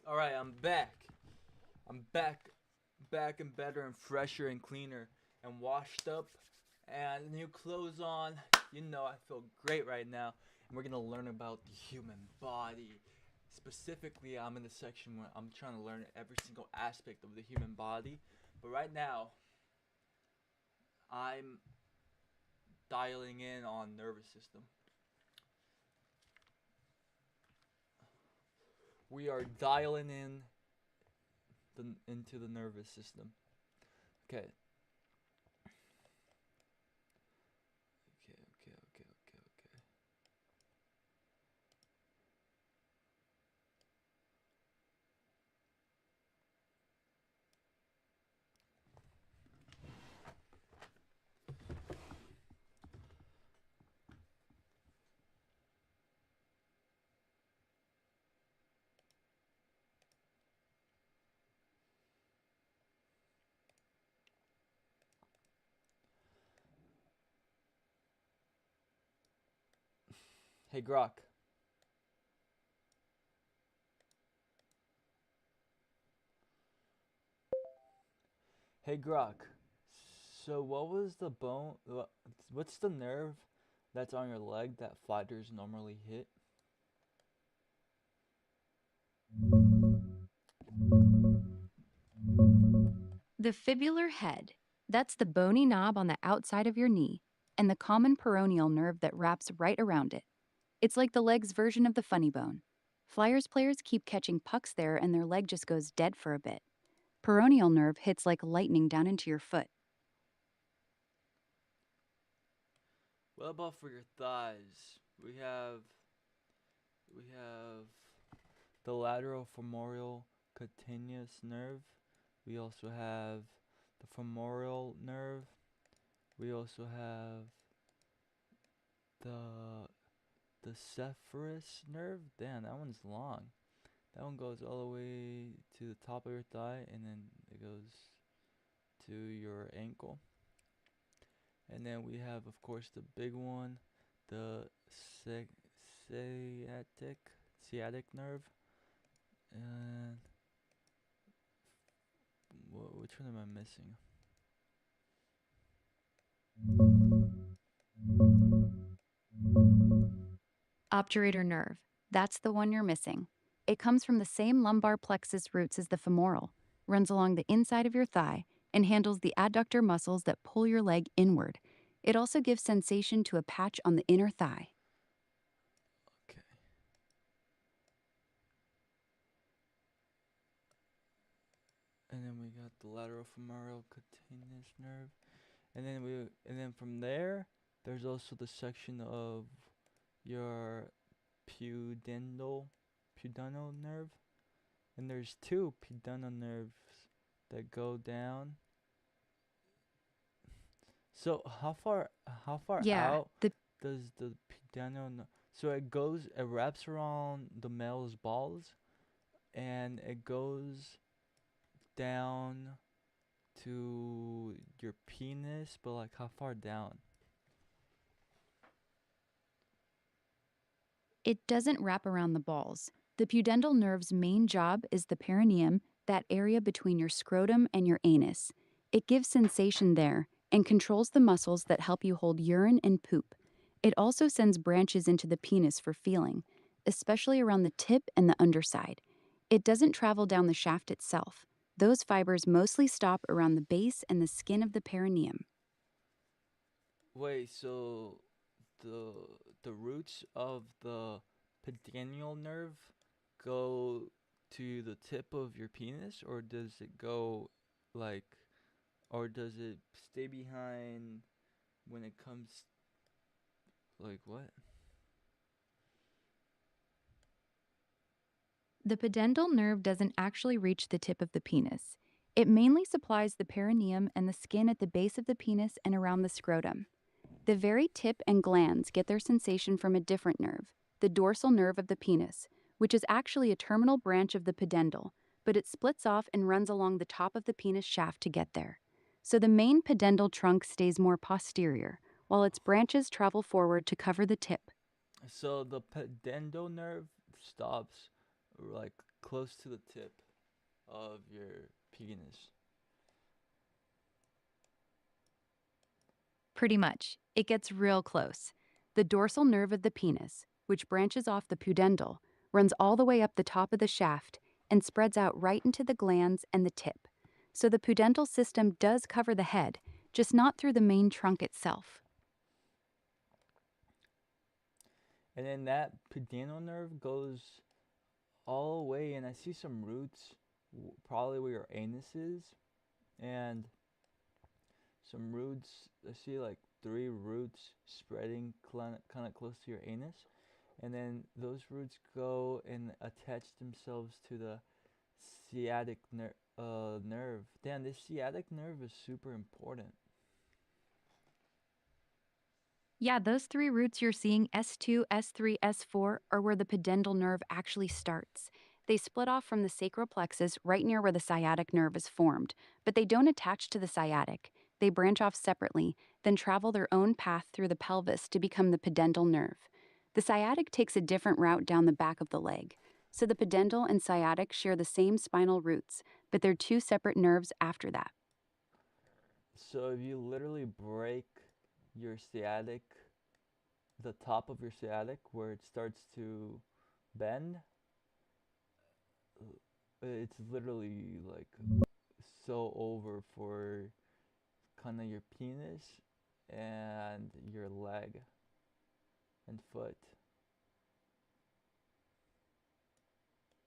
All right, I'm back. I'm back and better and fresher and cleaner and washed up and new clothes on. You know, I feel great right now. And we're gonna learn about the human body. Specifically, I'm in the section where I'm trying to learn every single aspect of the human body. But right now, I'm dialing in on nervous system. We are dialing in into the nervous system. Okay. Okay. Hey Grok. Hey Grok. So what was the bone? What's the nerve that's on your leg that fighters normally hit? The fibular head. That's the bony knob on the outside of your knee, and the common peroneal nerve that wraps right around it. It's like the leg's version of the funny bone. Flyers players keep catching pucks there and their leg just goes dead for a bit. Peroneal nerve hits like lightning down into your foot. What about for your thighs? We have the lateral femoral cutaneous nerve. We also have the femoral nerve. We also have the the cephalus nerve. Damn, that one's long. That one goes all the way to the top of your thigh and then it goes to your ankle. And then we have, of course, the big one, the sciatic sciatic nerve. And which one am I missing? Obturator nerve. That's the one you're missing. It comes from the same lumbar plexus roots as the femoral, runs along the inside of your thigh, and handles the adductor muscles that pull your leg inward. It also gives sensation to a patch on the inner thigh. Okay. And then we got the lateral femoral cutaneous nerve. And then from there, there's also the section of your pudendal nerve. And there's two pudendal nerves that go down. So how far Yeah, out does the so it wraps around the male's balls and it goes down to your penis, but like how far down? it doesn't wrap around the balls. The pudendal nerve's main job is the perineum, that area between your scrotum and your anus. It gives sensation there and controls the muscles that help you hold urine and poop. It also sends branches into the penis for feeling, especially around the tip and the underside. It doesn't travel down the shaft itself. Those fibers mostly stop around the base and the skin of the perineum. Wait, so the the roots of the pudendal nerve go to the tip of your penis, or does it go like, or does it stay behind when it comes, like what? The pudendal nerve doesn't actually reach the tip of the penis. It mainly supplies the perineum and the skin at the base of the penis and around the scrotum. The very tip and glands get their sensation from a different nerve, the dorsal nerve of the penis, which is actually a terminal branch of the pudendal, but it splits off and runs along the top of the penis shaft to get there. So the main pudendal trunk stays more posterior, while its branches travel forward to cover the tip. So the pudendal nerve stops like close to the tip of your penis. Pretty much. It gets real close. The dorsal nerve of the penis, which branches off the pudendal, runs all the way up the top of the shaft and spreads out right into the glands and the tip. So the pudendal system does cover the head, just not through the main trunk itself. And then that pudendal nerve goes all the way, and I see some roots, probably where your anus is, and some roots. I see like 3 roots spreading kind of close to your anus, and then those roots go and attach themselves to the sciatic nerve. Damn, this sciatic nerve is super important. Yeah, those 3 roots you're seeing, S2, S3, S4, are where the pudendal nerve actually starts. They split off from the sacral plexus right near where the sciatic nerve is formed, but they don't attach to the sciatic. They branch off separately, then travel their own path through the pelvis to become the pudendal nerve. The sciatic takes a different route down the back of the leg. So the pudendal and sciatic share the same spinal roots, but they're 2 separate nerves after that. So if you literally break your sciatic, the top of your sciatic where it starts to bend, it's literally like so over for kind of your penis and your leg and foot.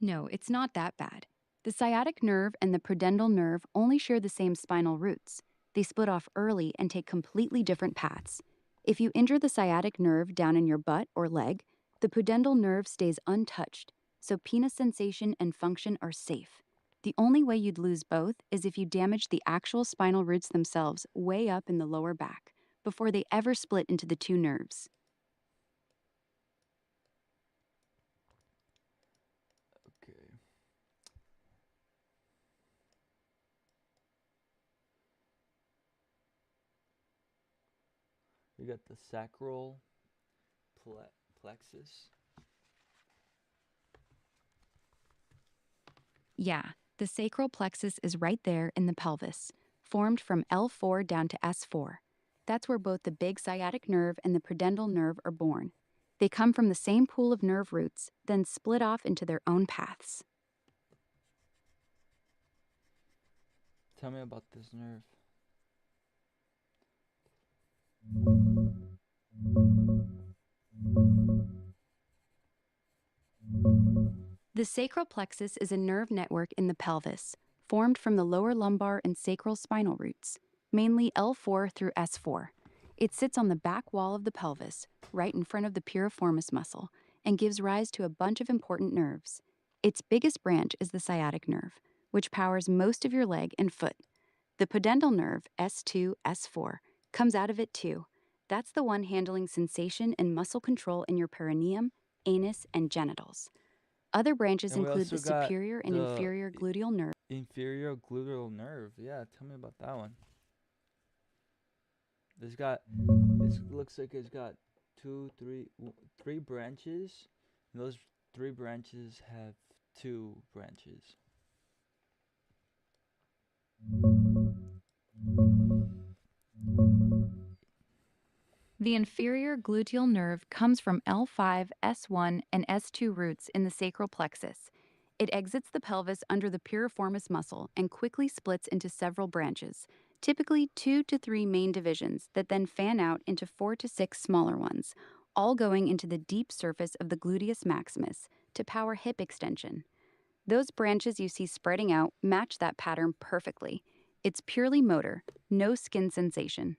No, it's not that bad. The sciatic nerve and the pudendal nerve only share the same spinal roots. They split off early and take completely different paths. If you injure the sciatic nerve down in your butt or leg, the pudendal nerve stays untouched, so penis sensation and function are safe. The only way you'd lose both is if you damage the actual spinal roots themselves way up in the lower back, before they ever split into the 2 nerves. Okay. You got the sacral plexus. Yeah, the sacral plexus is right there in the pelvis, formed from L4 down to S4. That's where both the big sciatic nerve and the pudendal nerve are born. They come from the same pool of nerve roots, then split off into their own paths. Tell me about this nerve. The sacral plexus is a nerve network in the pelvis, formed from the lower lumbar and sacral spinal roots, mainly L4 through S4. It sits on the back wall of the pelvis, right in front of the piriformis muscle, and gives rise to a bunch of important nerves. Its biggest branch is the sciatic nerve, which powers most of your leg and foot. The pudendal nerve, S2, S4, comes out of it too. That's the one handling sensation and muscle control in your perineum, anus, and genitals. Other branches And we include the also got superior and the inferior gluteal nerve. inferior gluteal nerve. Yeah, tell me about that one. It looks like it's got three branches. And those 3 branches have 2 branches. The inferior gluteal nerve comes from L5, S1, and S2 roots in the sacral plexus. It exits the pelvis under the piriformis muscle and quickly splits into several branches, typically 2 to 3 main divisions that then fan out into 4 to 6 smaller ones, all going into the deep surface of the gluteus maximus to power hip extension. Those branches you see spreading out match that pattern perfectly. It's purely motor, no skin sensation.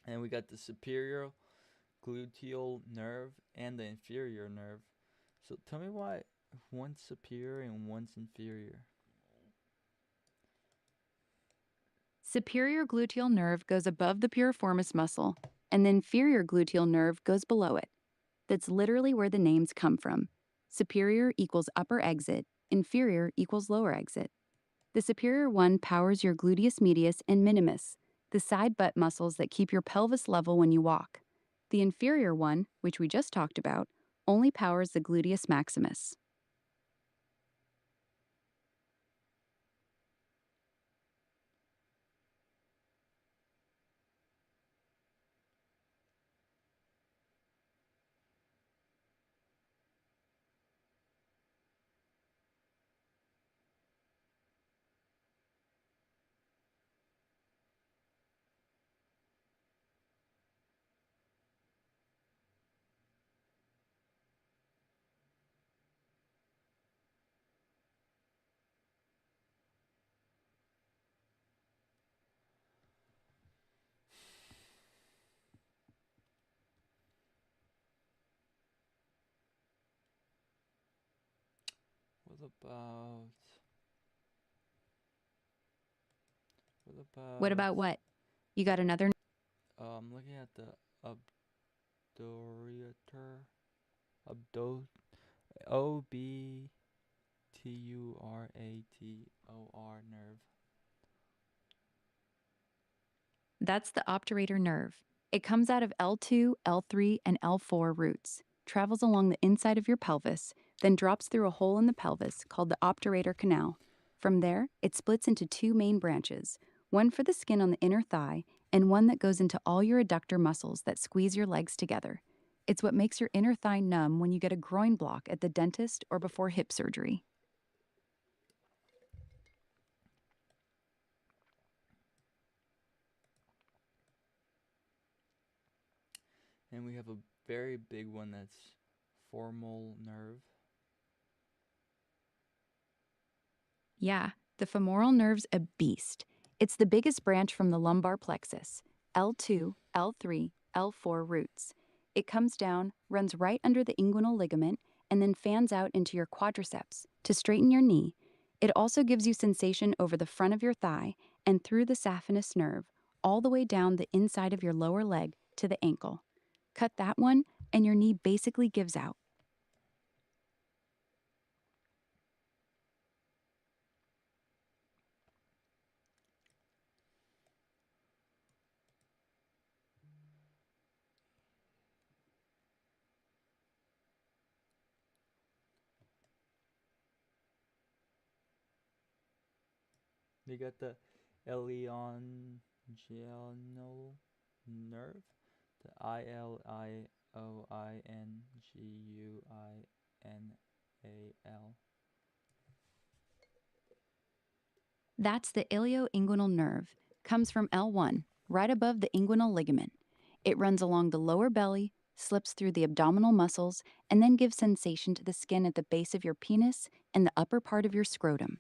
And we got the superior gluteal nerve and the inferior nerve. So tell me why one's superior and one's inferior. Superior gluteal nerve goes above the piriformis muscle, and the inferior gluteal nerve goes below it. That's literally where the names come from. Superior equals upper exit, inferior equals lower exit. The superior one powers your gluteus medius and minimus, the side butt muscles that keep your pelvis level when you walk. The inferior one, which we just talked about, only powers the gluteus maximus. What about What about what? You got another? I'm looking at the abdoreator, abdo obturator nerve. That's the obturator nerve. It comes out of L2, L3, and L4 roots, travels along the inside of your pelvis, then drops through a hole in the pelvis called the obturator canal. From there, it splits into two main branches, one for the skin on the inner thigh, and one that goes into all your adductor muscles that squeeze your legs together. It's what makes your inner thigh numb when you get a groin block at the dentist or before hip surgery. And we have a very big one that's femoral nerve. Yeah, the femoral nerve's a beast. It's the biggest branch from the lumbar plexus, L2, L3, L4 roots. It comes down, runs right under the inguinal ligament, and then fans out into your quadriceps to straighten your knee. It also gives you sensation over the front of your thigh and through the saphenous nerve, all the way down the inside of your lower leg to the ankle. Cut that one, and your knee basically gives out. We got the ilioinguinal nerve, the ilioinguinal. That's the ilioinguinal nerve. Comes from L1, right above the inguinal ligament. It runs along the lower belly, slips through the abdominal muscles, and then gives sensation to the skin at the base of your penis and the upper part of your scrotum.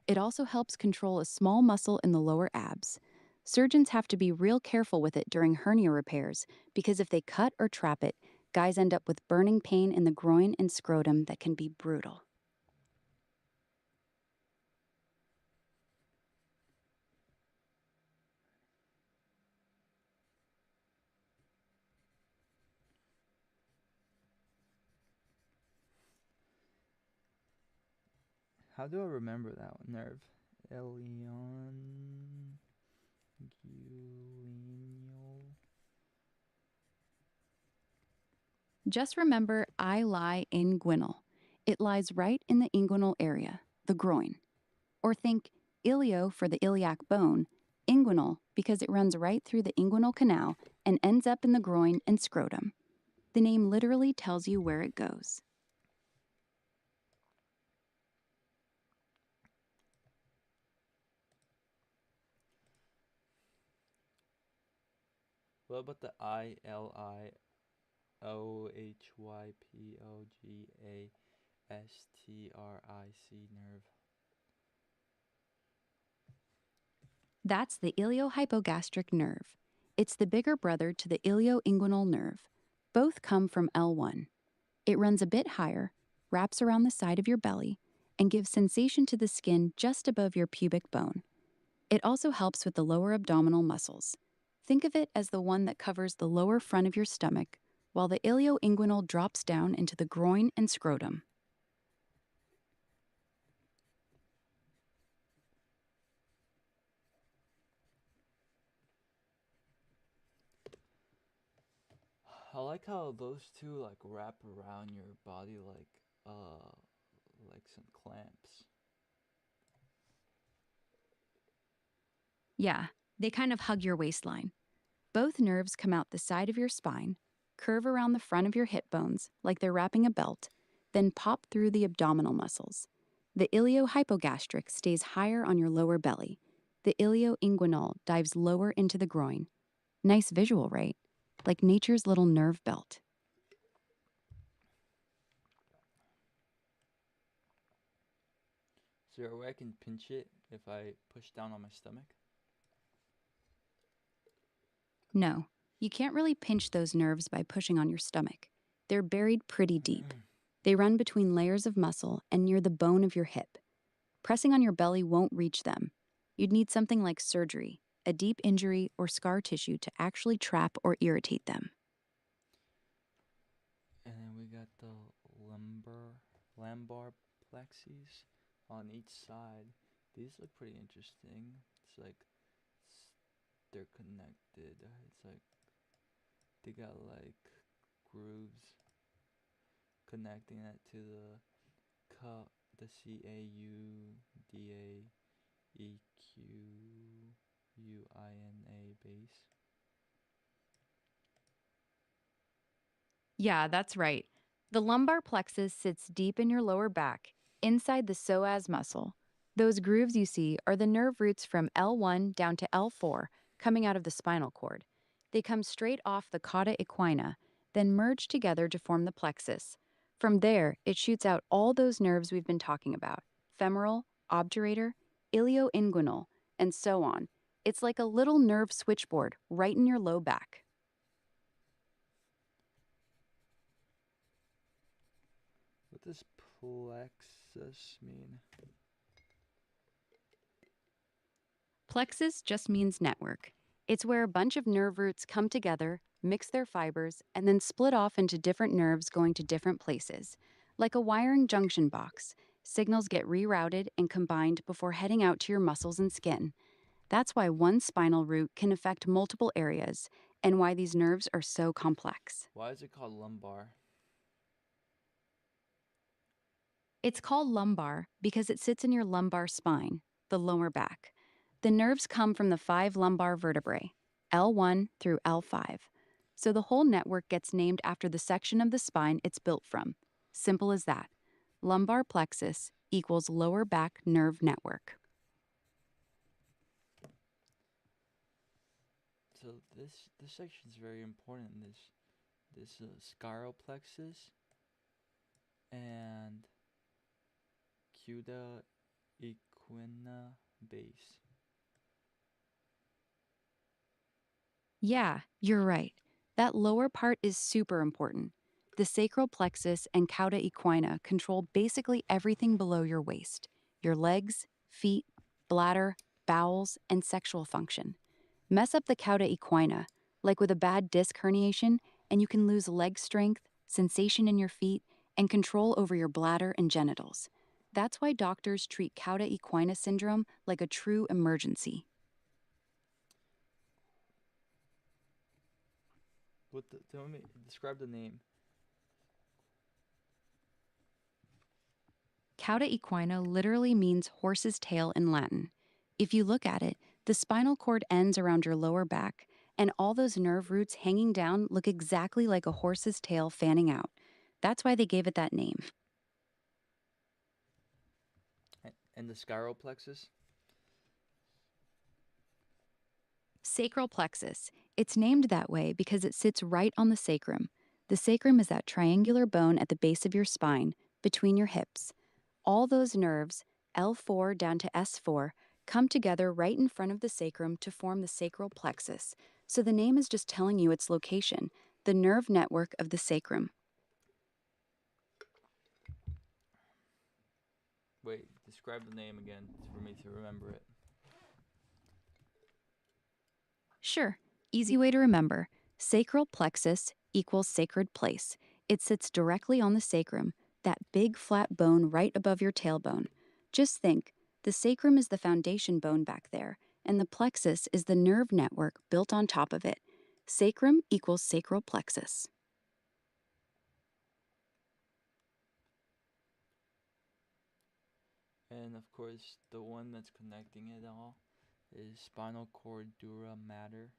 It also helps control a small muscle in the lower abs. Surgeons have to be real careful with it during hernia repairs because if they cut or trap it, guys end up with burning pain in the groin and scrotum that can be brutal. How do I remember that one? Nerve. Ilioinguinal. Just remember, I lie inguinal. It lies right in the inguinal area, the groin. Or think ilio for the iliac bone, inguinal because it runs right through the inguinal canal and ends up in the groin and scrotum. The name literally tells you where it goes. What about the iliohypogastric nerve? That's the iliohypogastric nerve. It's the bigger brother to the ilioinguinal nerve. Both come from L1. It runs a bit higher, wraps around the side of your belly, and gives sensation to the skin just above your pubic bone. It also helps with the lower abdominal muscles. Think of it as the one that covers the lower front of your stomach, while the ilioinguinal drops down into the groin and scrotum. I like how those two like wrap around your body like some clamps. Yeah, they kind of hug your waistline. Both nerves come out the side of your spine, curve around the front of your hip bones like they're wrapping a belt, then pop through the abdominal muscles. The iliohypogastric stays higher on your lower belly. The ilioinguinal dives lower into the groin. Nice visual, right? Like nature's little nerve belt. Is there a way I can pinch it if I push down on my stomach? No, you can't really pinch those nerves by pushing on your stomach. They're buried pretty deep. They run between layers of muscle and near the bone of your hip. Pressing on your belly won't reach them. You'd need something like surgery, a deep injury, or scar tissue to actually trap or irritate them. And then we got the lumbar plexus on each side. These look pretty interesting. It's like they're connected. It's like they got like grooves connecting it to the CAUDAEQUINA base. Yeah, that's right. The lumbar plexus sits deep in your lower back, inside the psoas muscle. Those grooves you see are the nerve roots from L1 down to L4 coming out of the spinal cord. They come straight off the cauda equina, then merge together to form the plexus. From there, it shoots out all those nerves we've been talking about: femoral, obturator, ilioinguinal, and so on. It's like a little nerve switchboard right in your low back. What does plexus mean? Plexus just means network. It's where a bunch of nerve roots come together, mix their fibers, and then split off into different nerves going to different places. Like a wiring junction box, signals get rerouted and combined before heading out to your muscles and skin. That's why one spinal root can affect multiple areas, and why these nerves are so complex. Why is it called lumbar? It's called lumbar because it sits in your lumbar spine, the lower back. The nerves come from the 5 lumbar vertebrae, L1 through L5. So the whole network gets named after the section of the spine it's built from. Simple as that. Lumbar plexus equals lower back nerve network. So this section is very important. This scleral plexus and cauda equina base. Yeah, you're right. That lower part is super important. The sacral plexus and cauda equina control basically everything below your waist: your legs, feet, bladder, bowels, and sexual function. Mess up the cauda equina, like with a bad disc herniation, and you can lose leg strength, sensation in your feet, and control over your bladder and genitals. That's why doctors treat cauda equina syndrome like a true emergency. Tell me, describe the name. Cauda equina literally means horse's tail in Latin. If you look at it, the spinal cord ends around your lower back, and all those nerve roots hanging down look exactly like a horse's tail fanning out. That's why they gave it that name. And the scleral plexus? Sacral plexus. It's named that way because it sits right on the sacrum. The sacrum is that triangular bone at the base of your spine, between your hips. All those nerves, L4 down to S4, come together right in front of the sacrum to form the sacral plexus. So the name is just telling you its location, the nerve network of the sacrum. Wait, describe the name again for me to remember it. Sure, easy way to remember. Sacral plexus equals sacred place. It sits directly on the sacrum, that big flat bone right above your tailbone. Just think, the sacrum is the foundation bone back there, and the plexus is the nerve network built on top of it. Sacrum equals sacral plexus. And of course, the one that's connecting it all is spinal cord dura mater.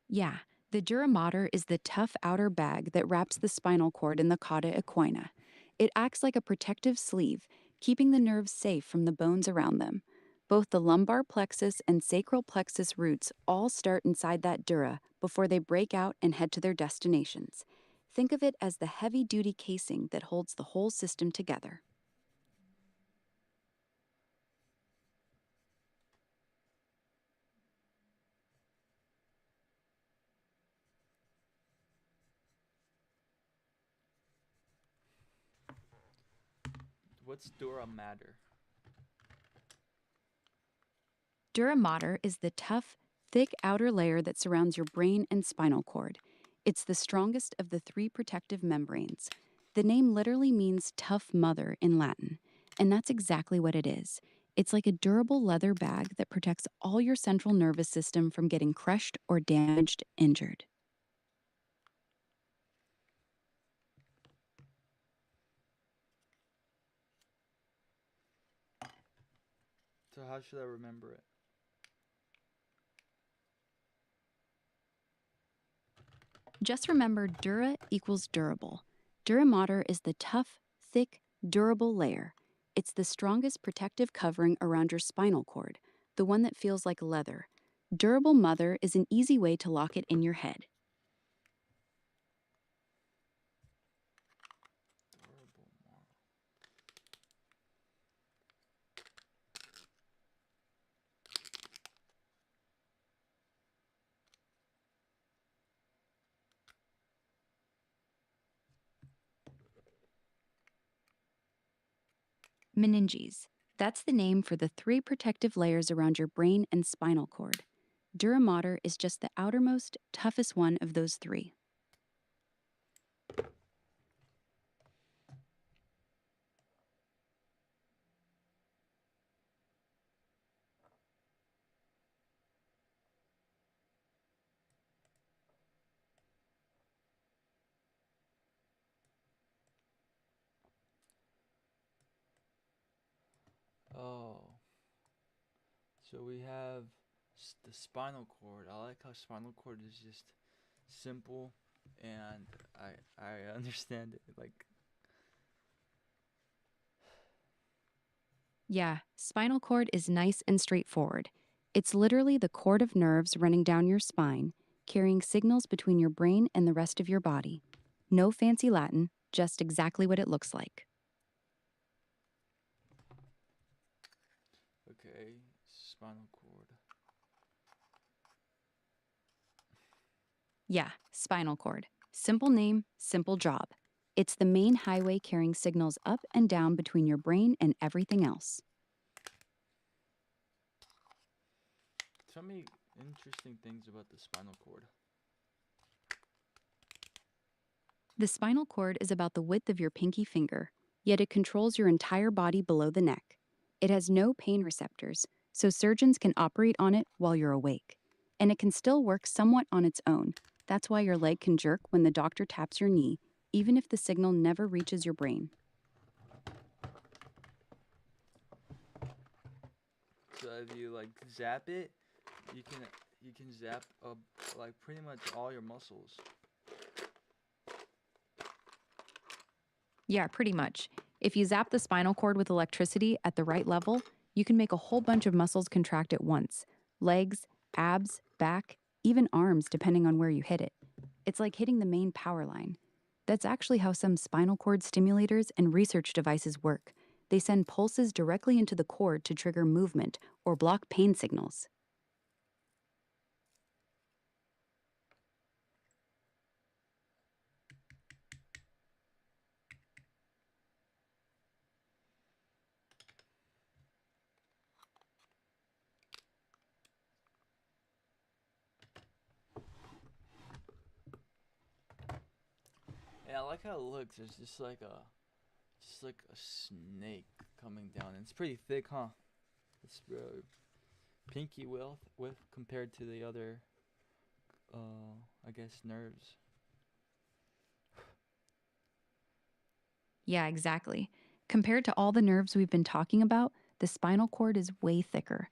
Yeah, the dura mater is the tough outer bag that wraps the spinal cord in the cauda equina. It acts like a protective sleeve, keeping the nerves safe from the bones around them. Both the lumbar plexus and sacral plexus roots all start inside that dura before they break out and head to their destinations. Think of it as the heavy-duty casing that holds the whole system together. What's dura mater? Dura mater is the tough, thick outer layer that surrounds your brain and spinal cord. It's the strongest of the three protective membranes. The name literally means tough mother in Latin, and that's exactly what it is. It's like a durable leather bag that protects all your central nervous system from getting crushed or damaged, injured. So how should I remember it? Just remember dura equals durable. Dura mater is the tough, thick, durable layer. It's the strongest protective covering around your spinal cord, the one that feels like leather. Durable mother is an easy way to lock it in your head. Durable marrow. Meninges. That's the name for the three protective layers around your brain and spinal cord. Dura mater is just the outermost, toughest one of those three. Oh. So we have the spinal cord. I like how spinal cord is just simple, and I understand it. Like, Yeah, spinal cord is nice and straightforward. It's literally the cord of nerves running down your spine, carrying signals between your brain and the rest of your body. No fancy Latin, just exactly what it looks like. okay, spinal cord. Yeah, spinal cord. Simple name, simple job. It's the main highway carrying signals up and down between your brain and everything else. Tell me interesting things about the spinal cord. The spinal cord is about the width of your pinky finger, yet it controls your entire body below the neck. It has no pain receptors, so surgeons can operate on it while you're awake. And it can still work somewhat on its own. That's why your leg can jerk when the doctor taps your knee, even if the signal never reaches your brain. So if you like zap it, you can you can zap like pretty much all your muscles. Yeah, pretty much. If you zap the spinal cord with electricity at the right level, you can make a whole bunch of muscles contract at once: legs, abs, back, even arms, depending on where you hit it. It's like hitting the main power line. That's actually how some spinal cord stimulators and research devices work. They send pulses directly into the cord to trigger movement or block pain signals. And I like how it looks. It's just like a snake coming down. And it's pretty thick, huh? It's pinky width compared to the other, I guess nerves. Yeah, exactly. Compared to all the nerves we've been talking about, the spinal cord is way thicker.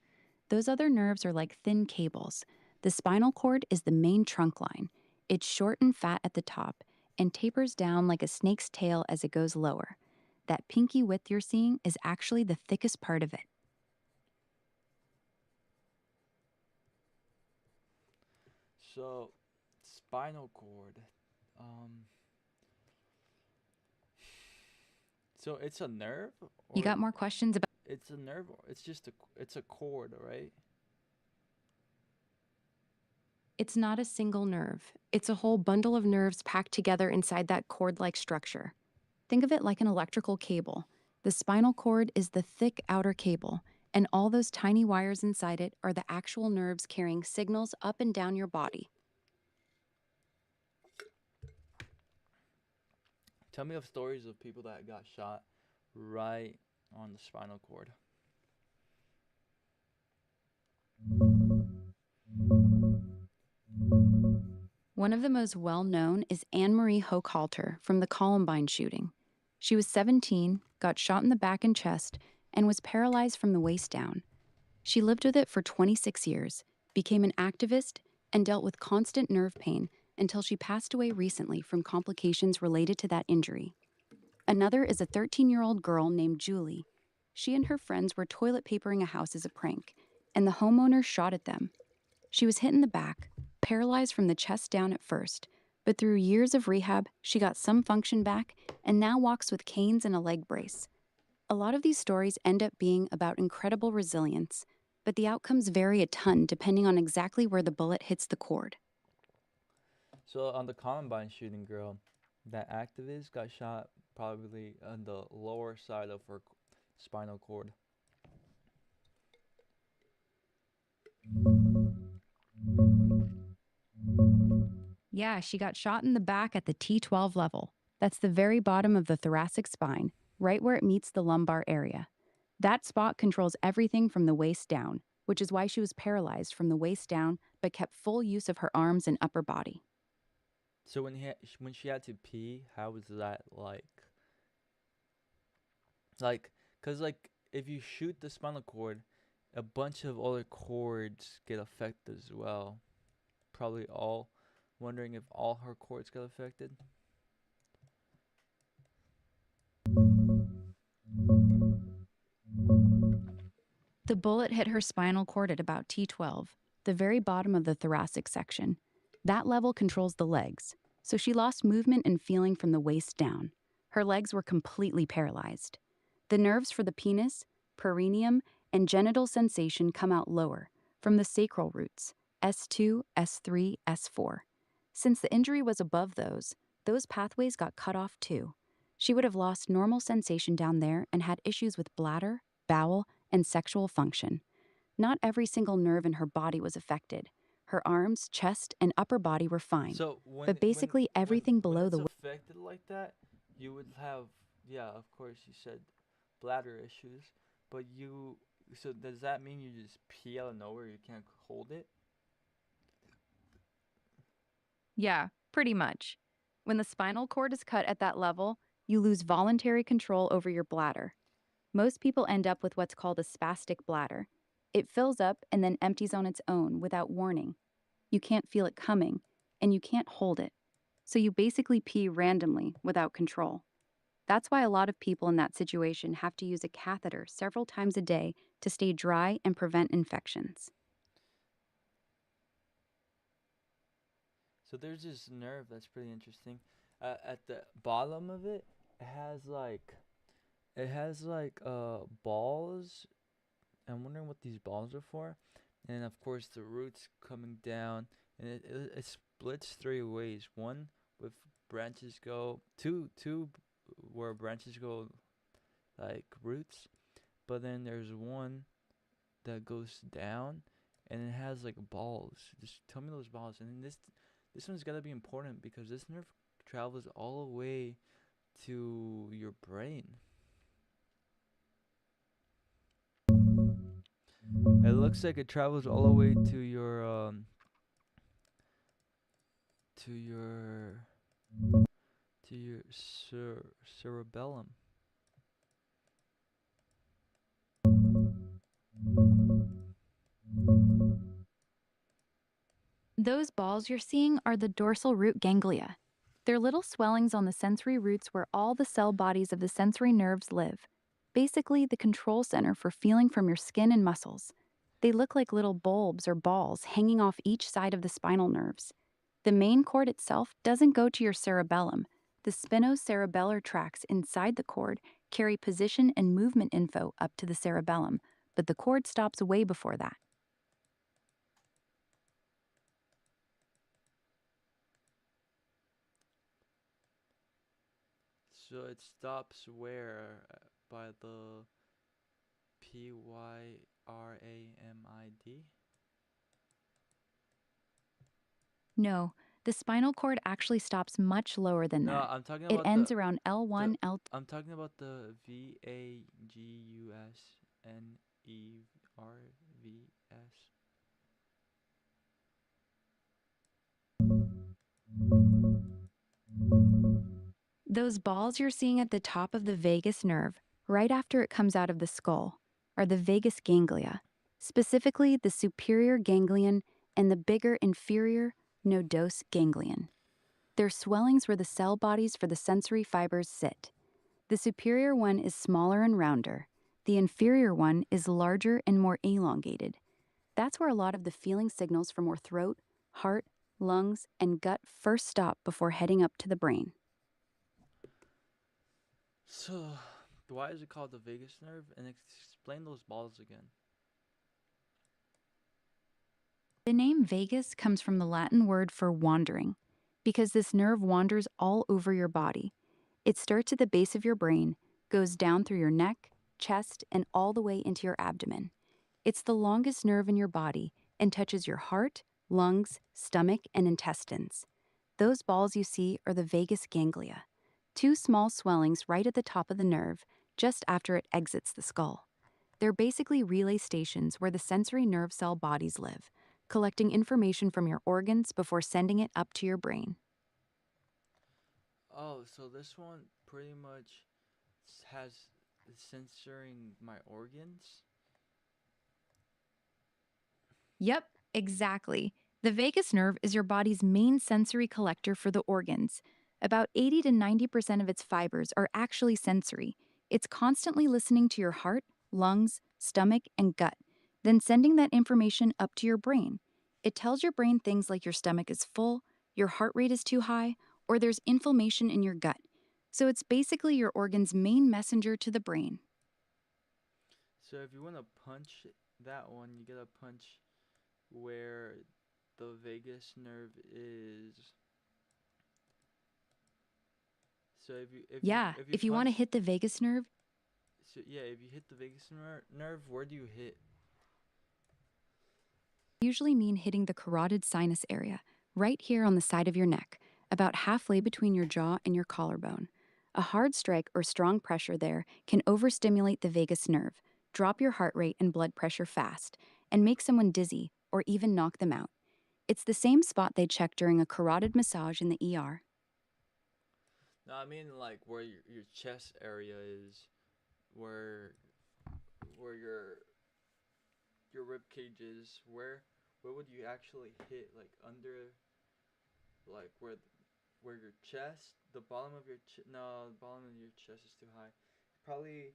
Those other nerves are like thin cables. The spinal cord is the main trunk line. It's short and fat at the top and tapers down like a snake's tail as it goes lower. That pinky width you're seeing is actually the thickest part of it. So, spinal cord. Um, so it's a nerve, You or got more questions about? it's a nerve, or it's just it's a cord, right? It's not a single nerve. It's a whole bundle of nerves packed together inside that cord like structure. Think of it like an electrical cable. The spinal cord is the thick outer cable, and all those tiny wires inside it are the actual nerves carrying signals up and down your body. Tell me of stories of people that got shot right on the spinal cord. One of the most well known is Anne Marie Hochhalter from the Columbine shooting. She was 17, got shot in the back and chest, and was paralyzed from the waist down. She lived with it for 26 years, became an activist, and dealt with constant nerve pain until she passed away recently from complications related to that injury. Another is a 13-year-old girl named Julie. She and her friends were toilet papering a house as a prank, and the homeowner shot at them. She was hit in the back, paralyzed from the chest down at first, but through years of rehab, she got some function back and now walks with canes and a leg brace. A lot of these stories end up being about incredible resilience, but the outcomes vary a ton depending on exactly where the bullet hits the cord. So on the Columbine shooting girl, that activist got shot probably on the lower side of her spinal cord. Yeah, she got shot in the back at the T12 level. That's the very bottom of the thoracic spine, right where it meets the lumbar area. That spot controls everything from the waist down, which is why she was paralyzed from the waist down but kept full use of her arms and upper body. So when she had to pee, how was that like? Like, cause like if you shoot the spinal cord, a bunch of other cords get affected as well. Probably all. Wondering if all her cords got affected. The bullet hit her spinal cord at about T12, the very bottom of the thoracic section. That level controls the legs, so she lost movement and feeling from the waist down. Her legs were completely paralyzed. The nerves for the penis, perineum, and genital sensation come out lower, from the sacral roots, S2, S3, S4. Since the injury was above those pathways got cut off too. She would have lost normal sensation down there and had issues with bladder, bowel, and sexual function. Not every single nerve in her body was affected. Her arms, chest, and upper body were fine, So but basically everything when below it's the. affected like that, you would have, yeah, of course you said bladder issues, but you, so does that mean you just pee out of nowhere, you can't hold it? Yeah, pretty much. When the spinal cord is cut at that level, you lose voluntary control over your bladder. Most people end up with what's called a spastic bladder. It fills up and then empties on its own without warning. You can't feel it coming, and you can't hold it. So you basically pee randomly without control. That's why a lot of people in that situation have to use a catheter several times a day to stay dry and prevent infections. So there's this nerve that's pretty interesting. At the bottom of it, it has like balls. I'm wondering what these balls are for. And of course the roots coming down, and it splits three ways. One with branches go two where branches go like roots, but then there's one that goes down and it has like balls. Just tell me those balls. And then this one's gotta be important because this nerve travels all the way to your brain. It looks like it travels all the way to your to your cerebellum. Those balls you're seeing are the dorsal root ganglia. They're little swellings on the sensory roots where all the cell bodies of the sensory nerves live. Basically, the control center for feeling from your skin and muscles. They look like little bulbs or balls hanging off each side of the spinal nerves. The main cord itself doesn't go to your cerebellum. The spinocerebellar tracts inside the cord carry position and movement info up to the cerebellum, but the cord stops way before that. So it stops where by the pyramid? No, the spinal cord actually stops much lower than No, that. I'm talking It about ends around the L1, L2. I'm talking about the vagus nervs. Those balls you're seeing at the top of the vagus nerve, right after it comes out of the skull, are the vagus ganglia, specifically the superior ganglion and the bigger inferior nodose ganglion. They're swellings where the cell bodies for the sensory fibers sit. The superior one is smaller and rounder. The inferior one is larger and more elongated. That's where a lot of the feeling signals from our throat, heart, lungs, and gut first stop before heading up to the brain. So why is it called the vagus nerve? And explain those balls again. The name vagus comes from the Latin word for wandering, because this nerve wanders all over your body. It starts at the base of your brain, goes down through your neck, chest, and all the way into your abdomen. It's the longest nerve in your body and touches your heart, lungs, stomach, and intestines. Those balls you see are the vagus ganglia, two small swellings right at the top of the nerve, just after it exits the skull. They're basically relay stations where the sensory nerve cell bodies live, collecting information from your organs before sending it up to your brain. Oh, so this one pretty much has censoring my organs. Yep, exactly. The vagus nerve is your body's main sensory collector for the organs. About 80 to 90% of its fibers are actually sensory. It's constantly listening to your heart, lungs, stomach, and gut, then sending that information up to your brain. It tells your brain things like your stomach is full, your heart rate is too high, or there's inflammation in your gut. So it's basically your organ's main messenger to the brain. So if you want to punch that one, you gotta punch where the vagus nerve is. So Yeah, if you if you want to punch, hit the vagus nerve, so yeah, if you hit the vagus nerve, where do you hit? usually mean hitting the carotid sinus area, right here on the side of your neck, about halfway between your jaw and your collarbone. A hard strike or strong pressure there can overstimulate the vagus nerve, drop your heart rate and blood pressure fast, and make someone dizzy or even knock them out. It's the same spot they check during a carotid massage in the ER. No, I mean like where your chest area is, where where your rib cage is. Where would you actually hit? Like under, like where your chest, the bottom of your no, the bottom of your chest is too high. Probably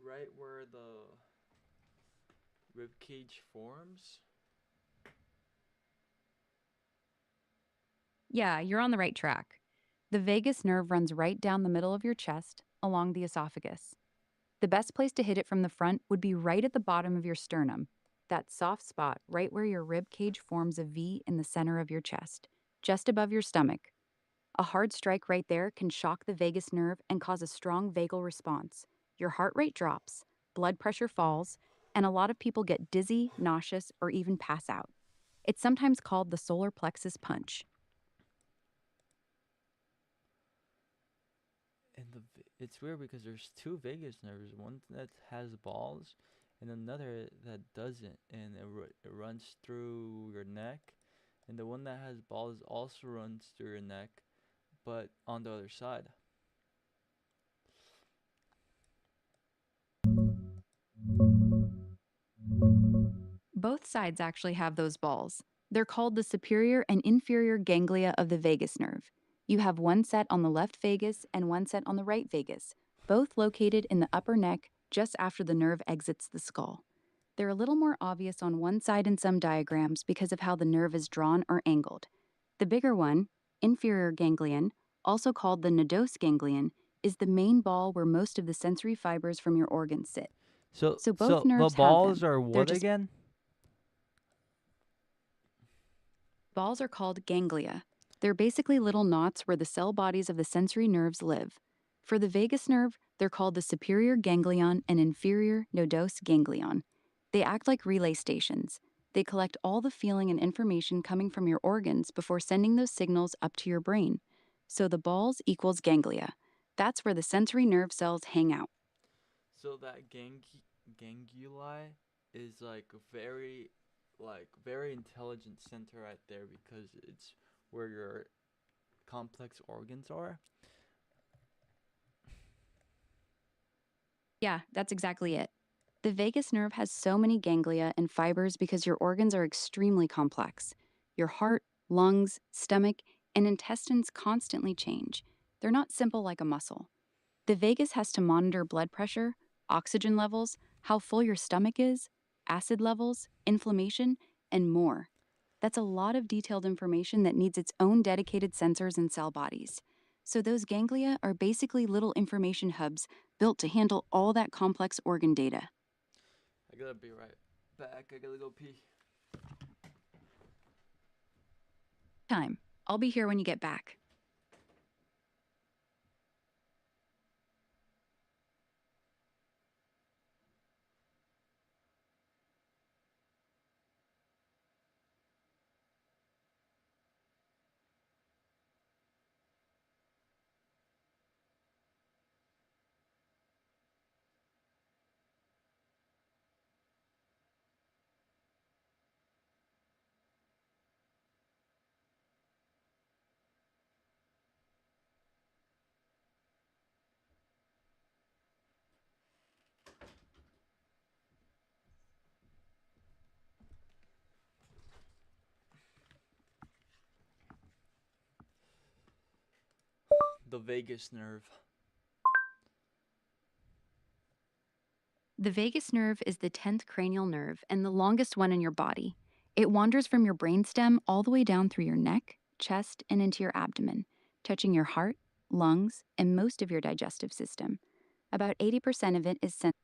right where the rib cage forms. Yeah, you're on the right track. The vagus nerve runs right down the middle of your chest, along the esophagus. The best place to hit it from the front would be right at the bottom of your sternum, that soft spot right where your rib cage forms a V in the center of your chest, just above your stomach. A hard strike right there can shock the vagus nerve and cause a strong vagal response. Your heart rate drops, blood pressure falls, and a lot of people get dizzy, nauseous, or even pass out. It's sometimes called the solar plexus punch. And it's weird because there's two vagus nerves, one that has balls, and another that doesn't, and it runs through your neck, And the one that has balls also runs through your neck, but on the other side. Both sides actually have those balls. They're called the superior and inferior ganglia of the vagus nerve. You have one set on the left vagus and one set on the right vagus, both located in the upper neck just after the nerve exits the skull. They're a little more obvious on one side in some diagrams because of how the nerve is drawn or angled. The bigger one, inferior ganglion, also called the nodose ganglion, is the main ball where most of the sensory fibers from your organs sit. So, So both so the nerves have balls them. are They're what just again? balls are called ganglia. They're basically little knots where the cell bodies of the sensory nerves live. For the vagus nerve, they're called the superior ganglion and inferior nodose ganglion. They act like relay stations. They collect all the feeling and information coming from your organs before sending those signals up to your brain. So the balls equals ganglia. That's where the sensory nerve cells hang out. So that ganguli is like a very intelligent center right there because it's where your complex organs are. Yeah, that's exactly it. The vagus nerve has so many ganglia and fibers because your organs are extremely complex. Your heart, lungs, stomach, and intestines constantly change. They're not simple like a muscle. The vagus has to monitor blood pressure, oxygen levels, how full your stomach is, acid levels, inflammation, and more. That's a lot of detailed information that needs its own dedicated sensors and cell bodies. So, those ganglia are basically little information hubs built to handle all that complex organ data. I gotta be right back. I gotta go pee. Time. I'll be here when you get back. The vagus nerve. The vagus nerve is the 10th cranial nerve and the longest one in your body. It wanders from your brainstem all the way down through your neck, chest, and into your abdomen, touching your heart, lungs, and most of your digestive system. About 80% of it is sent.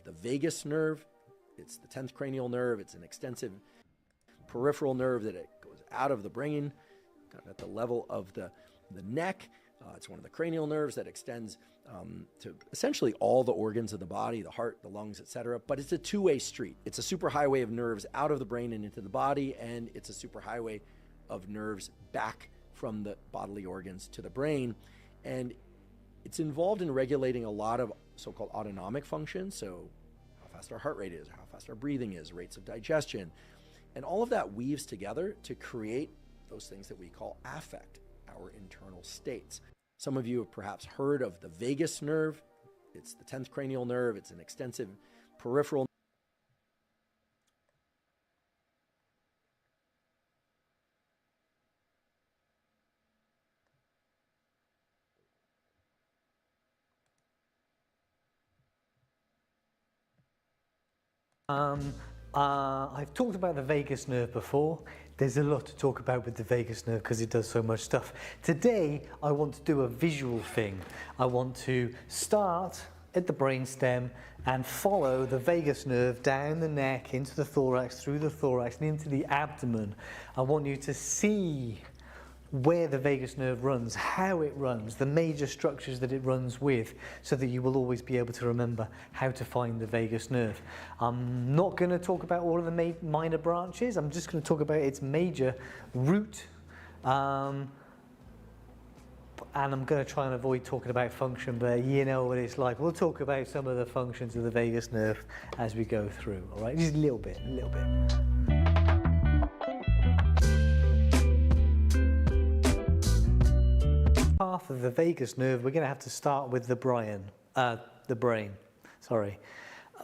The vagus nerve, it's the 10th cranial nerve. It's an extensive peripheral nerve that it goes out of the brain, kind of at the level of the neck. It's one of the cranial nerves that extends to essentially all the organs of the body, the heart, the lungs, etc. But it's a two-way street. It's a superhighway of nerves out of the brain and into the body, and it's a superhighway of nerves back from the bodily organs to the brain. And it's involved in regulating a lot of so-called autonomic functions, so how fast our heart rate is, how fast our breathing is, rates of digestion, and all of that weaves together to create those things that we call affect, our internal states. Some of you have perhaps heard of the vagus nerve. It's the 10th cranial nerve. It's an extensive peripheral I've talked about the vagus nerve before. There's a lot to talk about with the vagus nerve because it does so much stuff. Today, I want to do a visual thing. I want to start at the brainstem and follow the vagus nerve down the neck, into the thorax, through the thorax, and into the abdomen. I want you to see where the vagus nerve runs, how it runs, the major structures that it runs with, so that you will always be able to remember how to find the vagus nerve. I'm not going to talk about all of the minor branches, I'm just going to talk about its major root, and I'm going to try and avoid talking about function, but you know what it's like. We'll talk about some of the functions of the vagus nerve as we go through, all right? Just a little bit, a little bit. Half of the vagus nerve, we're going to have to start with the brain,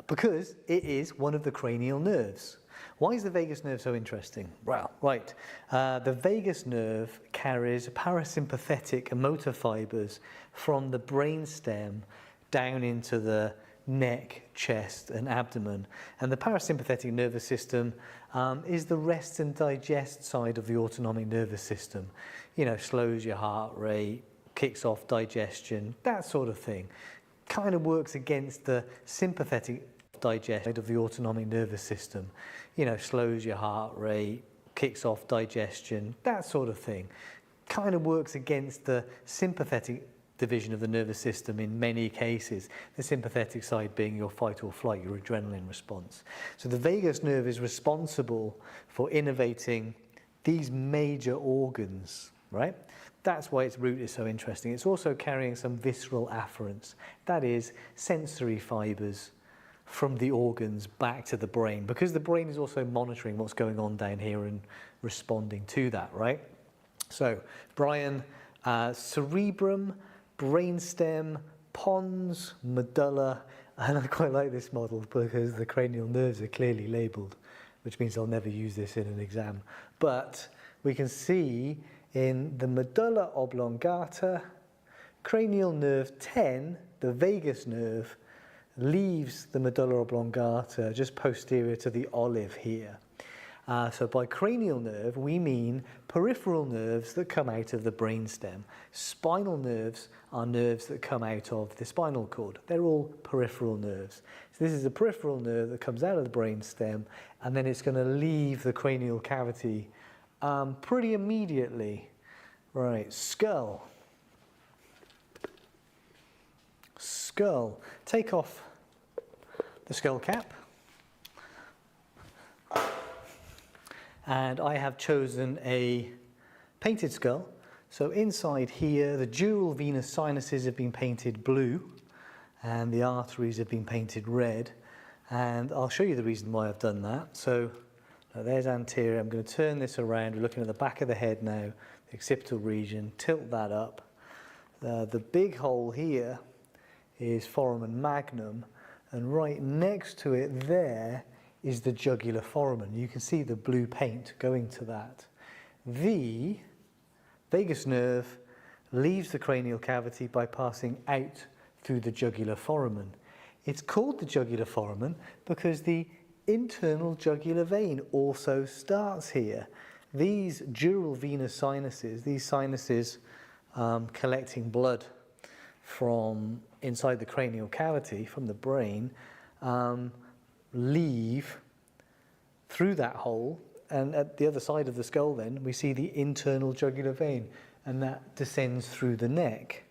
because it is one of the cranial nerves. Why is the vagus nerve so interesting? Well, right, the vagus nerve carries parasympathetic and motor fibers from the brainstem down into the neck, chest and abdomen, and the parasympathetic nervous system is the rest and digest side of the autonomic nervous system. You know, slows your heart rate, kicks off digestion, that sort of thing. Kind of works against the sympathetic digestion of the autonomic nervous system. You know, slows your heart rate, kicks off digestion, that sort of thing. Kind of works against the sympathetic division of the nervous system in many cases, the sympathetic side being your fight or flight, your adrenaline response. So the vagus nerve is responsible for innervating these major organs, right? That's why its root is so interesting. It's also carrying some visceral afferents, that is, sensory fibers from the organs back to the brain, because the brain is also monitoring what's going on down here and responding to that, right? So, Brian, cerebrum, brainstem, pons, medulla, and I quite like this model because the cranial nerves are clearly labelled, which means I'll never use this in an exam. But we can see in the medulla oblongata, cranial nerve 10, the vagus nerve, leaves the medulla oblongata just posterior to the olive here. So by cranial nerve, we mean peripheral nerves that come out of the brainstem. Spinal nerves are nerves that come out of the spinal cord. They're all peripheral nerves. So this is a peripheral nerve that comes out of the brainstem, and then it's going to leave the cranial cavity pretty immediately. Right, skull. Skull. Take off the skull cap. And I have chosen a painted skull. So inside here, the dural venous sinuses have been painted blue, and the arteries have been painted red. And I'll show you the reason why I've done that. So there's anterior. I'm going to turn this around. We're looking at the back of the head now, the occipital region. Tilt that up. The big hole here is foramen magnum, and right next to it there is the jugular foramen. You can see the blue paint going to that. The vagus nerve leaves the cranial cavity by passing out through the jugular foramen. It's called the jugular foramen because the internal jugular vein also starts here. These dural venous sinuses, these sinuses collecting blood from inside the cranial cavity, from the brain, leave through that hole, and at the other side of the skull then we see the internal jugular vein, and that descends through the neck.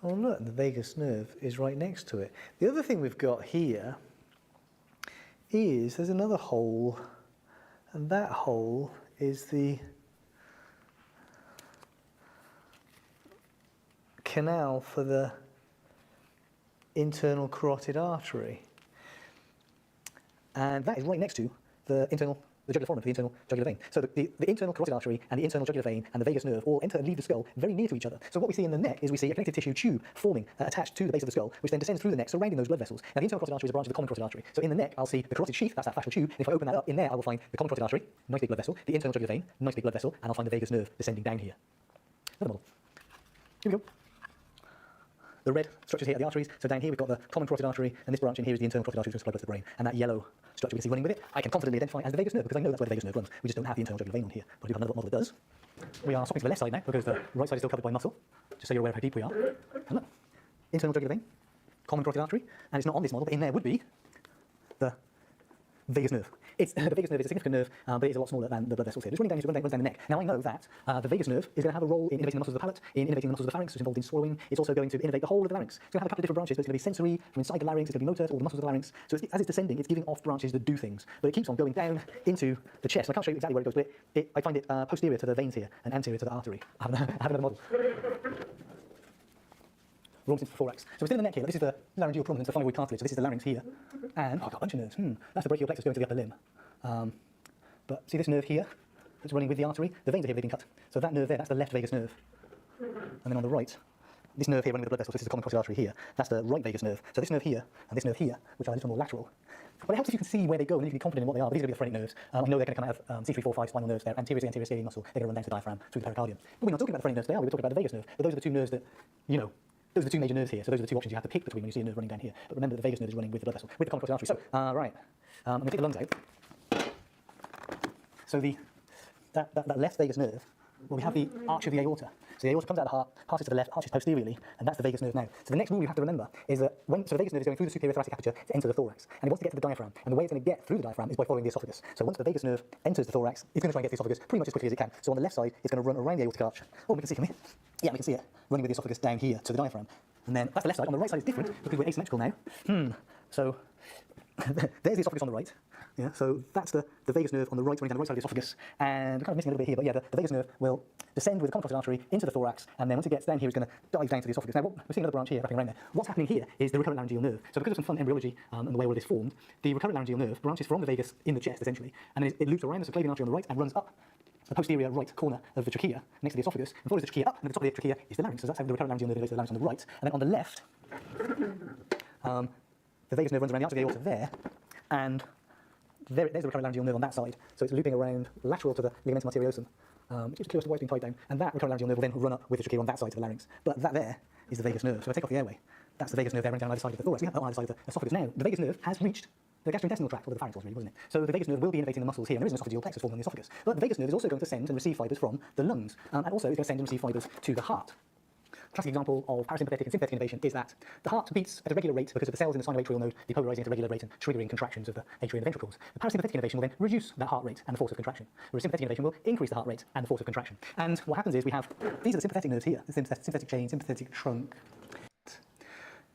Oh look, the vagus nerve is right next to it. The other thing we've got here is there's another hole, and that hole is the canal for the internal carotid artery. And that is right next to the jugular foramen, the internal jugular vein. So the internal carotid artery and the internal jugular vein and the vagus nerve all enter and leave the skull very near to each other. So what we see in the neck is we see a connective tissue tube forming attached to the base of the skull, which then descends through the neck, surrounding those blood vessels. Now the internal carotid artery is a branch of the common carotid artery. So in the neck, I'll see the carotid sheath, that's that fascial tube. And if I open that up, in there I will find the common carotid artery, nice big blood vessel, the internal jugular vein, nice big blood vessel, and I'll find the vagus nerve descending down here. Another model. Here we go. The red structures here are the arteries. So down here we've got the common carotid artery, and this branch in here is the internal carotid artery to supply blood to the brain. And that yellow structure we can see running with it, I can confidently identify as the vagus nerve because I know that's where the vagus nerve runs. We just don't have the internal jugular vein on here, but I do have another model that does. We are swapping to the left side now because the right side is still covered by muscle, just so you're aware of how deep we are. And look, internal jugular vein, common carotid artery, and it's not on this model, but in there would be the vagus nerve. It's, the vagus nerve is a significant nerve, but it is a lot smaller than the blood vessels here. It's running down the neck. Now I know that the vagus nerve is going to have a role in innervating the muscles of the palate, in innervating the muscles of the pharynx, which is involved in swallowing. It's also going to innervate the whole of the larynx. It's going to have a couple of different branches, but it's going to be sensory from inside the larynx, it's going to be motor to all the muscles of the larynx. So as it's descending, it's giving off branches that do things, but it keeps on going down into the chest. And I can't show you exactly where it goes, but I find it posterior to the veins here and anterior to the artery. I have another model. Runs into the thorax. So we're still in the neck here. This is the laryngeal prominence, the thyroid cartilage. So this is the larynx here. And I've got a bunch of nerves. That's the brachial plexus going to the upper limb. But see this nerve here that's running with the artery? The veins are here, they've been cut. So that nerve there, that's the left vagus nerve. And then on the right, this nerve here running with the blood vessels, this is the common carotid artery here. That's the right vagus nerve. So this nerve here and this nerve here, which are a little more lateral. But it helps if you can see where they go and you can be confident in what they are. But these are going to be the phrenic nerves. I know they're going to kind of have C3, 4, 5 spinal nerves there, anterior scaling muscle. They're going to run down to the diaphragm through the pericardium. But we're not talking about the phrenic nerves there, we're talking about the vagus nerve. But those are the two nerves that, you know, those are the two major nerves here. So those are the two options you have to pick between when you see a nerve running down here. But remember that the vagus nerve is running with the blood vessel, with the common carotid artery. So, right, I'm going to take the lungs out. So that left vagus nerve, well, we have the arch of the aorta. So the aorta comes out of the heart, passes to the left, arches posteriorly, and that's the vagus nerve now. So the next rule you have to remember is that the vagus nerve is going through the superior thoracic aperture to enter the thorax, and it wants to get to the diaphragm. And the way it's going to get through the diaphragm is by following the esophagus. So once the vagus nerve enters the thorax, it's going to try and get to the esophagus pretty much as quickly as it can. So on the left side, it's going to run around the aortic arch. Oh, we can see, can we? Yeah, we can see it running with the esophagus down here to the diaphragm. And then that's the left side. On the right side is different because we're asymmetrical now. So there's the esophagus on the right. Yeah, so that's the vagus nerve on the right, running down the right side of the esophagus. And we're kind of missing a little bit here, but yeah, the vagus nerve will descend with the common carotid artery into the thorax, and then once it gets down here, it's going to dive down to the esophagus. Now, we're seeing another branch here wrapping around there. What's happening here is the recurrent laryngeal nerve. So because of some fun embryology and the way all this formed, the recurrent laryngeal nerve branches from the vagus in the chest, essentially, and then it loops around the subclavian artery on the right and runs up the posterior right corner of the trachea next to the esophagus, and follows the trachea up, and at the top of the trachea is the larynx. So that's how the recurrent laryngeal nerve goes to the larynx on the right. And then on the left, the vagus nerve runs around the arch of the aorta there, and there's the recurrent laryngeal nerve on that side. So it's looping around lateral to the ligamentum arteriosum, which is close to why it's been tied down. And that recurrent laryngeal nerve will then run up with the trachea on that side to the larynx. But that there is the vagus nerve. So if I take off the airway, that's the vagus nerve there running down either side of the thorax. We have on either side of the esophagus. Now, the vagus nerve has reached the gastrointestinal tract, or the pharynx was really, wasn't it? So the vagus nerve will be innervating the muscles here, and there is an esophageal plexus forming the esophagus. But the vagus nerve is also going to send and receive fibres from the lungs, and also is going to send and receive fibres to the heart. Classic example of parasympathetic and sympathetic innervation is that the heart beats at a regular rate because of the cells in the sinoatrial node depolarizing at a regular rate and triggering contractions of the atria and the ventricles. The parasympathetic innervation will then reduce that heart rate and the force of contraction, whereas sympathetic innervation will increase the heart rate and the force of contraction. And what happens is we have, these are the sympathetic nerves here, the sympathetic chain, sympathetic trunk.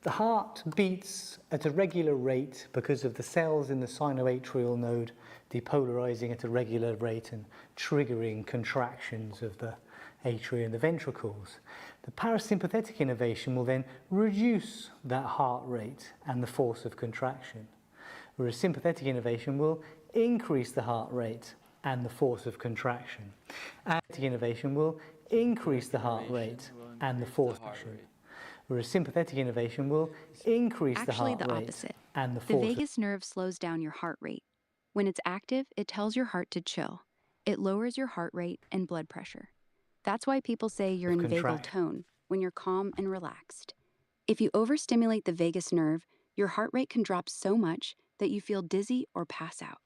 The heart beats at a regular rate because of the cells in the sinoatrial node depolarizing at a regular rate and triggering contractions of the atria and the ventricles. The parasympathetic innervation will then reduce that heart rate and the force of contraction, whereas sympathetic innervation will increase the heart rate and the force of contraction. And innervation will increase the heart rate and the force of contraction, whereas sympathetic innervation will increase the heart rate opposite. And the The force. vagus nerve slows down your heart rate. When it's active, it tells your heart to chill. It lowers your heart rate and blood pressure. That's why people say you're in vagal tone when you're calm and relaxed. If you overstimulate the vagus nerve, your heart rate can drop so much that you feel dizzy or pass out.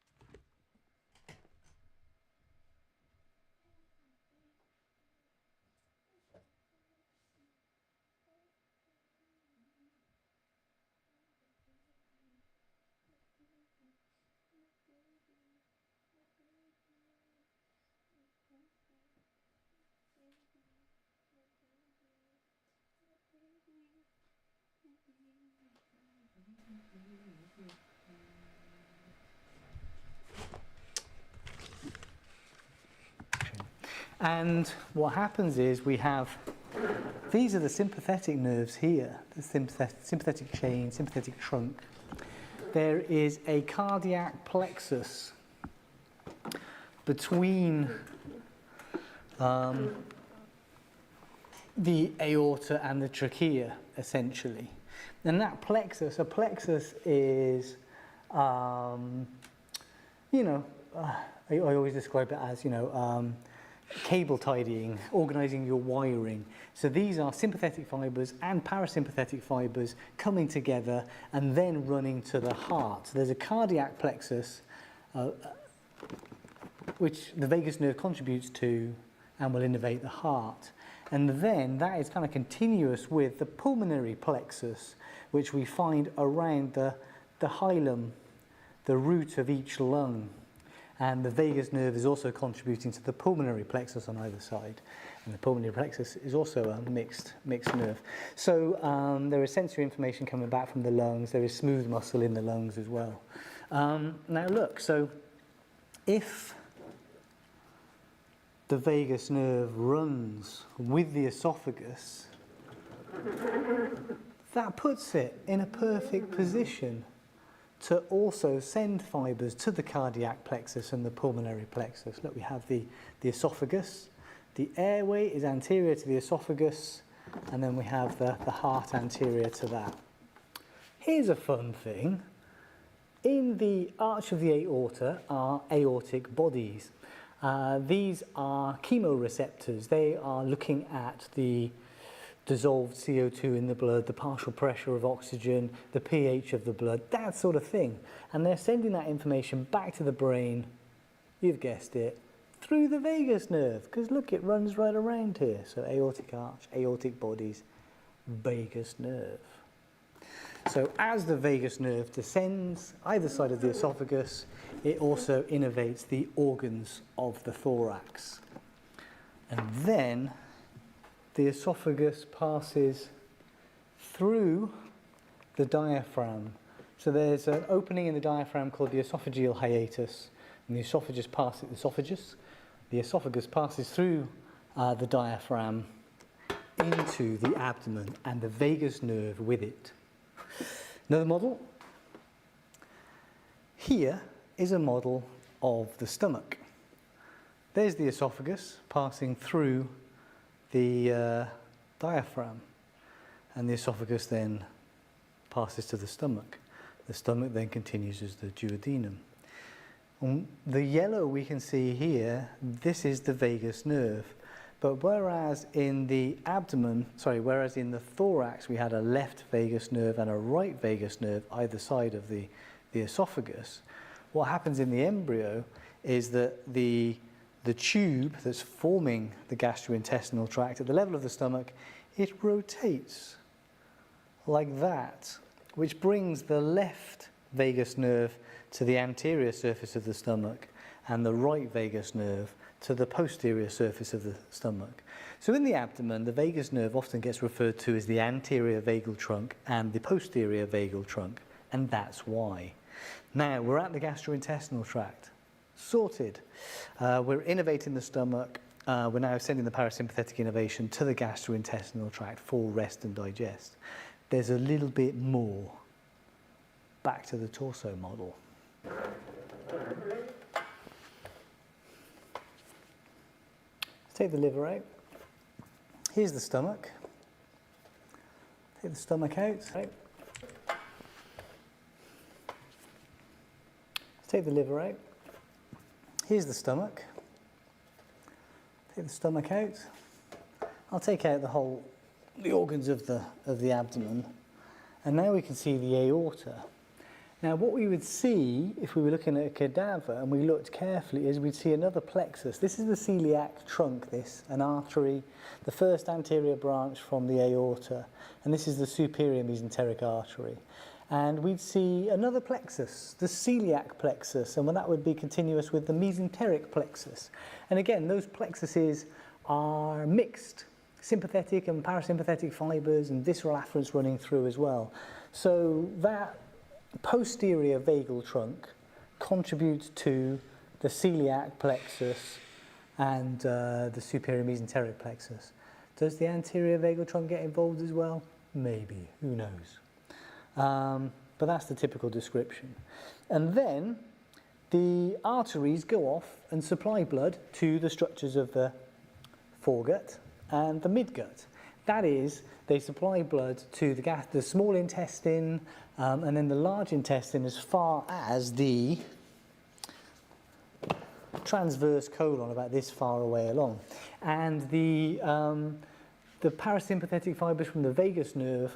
And what happens is we have, these are the sympathetic nerves here, the sympathetic chain, sympathetic trunk. There is a cardiac plexus between the aorta and the trachea, essentially. And that plexus, a plexus is, I always describe it as, cable tidying, organizing your wiring. So these are sympathetic fibers and parasympathetic fibers coming together and then running to the heart. So there's a cardiac plexus which the vagus nerve contributes to and will innervate the heart. And then that is kind of continuous with the pulmonary plexus, which we find around the hilum, the root of each lung. And the vagus nerve is also contributing to the pulmonary plexus on either side. And the pulmonary plexus is also a mixed nerve. So there is sensory information coming back from the lungs. There is smooth muscle in the lungs as well. Now look, so if the vagus nerve runs with the esophagus, that puts it in a perfect position to also send fibres to the cardiac plexus and the pulmonary plexus. Look, we have the esophagus. The airway is anterior to the esophagus, and then we have the heart anterior to that. Here's a fun thing. In the arch of the aorta are aortic bodies. These are chemoreceptors. They are looking at the dissolved CO2 in the blood, the partial pressure of oxygen, the pH of the blood, that sort of thing. And they're sending that information back to the brain, you've guessed it, through the vagus nerve, because look, it runs right around here. So aortic arch, aortic bodies, vagus nerve. So as the vagus nerve descends either side of the esophagus, it also innervates the organs of the thorax. And then the esophagus passes through the diaphragm. So there's an opening in the diaphragm called the esophageal hiatus, and the esophagus passes through the diaphragm into the abdomen, and the vagus nerve with it. Another model. Here is a model of the stomach. There's the esophagus passing through the diaphragm, and the esophagus then passes to the stomach. The stomach then continues as the duodenum. On the yellow we can see here, this is the vagus nerve. But whereas in the thorax we had a left vagus nerve and a right vagus nerve either side of the esophagus, what happens in the embryo is that the tube that's forming the gastrointestinal tract at the level of the stomach, it rotates like that, which brings the left vagus nerve to the anterior surface of the stomach and the right vagus nerve to the posterior surface of the stomach. So in the abdomen, the vagus nerve often gets referred to as the anterior vagal trunk and the posterior vagal trunk, and that's why. Now, we're at the gastrointestinal tract. Sorted. We're innervating the stomach. We're now sending the parasympathetic innervation to the gastrointestinal tract for rest and digest. There's a little bit more. Back to the torso model. Let's take the liver out. Here's the stomach. Take the stomach out. Right. Let's take the liver out. Here's the stomach. Take the stomach out. I'll take out the organs of the abdomen, and now we can see the aorta. Now, what we would see if we were looking at a cadaver and we looked carefully is we'd see another plexus. This is the celiac trunk, an artery, the first anterior branch from the aorta, and this is the superior mesenteric artery. And we'd see another plexus, the celiac plexus, and that would be continuous with the mesenteric plexus. And again, those plexuses are mixed, sympathetic and parasympathetic fibers and visceral afferents running through as well. So that posterior vagal trunk contributes to the celiac plexus and the superior mesenteric plexus. Does the anterior vagal trunk get involved as well? Maybe, who knows? But that's the typical description. And then the arteries go off and supply blood to the structures of the foregut and the midgut. That is, they supply blood to the small intestine and then the large intestine as far as the transverse colon, about this far away along. And the parasympathetic fibers from the vagus nerve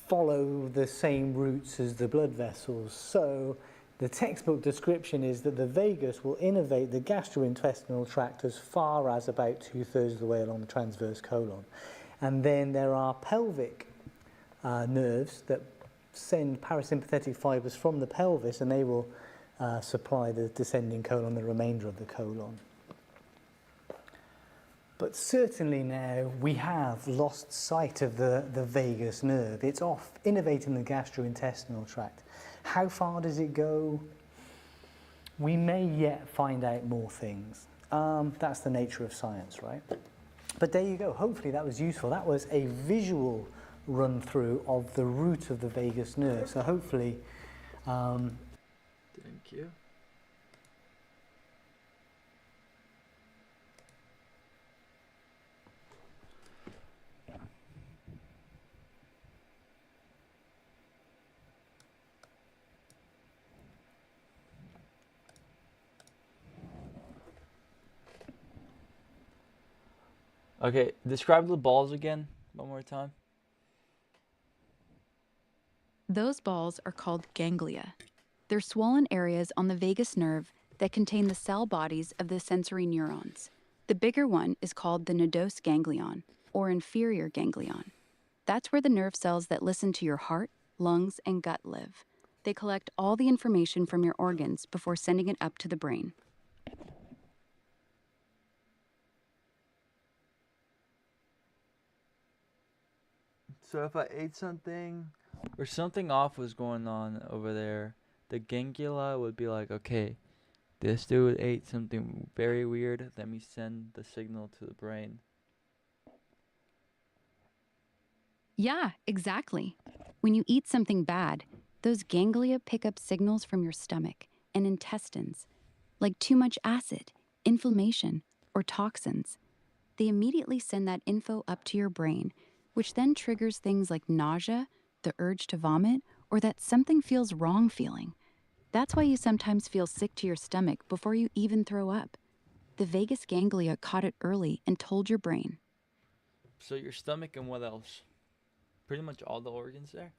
follow the same routes as the blood vessels. So the textbook description is that the vagus will innervate the gastrointestinal tract as far as about 2/3 of the way along the transverse colon. And then there are pelvic nerves that send parasympathetic fibers from the pelvis, and they will supply the descending colon, the remainder of the colon. But certainly now we have lost sight of the vagus nerve. It's off innervating the gastrointestinal tract. How far does it go? We may yet find out more things. That's the nature of science, right? But there you go. Hopefully that was useful. That was a visual run through of the root of the vagus nerve. So hopefully... Thank you. Okay, describe the balls again one more time. Those balls are called ganglia. They're swollen areas on the vagus nerve that contain the cell bodies of the sensory neurons. The bigger one is called the nodose ganglion, or inferior ganglion. That's where the nerve cells that listen to your heart, lungs, and gut live. They collect all the information from your organs before sending it up to the brain. So if I ate something or something off was going on over there, the ganglia would be like, okay, this dude ate something very weird. Let me send the signal to the brain. Yeah, exactly. When you eat something bad, those ganglia pick up signals from your stomach and intestines, like too much acid, inflammation, or toxins. They immediately send that info up to your brain, which then triggers things like nausea, the urge to vomit, or that something feels wrong feeling. That's why you sometimes feel sick to your stomach before you even throw up. The vagus ganglia caught it early and told your brain. So your stomach and what else? Pretty much all the organs there?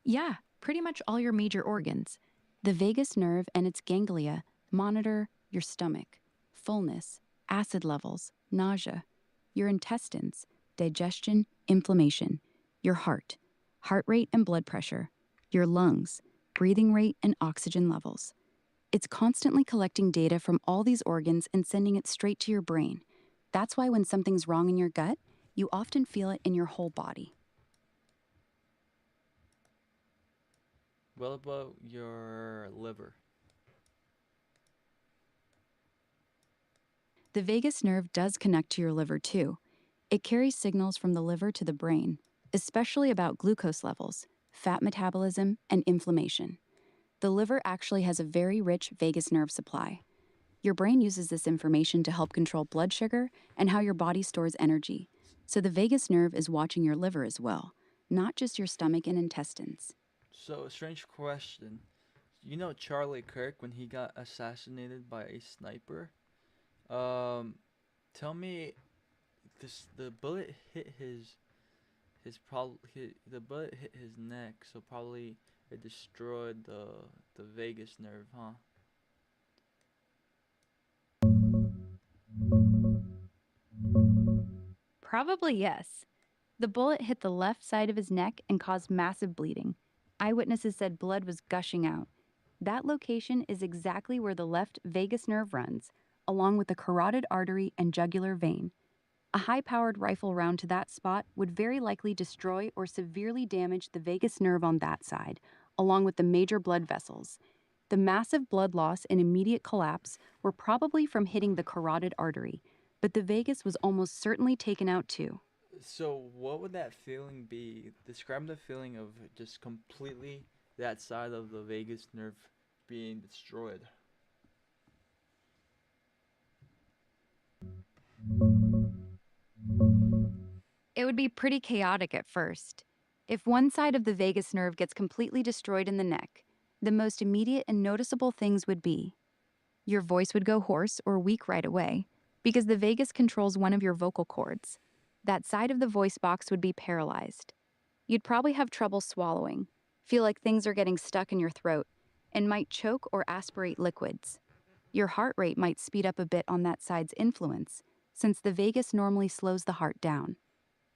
Yeah, pretty much all your major organs. The vagus nerve and its ganglia monitor your stomach, fullness, acid levels, nausea, your intestines, digestion, inflammation, your heart rate and blood pressure, your lungs, breathing rate and oxygen levels. It's constantly collecting data from all these organs and sending it straight to your brain. That's why when something's wrong in your gut, you often feel it in your whole body. What about your liver? The vagus nerve does connect to your liver too. It carries signals from the liver to the brain, especially about glucose levels, fat metabolism, and inflammation. The liver actually has a very rich vagus nerve supply. Your brain uses this information to help control blood sugar and how your body stores energy. So the vagus nerve is watching your liver as well, not just your stomach and intestines. So a strange question. You know Charlie Kirk when he got assassinated by a sniper? Tell me, the bullet hit the bullet hit his neck, so probably it destroyed the vagus nerve, huh? Probably yes. The bullet hit the left side of his neck and caused massive bleeding. Eyewitnesses said blood was gushing out. That location is exactly where the left vagus nerve runs, along with the carotid artery and jugular vein. A high-powered rifle round to that spot would very likely destroy or severely damage the vagus nerve on that side, along with the major blood vessels. The massive blood loss and immediate collapse were probably from hitting the carotid artery, but the vagus was almost certainly taken out too. So what would that feeling be? Describe the feeling of just completely that side of the vagus nerve being destroyed. It would be pretty chaotic at first. If one side of the vagus nerve gets completely destroyed in the neck, the most immediate and noticeable things would be your voice would go hoarse or weak right away because the vagus controls one of your vocal cords. That side of the voice box would be paralyzed. You'd probably have trouble swallowing, feel like things are getting stuck in your throat, and might choke or aspirate liquids. Your heart rate might speed up a bit on that side's influence, since the vagus normally slows the heart down.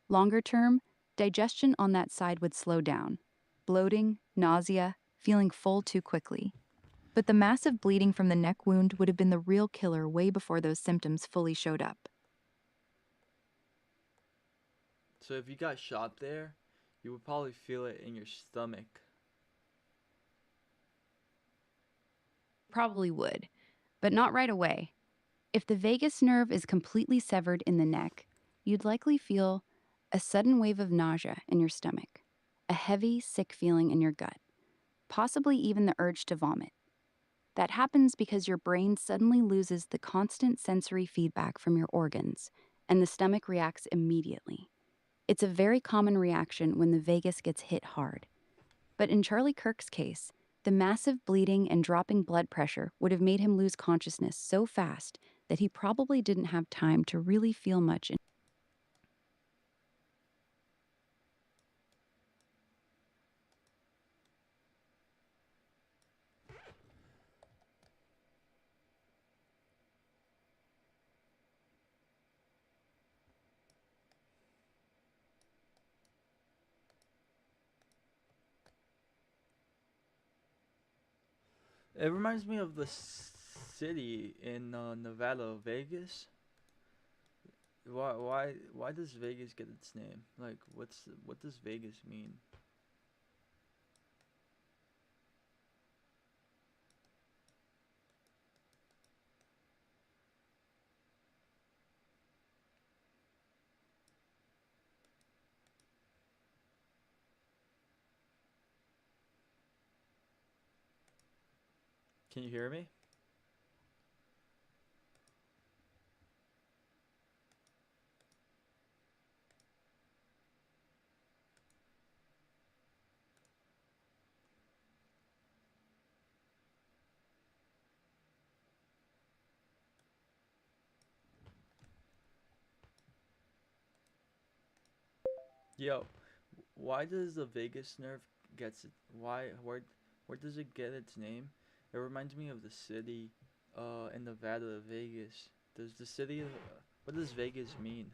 Longer term, digestion on that side would slow down. Bloating, nausea, feeling full too quickly. But the massive bleeding from the neck wound would have been the real killer way before those symptoms fully showed up. So if you got shot there, you would probably feel it in your stomach. Probably would, but not right away. If the vagus nerve is completely severed in the neck, you'd likely feel a sudden wave of nausea in your stomach, a heavy, sick feeling in your gut, possibly even the urge to vomit. That happens because your brain suddenly loses the constant sensory feedback from your organs, and the stomach reacts immediately. It's a very common reaction when the vagus gets hit hard. But in Charlie Kirk's case, the massive bleeding and dropping blood pressure would have made him lose consciousness so fast that he probably didn't have time to really feel much. It reminds me of the city in Nevada, Vegas. Why does Vegas get its name? Like, what does Vegas mean? Can you hear me? Yo, why does the vagus nerve gets it? Where does it get its name? It reminds me of the city, in Nevada, Vegas. Does the city, what does Vegas mean?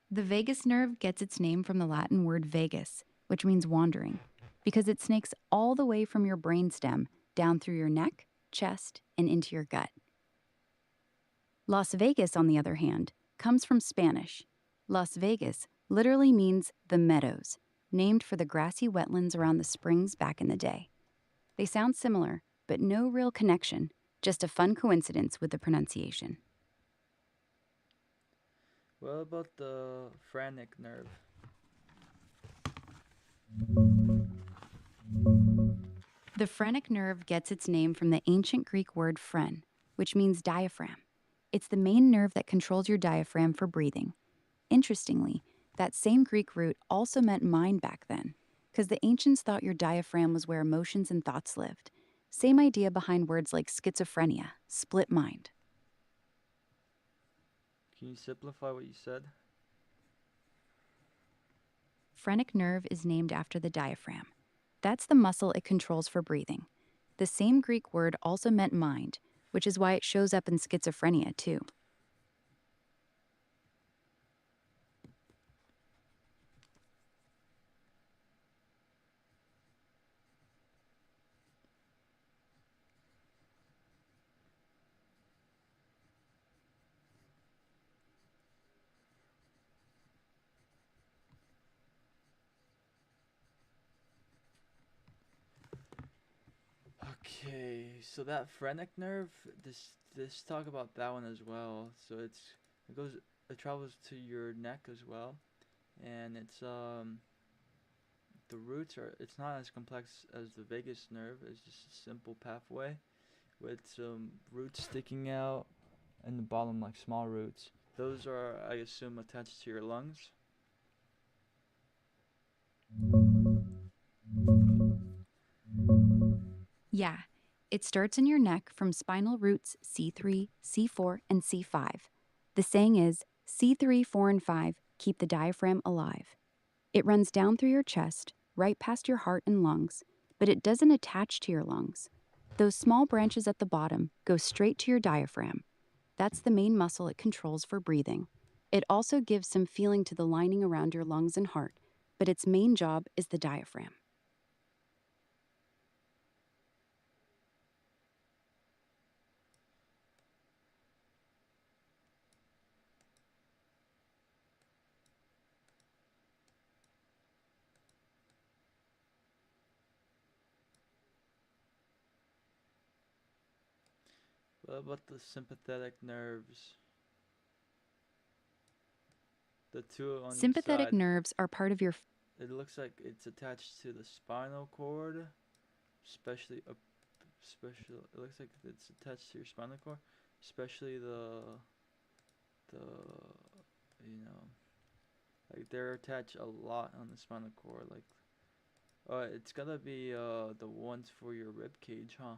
The vagus nerve gets its name from the Latin word vagus, which means wandering, because it snakes all the way from your brainstem down through your neck, chest, and into your gut. Las Vegas, on the other hand, comes from Spanish. Las Vegas literally means the meadows, named for the grassy wetlands around the springs back in the day. They sound similar, but no real connection, just a fun coincidence with the pronunciation. What about the phrenic nerve? The phrenic nerve gets its name from the ancient Greek word phren, which means diaphragm. It's the main nerve that controls your diaphragm for breathing. Interestingly, that same Greek root also meant mind back then, because the ancients thought your diaphragm was where emotions and thoughts lived. Same idea behind words like schizophrenia, split mind. Can you simplify what you said? Phrenic nerve is named after the diaphragm. That's the muscle it controls for breathing. The same Greek word also meant mind, which is why it shows up in schizophrenia too. Okay, so that phrenic nerve, this talk about that one as well. So it travels to your neck as well, and the roots are, it's not as complex as the vagus nerve. It's just a simple pathway with some roots sticking out in the bottom, like small roots. Those are, I assume, attached to your lungs. Yeah, it starts in your neck from spinal roots C3, C4, and C5. The saying is C3, 4, and 5 keep the diaphragm alive. It runs down through your chest, right past your heart and lungs, but it doesn't attach to your lungs. Those small branches at the bottom go straight to your diaphragm. That's the main muscle it controls for breathing. It also gives some feeling to the lining around your lungs and heart, but its main job is the diaphragm. What about the sympathetic nerves? The two on each Sympathetic side. nerves are part of your It looks like it's attached to the spinal cord, especially it looks like it's attached to your spinal cord, especially the like they're attached a lot on the spinal cord. Like, it's gotta be the ones for your rib cage, huh?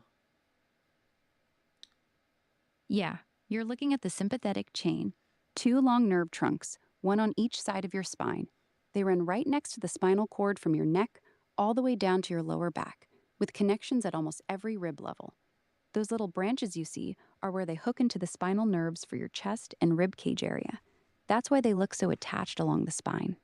Yeah, you're looking at the sympathetic chain, two long nerve trunks, one on each side of your spine. They run right next to the spinal cord from your neck all the way down to your lower back, with connections at almost every rib level. Those little branches you see are where they hook into the spinal nerves for your chest and rib cage area. That's why they look so attached along the spine.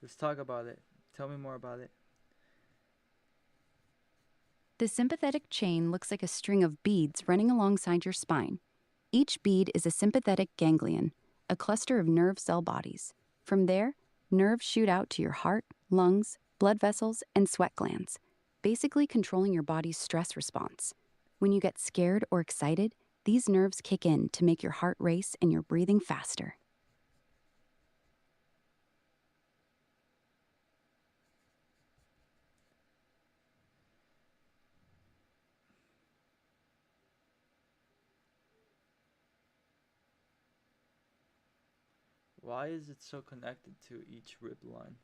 Let's talk about it. Tell me more about it. The sympathetic chain looks like a string of beads running alongside your spine. Each bead is a sympathetic ganglion, a cluster of nerve cell bodies. From there, nerves shoot out to your heart, lungs, blood vessels, and sweat glands, basically controlling your body's stress response. When you get scared or excited, these nerves kick in to make your heart race and your breathing faster. Why is it so connected to each rib line?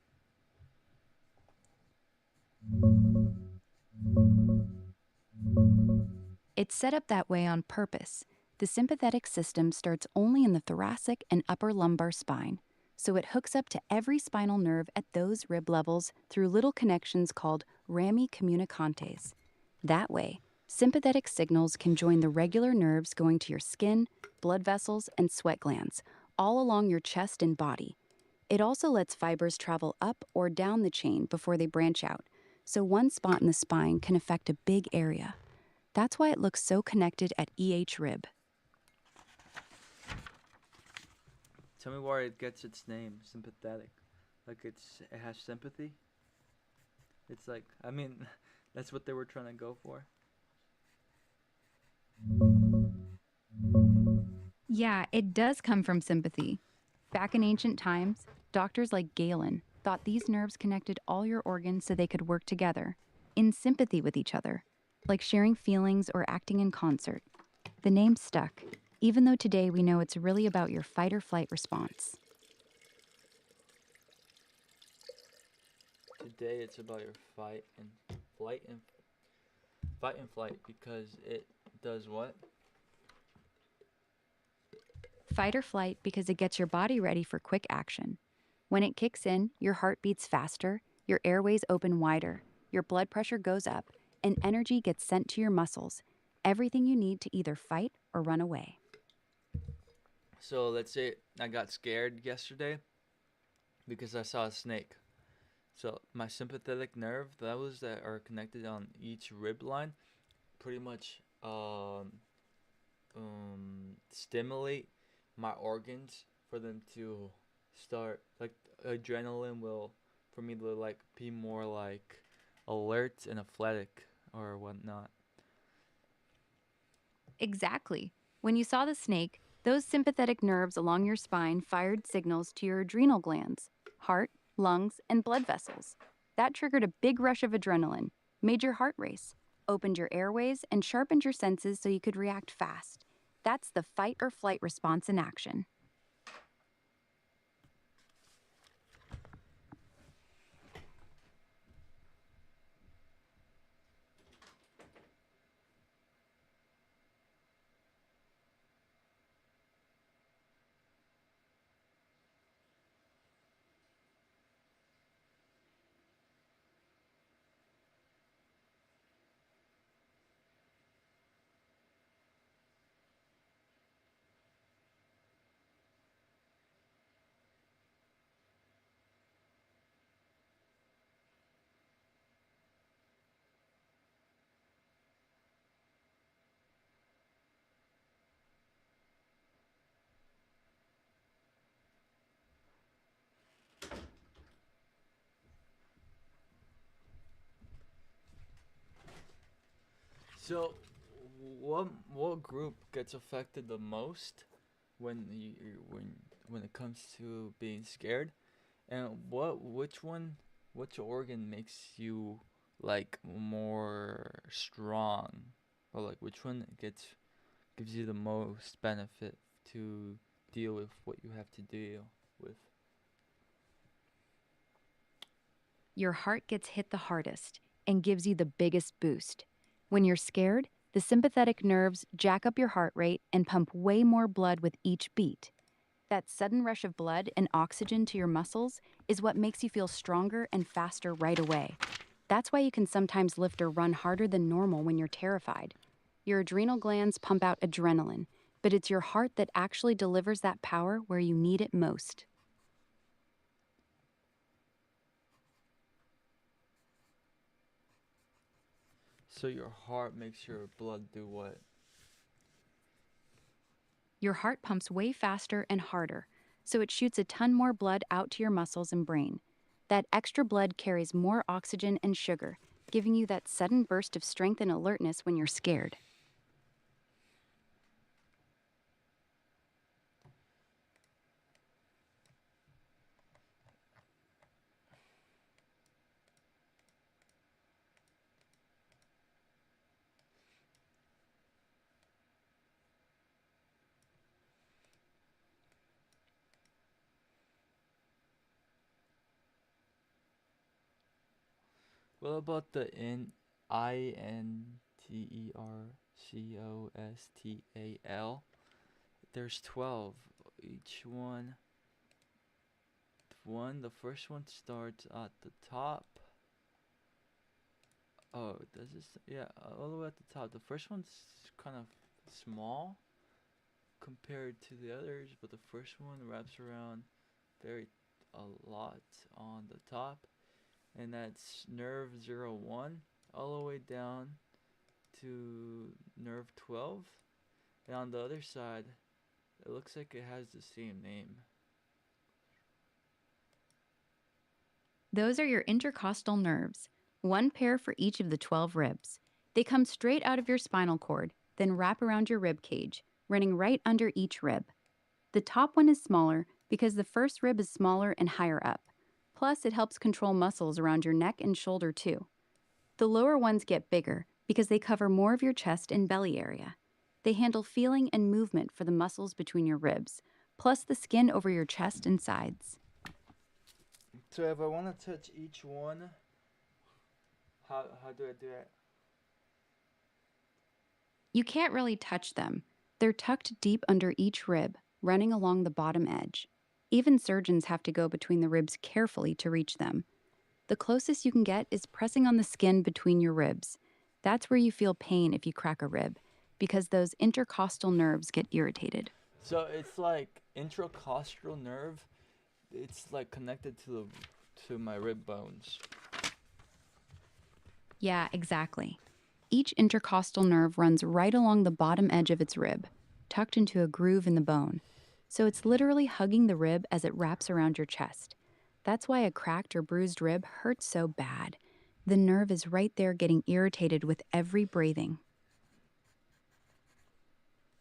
It's set up that way on purpose. The sympathetic system starts only in the thoracic and upper lumbar spine, so it hooks up to every spinal nerve at those rib levels through little connections called rami communicantes. That way, sympathetic signals can join the regular nerves going to your skin, blood vessels, and sweat glands, all along your chest and body. It also lets fibers travel up or down the chain before they branch out, so one spot in the spine can affect a big area. That's why it looks so connected at EH rib. Tell me where it gets its name, sympathetic. Like it has sympathy. It's like, I mean, that's what they were trying to go for. Yeah, it does come from sympathy. Back in ancient times, doctors like Galen thought these nerves connected all your organs so they could work together, in sympathy with each other, like sharing feelings or acting in concert. The name stuck, even though today we know it's really about your fight or flight response. Today it's about your fight and flight because it does what? Fight or flight because it gets your body ready for quick action. When it kicks in, your heart beats faster, your airways open wider, your blood pressure goes up, and energy gets sent to your muscles. Everything you need to either fight or run away. So let's say I got scared yesterday because I saw a snake. So my sympathetic nerve, those that are connected on each rib line, pretty much stimulate my organs for them to start, like, adrenaline will, for me to like be more like alert and athletic or whatnot. Exactly. When you saw the snake, those sympathetic nerves along your spine fired signals to your adrenal glands, heart, lungs, and blood vessels. That triggered a big rush of adrenaline, made your heart race, opened your airways, and sharpened your senses so you could react fast. That's the fight or flight response in action. So, what group gets affected the most when when it comes to being scared? And which organ makes you like more strong? Or like which one gives you the most benefit to deal with what you have to deal with? Your heart gets hit the hardest and gives you the biggest boost. When you're scared, the sympathetic nerves jack up your heart rate and pump way more blood with each beat. That sudden rush of blood and oxygen to your muscles is what makes you feel stronger and faster right away. That's why you can sometimes lift or run harder than normal when you're terrified. Your adrenal glands pump out adrenaline, but it's your heart that actually delivers that power where you need it most. So your heart makes your blood do what? Your heart pumps way faster and harder, so it shoots a ton more blood out to your muscles and brain. That extra blood carries more oxygen and sugar, giving you that sudden burst of strength and alertness when you're scared. What about the Intercostal? There's 12. Each the first one starts at the top. Oh, does this? Yeah, all the way at the top. The first one's kind of small compared to the others, but the first one wraps around very a lot on the top, and that's nerve 01 all the way down to nerve 12. And on the other side, it looks like it has the same name. Those are your intercostal nerves, one pair for each of the 12 ribs. They come straight out of your spinal cord, then wrap around your rib cage, running right under each rib. The top one is smaller because the first rib is smaller and higher up. Plus, it helps control muscles around your neck and shoulder too. The lower ones get bigger because they cover more of your chest and belly area. They handle feeling and movement for the muscles between your ribs, plus the skin over your chest and sides. So if I want to touch each one, how do I do it? You can't really touch them. They're tucked deep under each rib, running along the bottom edge. Even surgeons have to go between the ribs carefully to reach them. The closest you can get is pressing on the skin between your ribs. That's where you feel pain if you crack a rib, because those intercostal nerves get irritated. So it's like intercostal nerve. It's like connected to my rib bones. Yeah, exactly. Each intercostal nerve runs right along the bottom edge of its rib, tucked into a groove in the bone. So it's literally hugging the rib as it wraps around your chest. That's why a cracked or bruised rib hurts so bad. The nerve is right there getting irritated with every breathing.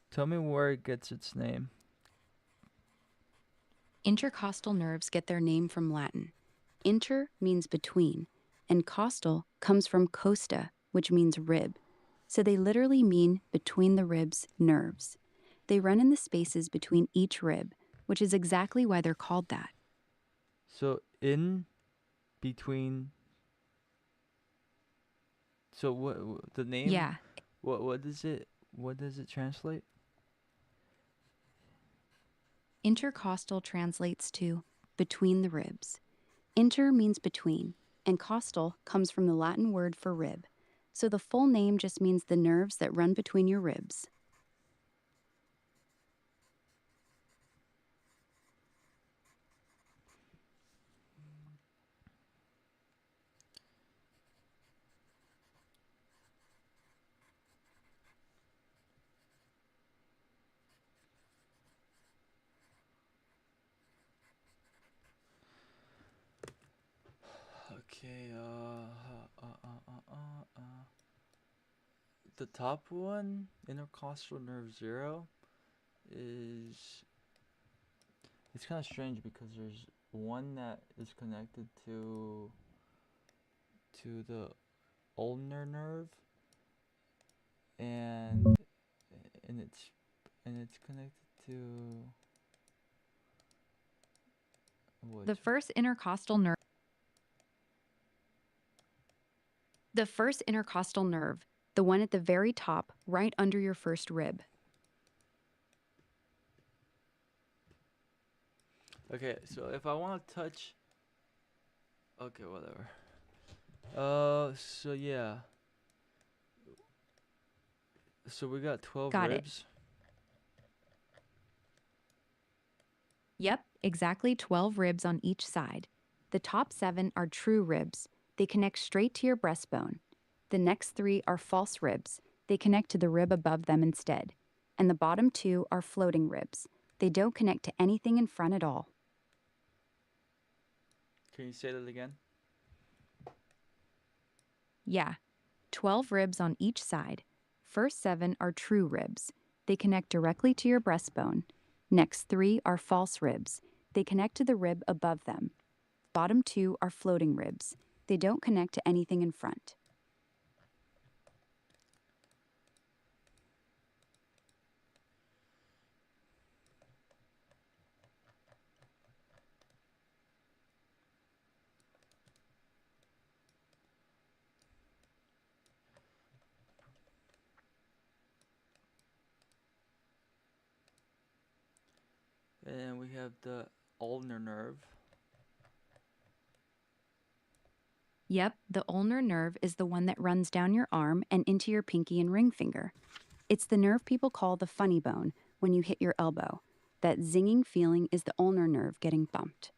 Tell me where it gets its name. Intercostal nerves get their name from Latin. Inter means between, and costal comes from costa, which means rib. So they literally mean between the ribs nerves. They run in the spaces between each rib, which is exactly why they're called that. So in between. So what the name? Yeah, What does it? What does it translate? intercostal translates to between the ribs. Inter means between, and costal comes from the Latin word for rib. So the full name just means the nerves that run between your ribs. Okay. the top one, intercostal nerve 0, is it's kind of strange because there's one that is connected to the ulnar nerve, and and it's connected to The first intercostal nerve. The first intercostal nerve, the one at the very top, right under your first rib. Okay, so if I want to touch, okay, whatever. So yeah. So we got 12 Got it. ribs. Yep, exactly 12 ribs on each side. The top 7 are true ribs. They connect straight to your breastbone. The next 3 are false ribs. They connect to the rib above them instead. And the bottom 2 are floating ribs. They don't connect to anything in front at all. Can you say that again? Yeah, 12 ribs on each side. First 7 are true ribs. They connect directly to your breastbone. Next 3 are false ribs. They connect to the rib above them. Bottom 2 are floating ribs. They don't connect to anything in front. And we have the ulnar nerve. Yep, the ulnar nerve is the one that runs down your arm and into your pinky and ring finger. It's the nerve people call the funny bone when you hit your elbow. That zinging feeling is the ulnar nerve getting bumped.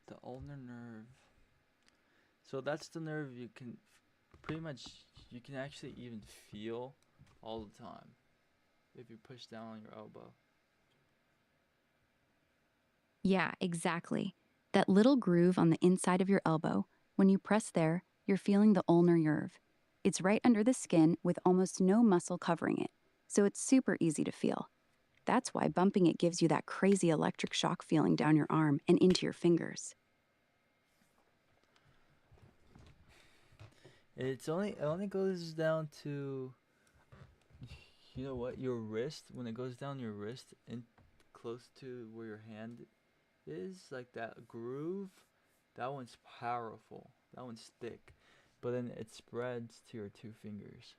The ulnar nerve. So that's the nerve you can pretty much, you can actually even feel all the time if you push down on your elbow. Yeah, exactly. That little groove on the inside of your elbow, when you press there, you're feeling the ulnar nerve. It's right under the skin with almost no muscle covering it, so it's super easy to feel. That's why bumping it gives you that crazy electric shock feeling down your arm and into your fingers. It only goes down to, you know what, your wrist. When it goes down your wrist and close to where your hand is, like that groove, that one's powerful. That one's thick. But then it spreads to your 2 fingers.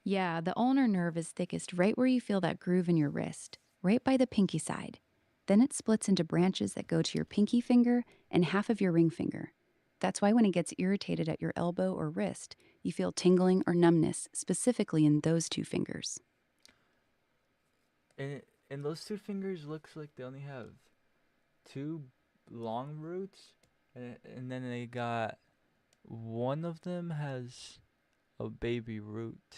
Yeah, the ulnar nerve is thickest right where you feel that groove in your wrist, right by the pinky side. Then it splits into branches that go to your pinky finger and half of your ring finger. That's why when it gets irritated at your elbow or wrist, you feel tingling or numbness specifically in those 2 fingers. And those 2 fingers looks like they only have 2 long roots, and then they got one of them has a baby root.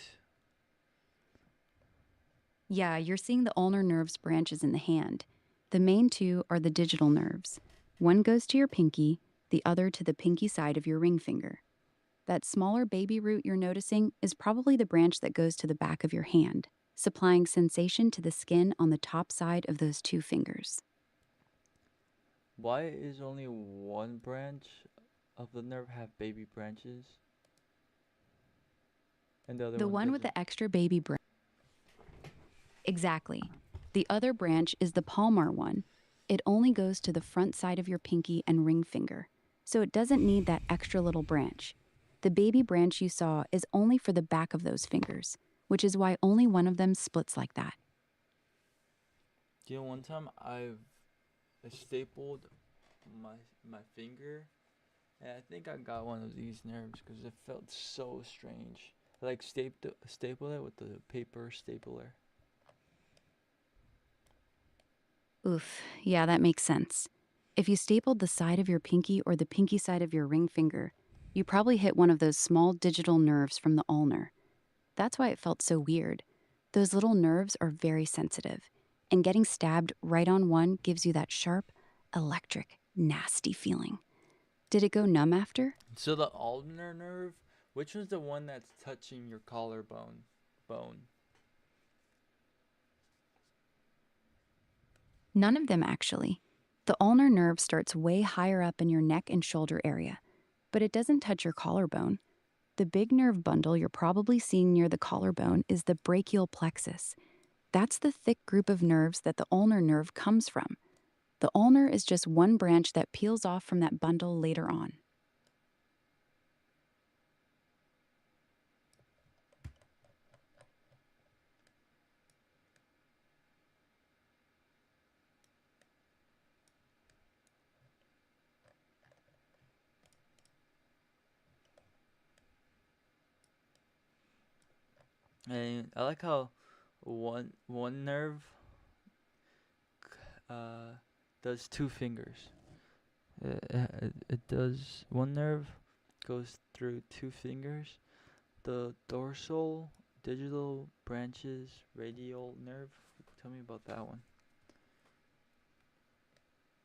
Yeah, you're seeing the ulnar nerve's branches in the hand. The main 2 are the digital nerves. One goes to your pinky, the other to the pinky side of your ring finger. That smaller baby root you're noticing is probably the branch that goes to the back of your hand, supplying sensation to the skin on the top side of those 2 fingers. Why is only one branch of the nerve have baby branches? And the other The one with doesn't. the extra baby branch. Exactly. The other branch is the palmar one. It only goes to the front side of your pinky and ring finger, so it doesn't need that extra little branch. The baby branch you saw is only for the back of those fingers, which is why only one of them splits like that. You know, one time I stapled my finger, and I think I got one of these nerves because it felt so strange. I like staple it with the paper stapler. Oof, yeah, that makes sense. If you stapled the side of your pinky or the pinky side of your ring finger, you probably hit one of those small digital nerves from the ulnar. That's why it felt so weird. Those little nerves are very sensitive, and getting stabbed right on one gives you that sharp, electric, nasty feeling. Did it go numb after? So the ulnar nerve, which one's the one that's touching your collarbone bone? None of them, actually. The ulnar nerve starts way higher up in your neck and shoulder area, but it doesn't touch your collarbone. The big nerve bundle you're probably seeing near the collarbone is the brachial plexus. That's the thick group of nerves that the ulnar nerve comes from. The ulnar is just one branch that peels off from that bundle later on. And I like how one nerve does two fingers. It does one nerve goes through two fingers. The dorsal digital branches radial nerve. Tell me about that one.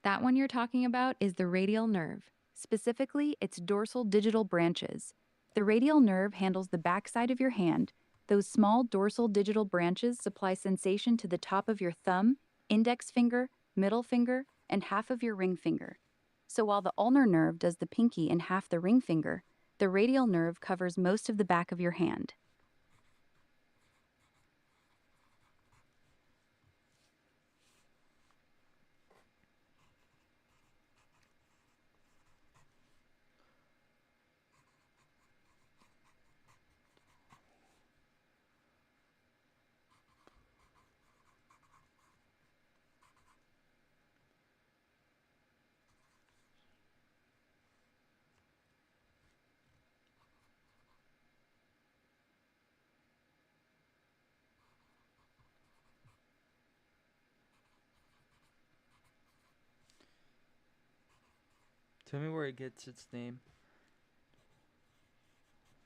That one you're talking about is the radial nerve. Specifically, its dorsal digital branches. The radial nerve handles the backside of your hand. Those small dorsal digital branches supply sensation to the top of your thumb, index finger, middle finger, and half of your ring finger. So while the ulnar nerve does the pinky and half the ring finger, the radial nerve covers most of the back of your hand. Tell me where it gets its name.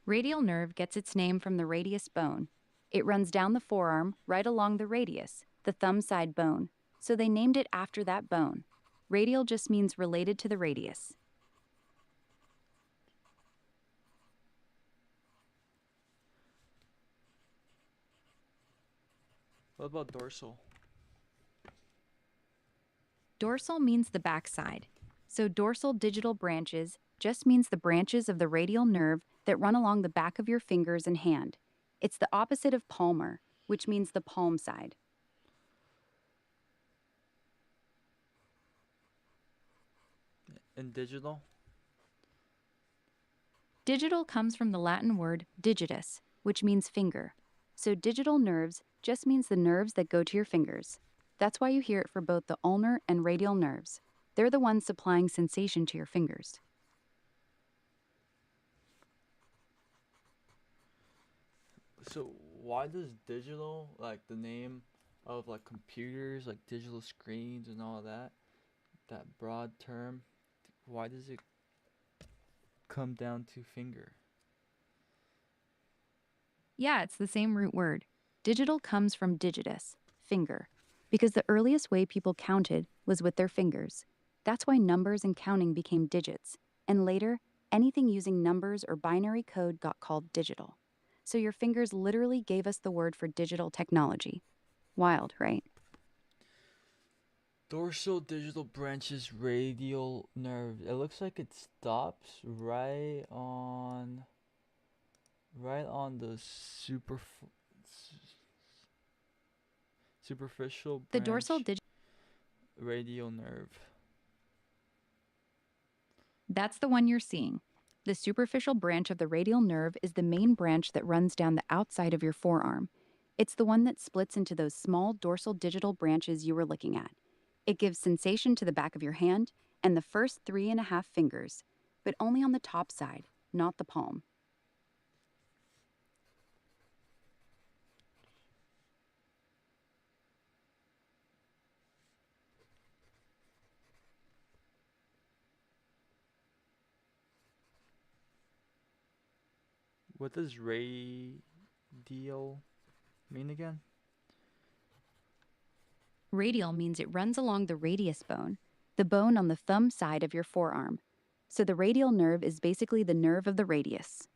Radial nerve gets its name from the radius bone. It runs down the forearm, right along the radius, the thumb side bone, so they named it after that bone. Radial just means related to the radius. What about dorsal? Dorsal means the backside. So dorsal digital branches just means the branches of the radial nerve that run along the back of your fingers and hand. It's the opposite of palmar, which means the palm side. And digital? Digital comes from the Latin word digitus, which means finger. So digital nerves just means the nerves that go to your fingers. That's why you hear it for both the ulnar and radial nerves. They're the ones supplying sensation to your fingers. So why does digital, like the name of like computers, like digital screens and all that, that broad term, why does it come down to finger? Yeah, it's the same root word. Digital comes from digitus, finger, because the earliest way people counted was with their fingers. That's why numbers and counting became digits, and later, anything using numbers or binary code got called digital. So your fingers literally gave us the word for digital technology. Wild, right? Dorsal digital branches radial nerve. It looks like it stops right on right on the superficial The dorsal branch radial nerve. That's the one you're seeing. The superficial branch of the radial nerve is the main branch that runs down the outside of your forearm. It's the one that splits into those small dorsal digital branches you were looking at. It gives sensation to the back of your hand and the first 3.5 fingers, but only on the top side, not the palm. What does radial mean again? Radial means it runs along the radius bone, the bone on the thumb side of your forearm. So the radial nerve is basically the nerve of the radius.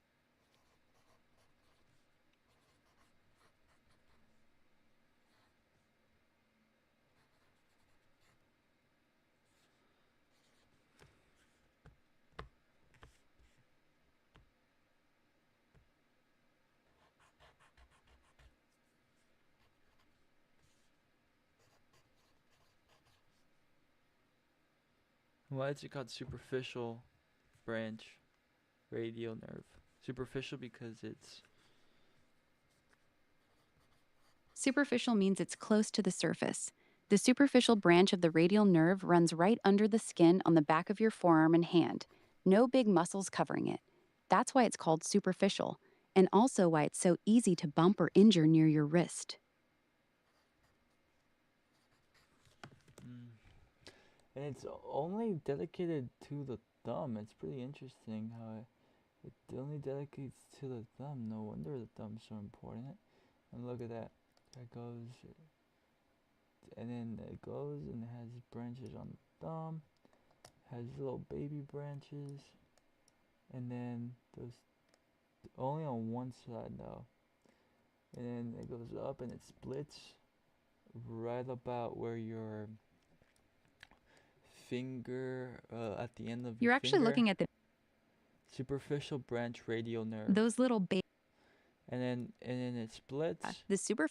Why is it called superficial branch radial nerve? Superficial because it's Superficial means it's close to the surface. The superficial branch of the radial nerve runs right under the skin on the back of your forearm and hand. No big muscles covering it. That's why it's called superficial, and also why it's so easy to bump or injure near your wrist. and it's only dedicated to the thumb. It's pretty interesting how it only dedicates to the thumb. No wonder the thumb's so important. And look at that. It goes, and then it goes and it has branches on the thumb, has little baby branches, and then those only on one side though. And then it goes up and it splits right about where your finger at the end of You're your actually finger. looking at Superficial branch radial nerve. those little And then it splits the super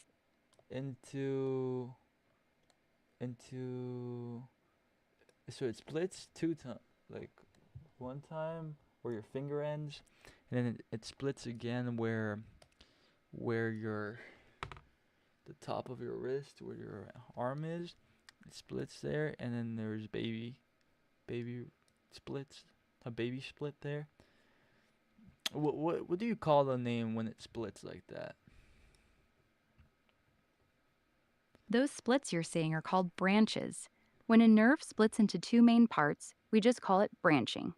into so it splits two times, like one time where your finger ends, and then it splits again where your the top of your wrist, where your arm is. It splits there, and then there's baby splits, a baby split there. What do you call the name when it splits like that? Those splits you're seeing are called branches. When a nerve splits into two main parts, we just call it branching.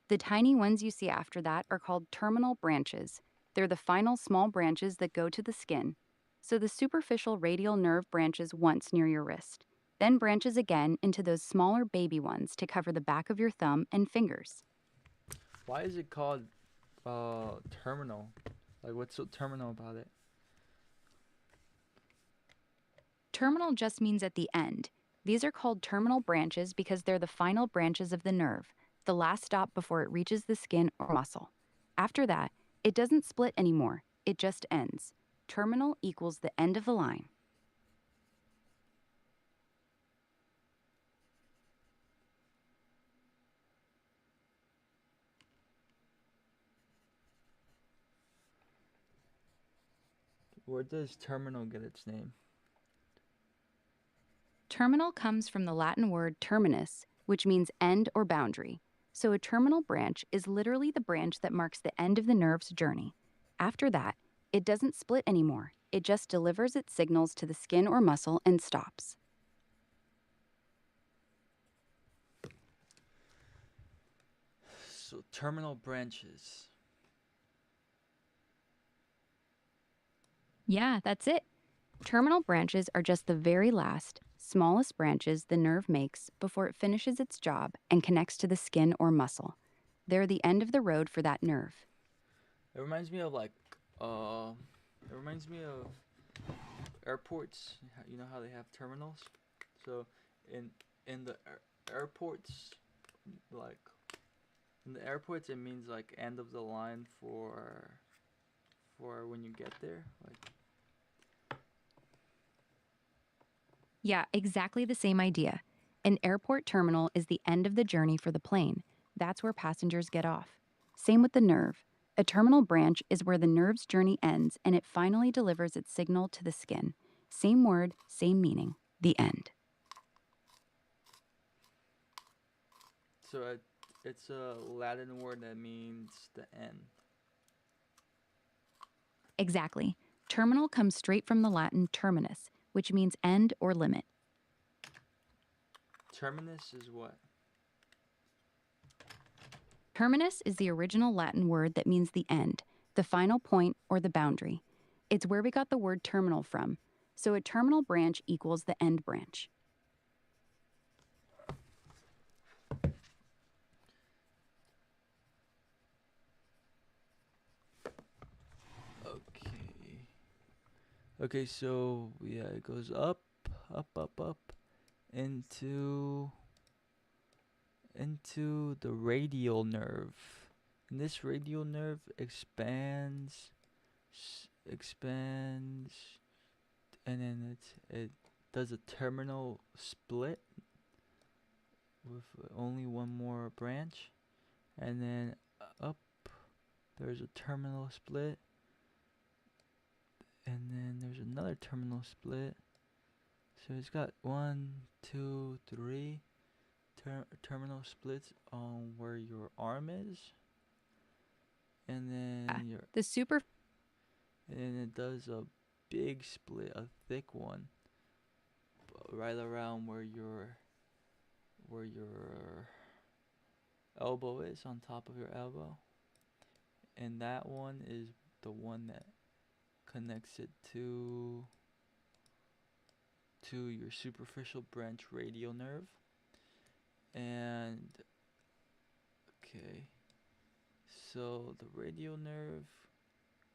The tiny ones you see after that are called terminal branches. They're the final small branches that go to the skin. So the superficial radial nerve branches once near your wrist, then branches again into those smaller baby ones to cover the back of your thumb and fingers. Why is it called terminal? Like, what's so terminal about it? Terminal just means at the end. These are called terminal branches because they're the final branches of the nerve, the last stop before it reaches the skin or muscle. After that, it doesn't split anymore, it just ends. Terminal equals the end of the line. Where does terminal get its name? Terminal comes from the Latin word terminus, which means end or boundary. So a terminal branch is literally the branch that marks the end of the nerve's journey. After that, it doesn't split anymore. It just delivers its signals to the skin or muscle and stops. So terminal branches. Yeah, that's it. Terminal branches are just the very last, smallest branches the nerve makes before it finishes its job and connects to the skin or muscle. They're the end of the road for that nerve. It reminds me of airports. You know how they have terminals? So in the airports, like in the airports, it means like end of the line for for when you get there? Yeah, exactly the same idea. An airport terminal is the end of the journey for the plane. That's where passengers get off. Same with the nerve. A terminal branch is where the nerve's journey ends and it finally delivers its signal to the skin. Same word, same meaning. The end. So it's a Latin word that means the end. Exactly. Terminal comes straight from the Latin terminus, which means end or limit. Terminus is what? Terminus is the original Latin word that means the end, the final point, or the boundary. It's where we got the word terminal from. So a terminal branch equals the end branch. Okay, so yeah, it goes up into the radial nerve. And this radial nerve expands, and then it does a terminal split with only one more branch, and then up there's a terminal split, and then there's another terminal split. So it's got 1, 2, 3 terminal splits on where your arm is, and then and it does a big split, a thick one, right around where your elbow is, on top of your elbow, and that one is the one that connects it to your superficial branch radial nerve. And okay, so the radial nerve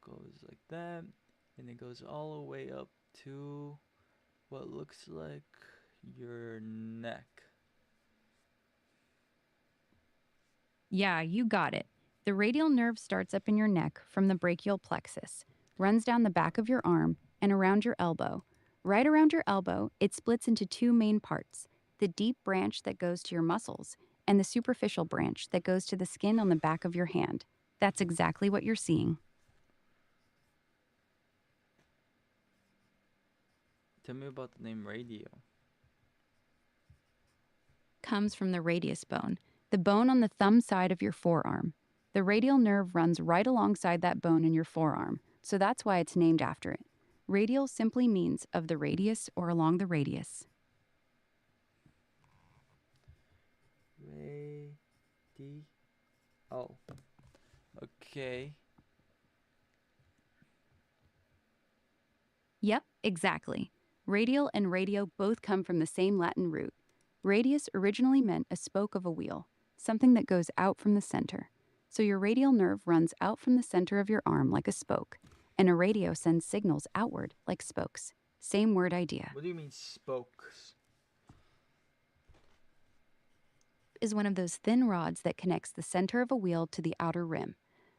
goes like that, and it goes all the way up to what looks like your neck. Yeah, you got it. The radial nerve starts up in your neck from the brachial plexus, runs down the back of your arm and around your elbow. Right around your elbow, it splits into two main parts: the deep branch that goes to your muscles and the superficial branch that goes to the skin on the back of your hand. That's exactly what you're seeing. Tell me about the name radio. Comes from the radius bone, the bone on the thumb side of your forearm. The radial nerve runs right alongside that bone in your forearm, so that's why it's named after it. Radial simply means of the radius or along the radius. Oh. Okay. Yep, exactly. Radial and radio both come from the same Latin root. Radius originally meant a spoke of a wheel, something that goes out from the center. So your radial nerve runs out from the center of your arm like a spoke, and a radio sends signals outward like spokes. Same word idea. What do you mean spokes? Is one of those thin rods that connects the center of a wheel to the outer rim.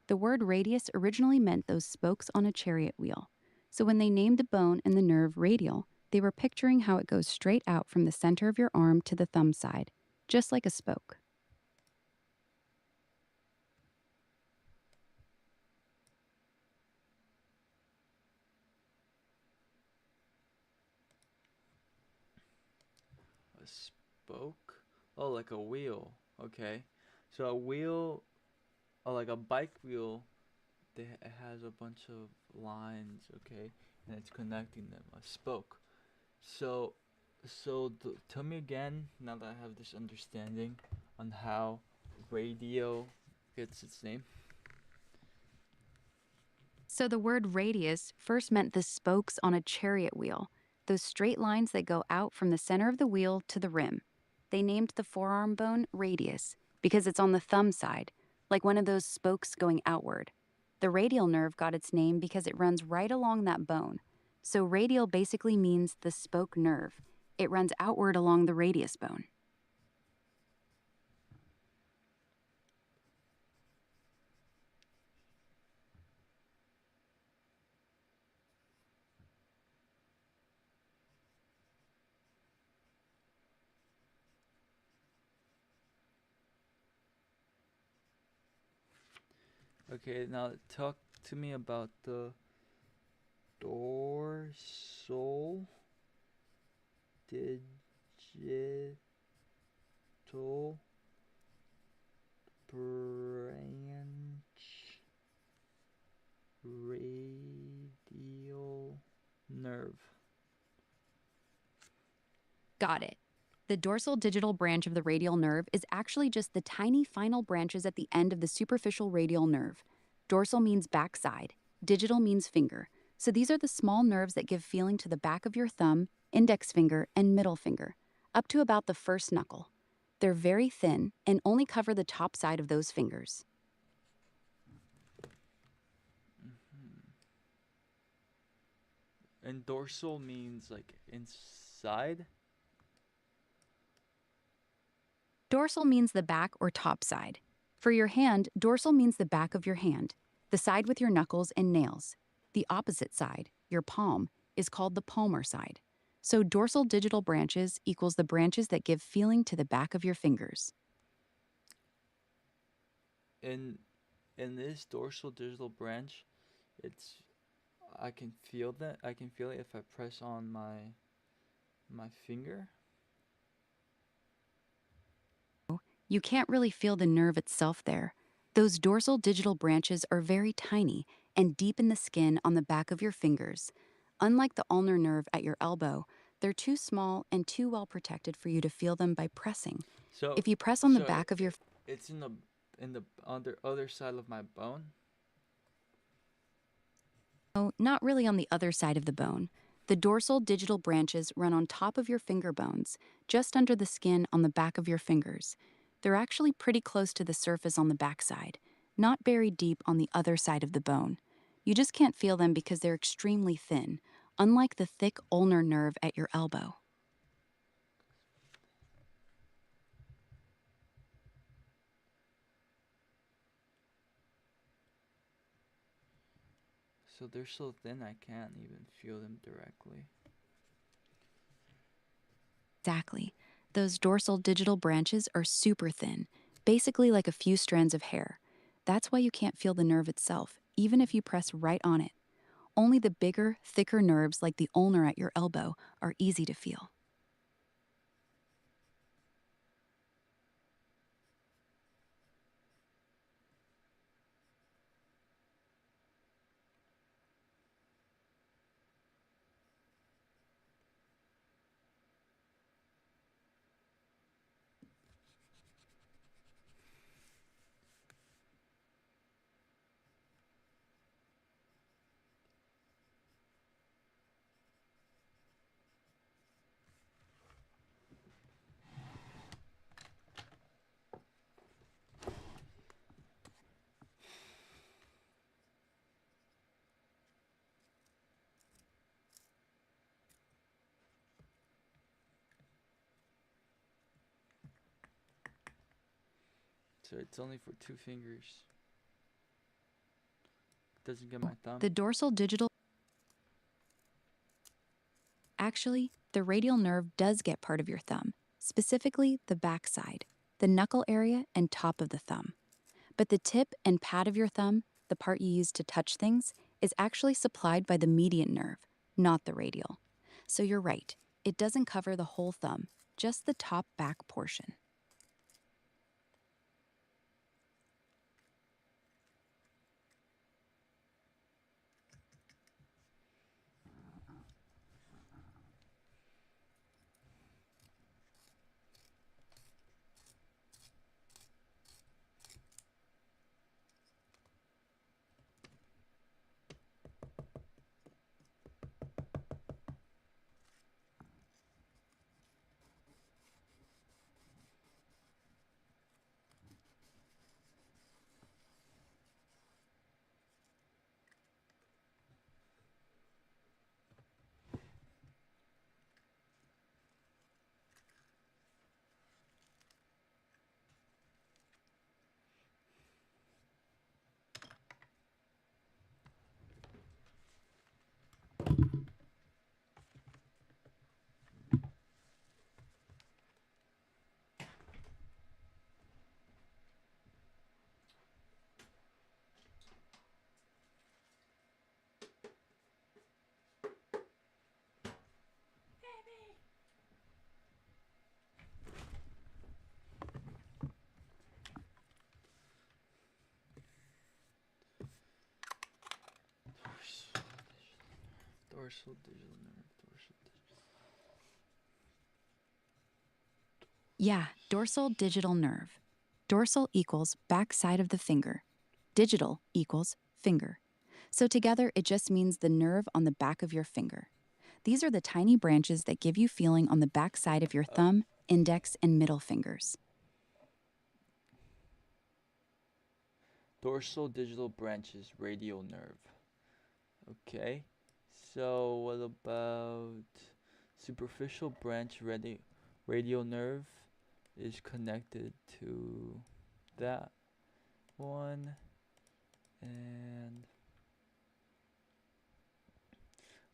The word radius originally meant those spokes on a chariot wheel. So when they named the bone and the nerve radial, they were picturing how it goes straight out from the center of your arm to the thumb side, just like a spoke. A spoke? Oh, like a wheel. Okay. So a wheel, like a bike wheel, it has a bunch of lines, okay, and it's connecting them. A spoke. So tell me again, now that I have this understanding on how radio gets its name. So the word radius first meant the spokes on a chariot wheel, those straight lines that go out from the center of the wheel to the rim. They named the forearm bone radius because it's on the thumb side, like one of those spokes going outward. The radial nerve got its name because it runs right along that bone. So radial basically means the spoke nerve. It runs outward along the radius bone. Okay, now talk to me about the dorsal digital branch radial nerve. Got it. The dorsal digital branch of the radial nerve is actually just the tiny final branches at the end of the superficial radial nerve. Dorsal means backside, digital means finger. So these are the small nerves that give feeling to the back of your thumb, index finger, and middle finger, up to about the first knuckle. They're very thin and only cover the top side of those fingers. And dorsal means like inside. Dorsal means the back or top side. For your hand, dorsal means the back of your hand, the side with your knuckles and nails. The opposite side, your palm, is called the palmar side. So dorsal digital branches equals the branches that give feeling to the back of your fingers. In this dorsal digital branch, it's I can feel that. I can feel it if I press on my finger. You can't really feel the nerve itself there. Those dorsal digital branches are very tiny and deep in the skin on the back of your fingers. Unlike the ulnar nerve at your elbow, they're too small and too well protected for you to feel them by pressing. So If you press on the so back of your it's in the other side of my bone. Oh, not really on the other side of the bone. The dorsal digital branches run on top of your finger bones, just under the skin on the back of your fingers. They're actually pretty close to the surface on the backside, not buried deep on the other side of the bone. You just can't feel them because they're extremely thin, unlike the thick ulnar nerve at your elbow. So they're so thin I can't even feel them directly. Exactly. Those dorsal digital branches are super thin, basically like a few strands of hair. That's why you can't feel the nerve itself, even if you press right on it. Only the bigger, thicker nerves like the ulnar at your elbow are easy to feel. So it's only for 2 fingers. Doesn't get my thumb. The dorsal digital. Actually, the radial nerve does get part of your thumb, specifically the back side, the knuckle area and top of the thumb. But the tip and pad of your thumb, the part you use to touch things, is actually supplied by the median nerve, not the radial. So you're right, it doesn't cover the whole thumb, just the top back portion. Dorsal digital nerve. Dorsal digital. Yeah, dorsal digital nerve. Dorsal equals back side of the finger. Digital equals finger. So together, it just means the nerve on the back of your finger. These are the tiny branches that give you feeling on the back side of your thumb, index, and middle fingers. Dorsal digital branches, radial nerve. Okay. So what about superficial branch radial nerve is connected to that one, and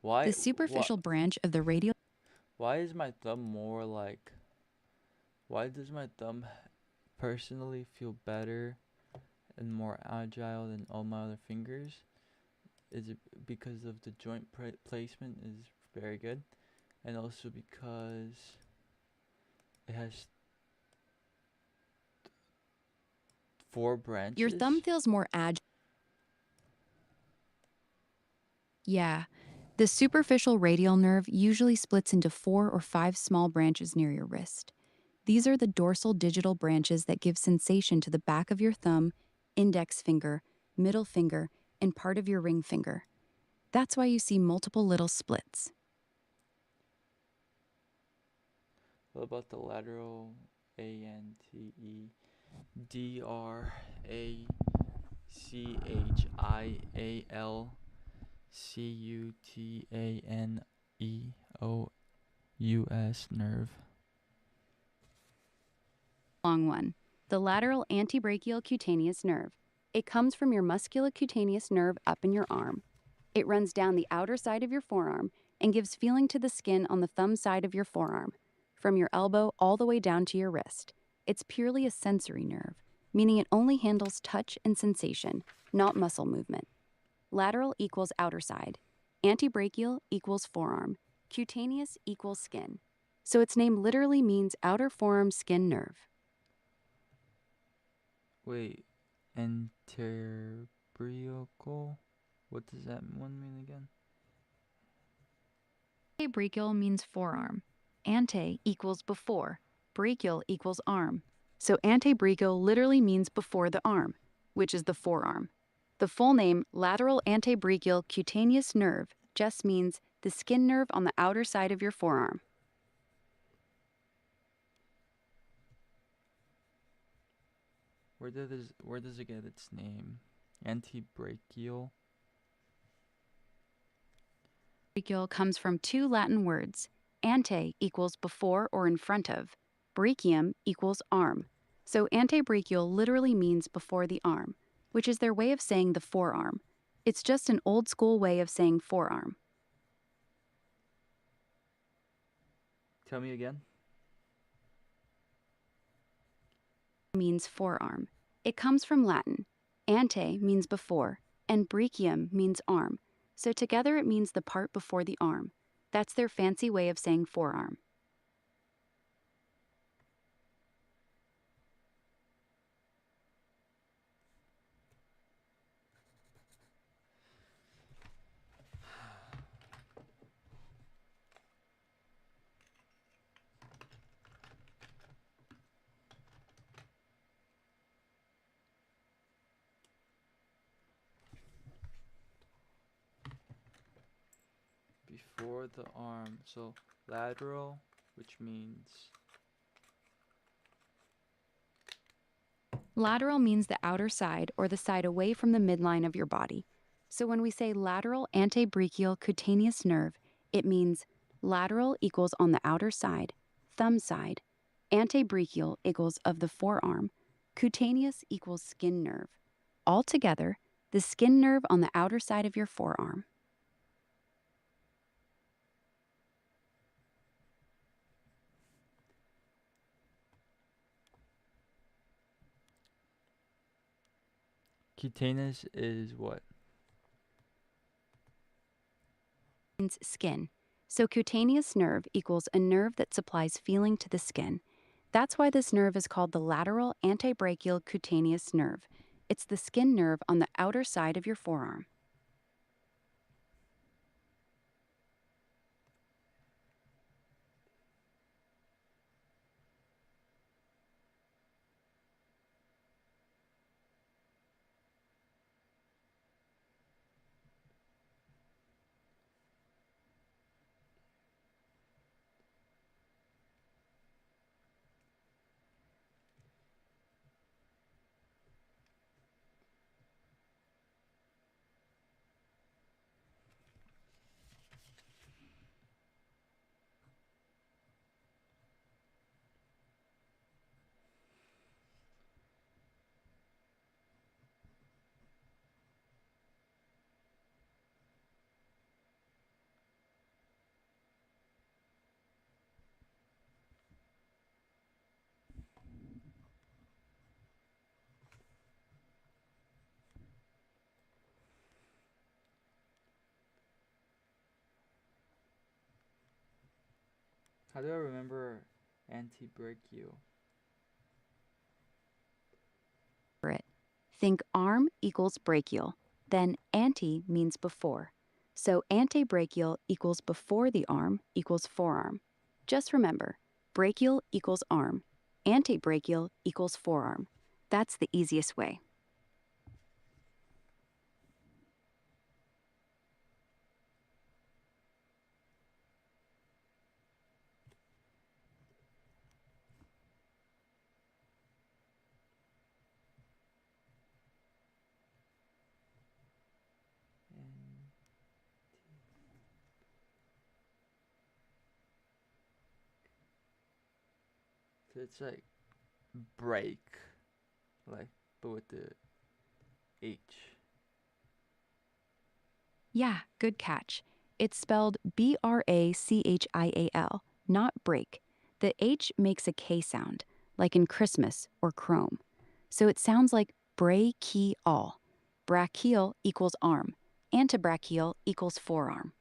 The superficial branch of the radial why is my thumb more like, why does my thumb personally feel better and more agile than all my other fingers? Is it because of the joint placement is very good, and also because it has 4 branches? Your thumb feels more agile. Yeah. The superficial radial nerve usually splits into 4 or 5 small branches near your wrist. These are the dorsal digital branches that give sensation to the back of your thumb, index finger, middle finger, and part of your ring finger. That's why you see multiple little splits. What about the lateral antebrachial nerve? Long one. The lateral antebrachial cutaneous nerve. It comes from your musculocutaneous nerve up in your arm. It runs down the outer side of your forearm and gives feeling to the skin on the thumb side of your forearm, from your elbow all the way down to your wrist. It's purely a sensory nerve, meaning it only handles touch and sensation, not muscle movement. Lateral equals outer side. Antebrachial equals forearm. Cutaneous equals skin. So its name literally means outer forearm skin nerve. Wait, antebrachial? What does that one mean again? Antebrachial means forearm. Ante equals before. Brachial equals arm. So antebrachial literally means before the arm, which is the forearm. The full name, lateral antebrachial cutaneous nerve, just means the skin nerve on the outer side of your forearm. Where does it get its name? Antebrachial? Brachial comes from 2 Latin words. Ante equals before or in front of. Brachium equals arm. So antebrachial literally means before the arm, which is their way of saying the forearm. It's just an old school way of saying forearm. Tell me again. Means forearm. It comes from Latin. Ante means before, and brachium means arm. So together it means the part before the arm. That's their fancy way of saying forearm. Before the arm. So lateral, which means Lateral means the outer side or the side away from the midline of your body. So when we say lateral antebrachial cutaneous nerve, it means lateral equals on the outer side, thumb side, antebrachial equals of the forearm, cutaneous equals skin nerve. Altogether, the skin nerve on the outer side of your forearm. cutaneous is what? Means skin. So cutaneous nerve equals a nerve that supplies feeling to the skin. That's why this nerve is called the lateral antebrachial cutaneous nerve. It's the skin nerve on the outer side of your forearm. How do I remember antebrachial? it. Think arm equals brachial, then ante means before. So antebrachial equals before the arm equals forearm. Just remember, brachial equals arm, antebrachial equals forearm. That's the easiest way. And so it's like break, like, but with the H. Yeah, good catch. It's spelled Brachial, not break. The H makes a K sound, like in Christmas or Chrome. So it sounds like brachial. Brachial equals arm. Antebrachial equals forearm.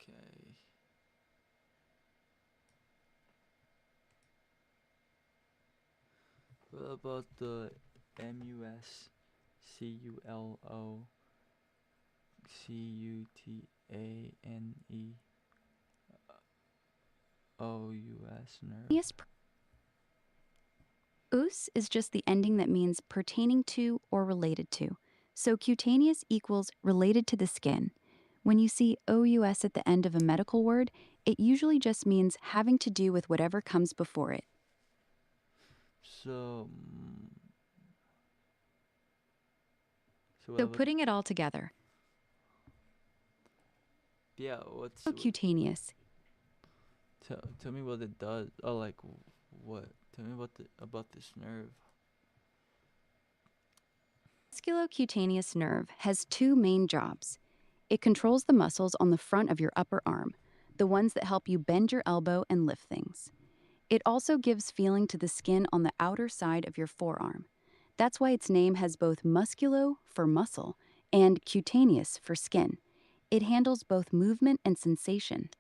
Okay. What about the musculoCutaneous nerve? Us is just the ending that means pertaining to or related to. So cutaneous equals related to the skin. When you see OUS at the end of a medical word, it usually just means having to do with whatever comes before it. So, so what So about, putting it all together, yeah, what's, cutaneous. tell me what it does. Oh, like, what? Tell me about this nerve. Musculocutaneous nerve has two main jobs. It controls the muscles on the front of your upper arm, the ones that help you bend your elbow and lift things. It also gives feeling to the skin on the outer side of your forearm. That's why its name has both musculo for muscle and cutaneous for skin. It handles both movement and sensation.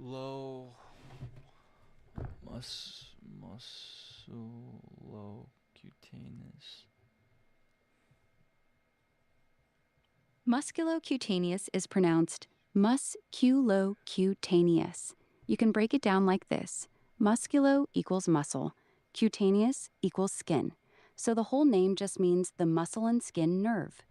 Low musculocutaneous. Musculocutaneous is pronounced musculocutaneous. You can break it down like this. Musculo equals muscle, cutaneous equals skin. So the whole name just means the muscle and skin nerve.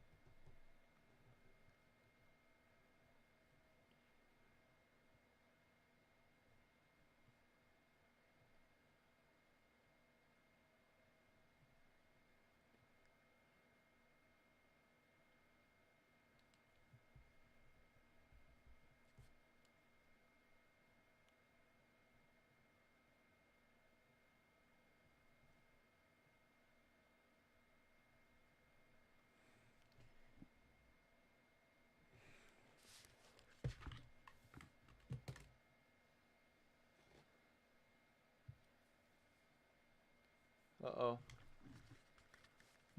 Uh-oh.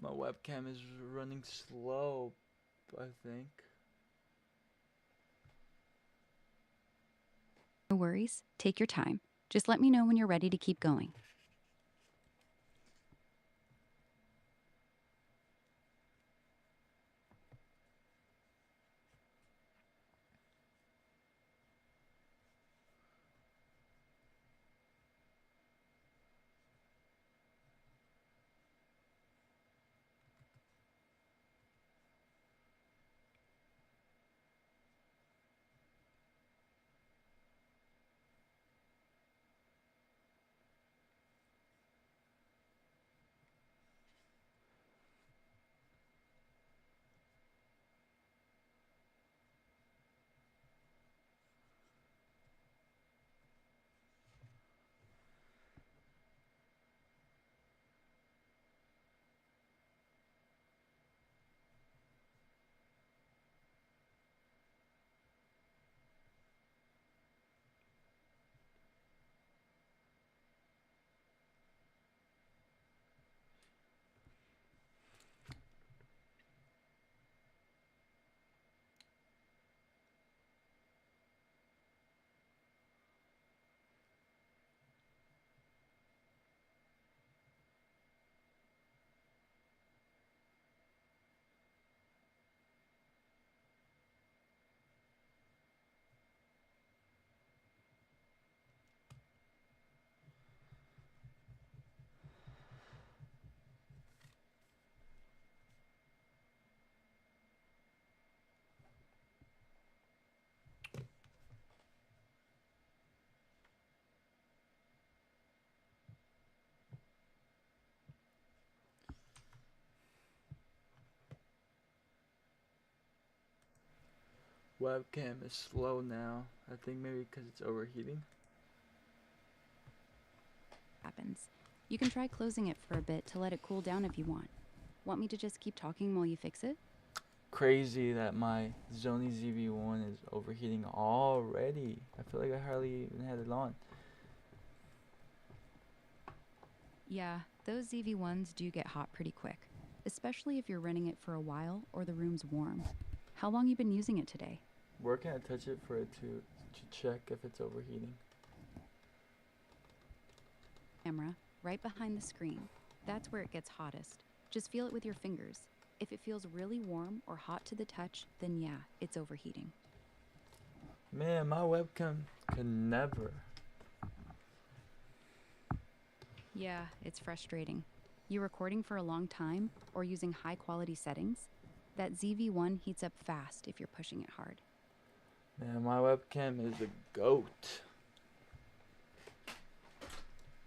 My webcam is running slow, I think. No worries. Take your time. Just let me know when you're ready to keep going. Webcam is slow now. I think maybe because it's overheating. Happens. You can try closing it for a bit to let it cool down if you want. Want me to just keep talking while you fix it? Crazy that my Sony ZV-1 is overheating already. I feel like I hardly even had it on. Yeah, those ZV-1s do get hot pretty quick, especially if you're running it for a while or the room's warm. How long you been using it today? Where can I touch it for it to check if it's overheating? Camera, right behind the screen. That's where it gets hottest. Just feel it with your fingers. If it feels really warm or hot to the touch, then yeah, it's overheating. Man, my webcam can never. Yeah, it's frustrating. You recording for a long time or using high quality settings? That ZV-1 heats up fast if you're pushing it hard. Man, my webcam is a goat.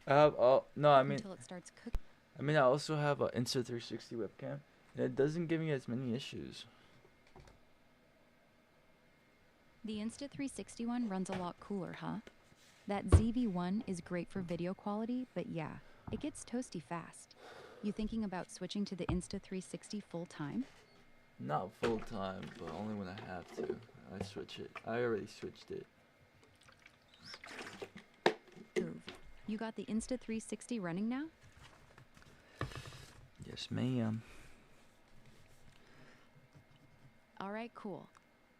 No, I mean, Until it starts cooking. I also have an Insta360 webcam, and it doesn't give me as many issues. The Insta360 one runs a lot cooler, huh? That ZV-1 is great for video quality, but yeah, it gets toasty fast. You thinking about switching to the Insta360 full time? Not full time, but only when I have to. I switch it. I already switched it. Move. You got the Insta360 running now? Yes, ma'am. All right, cool.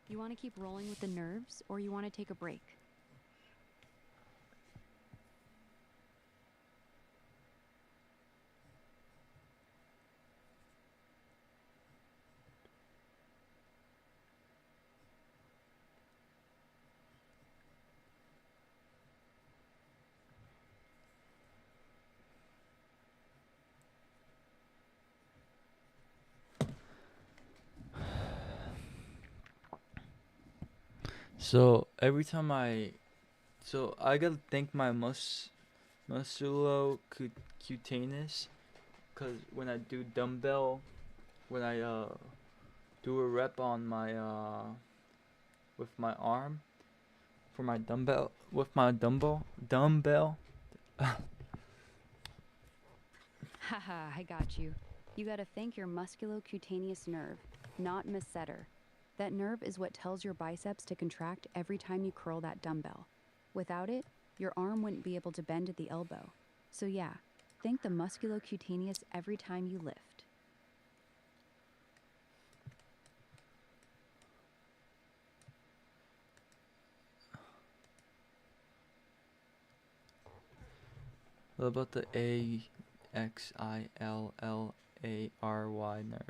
You want to keep rolling with the nerves, or you want to take a break? So every time I gotta thank my musculocutaneous, cause when I do dumbbell, when I do a rep on my with my arm for my dumbbell with my dumbbell. Haha, I got you. You gotta thank your musculocutaneous nerve, not masseter. That nerve is what tells your biceps to contract every time you curl that dumbbell. Without it, your arm wouldn't be able to bend at the elbow. So yeah, Think the musculocutaneous every time you lift. What about the axillary nerve?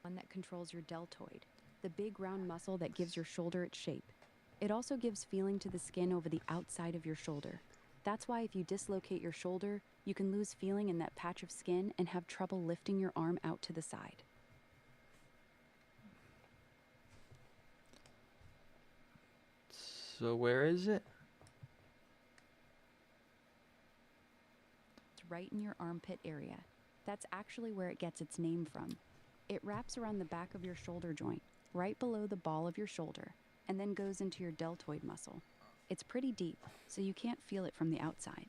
One that controls your deltoid, the big round muscle that gives your shoulder its shape. It also gives feeling to the skin over the outside of your shoulder. That's why if you dislocate your shoulder, you can lose feeling in that patch of skin and have trouble lifting your arm out to the side. So where is it? It's right in your armpit area. That's actually where it gets its name from. It wraps around the back of your shoulder joint, right below the ball of your shoulder, and then goes into your deltoid muscle. It's pretty deep, so you can't feel it from the outside.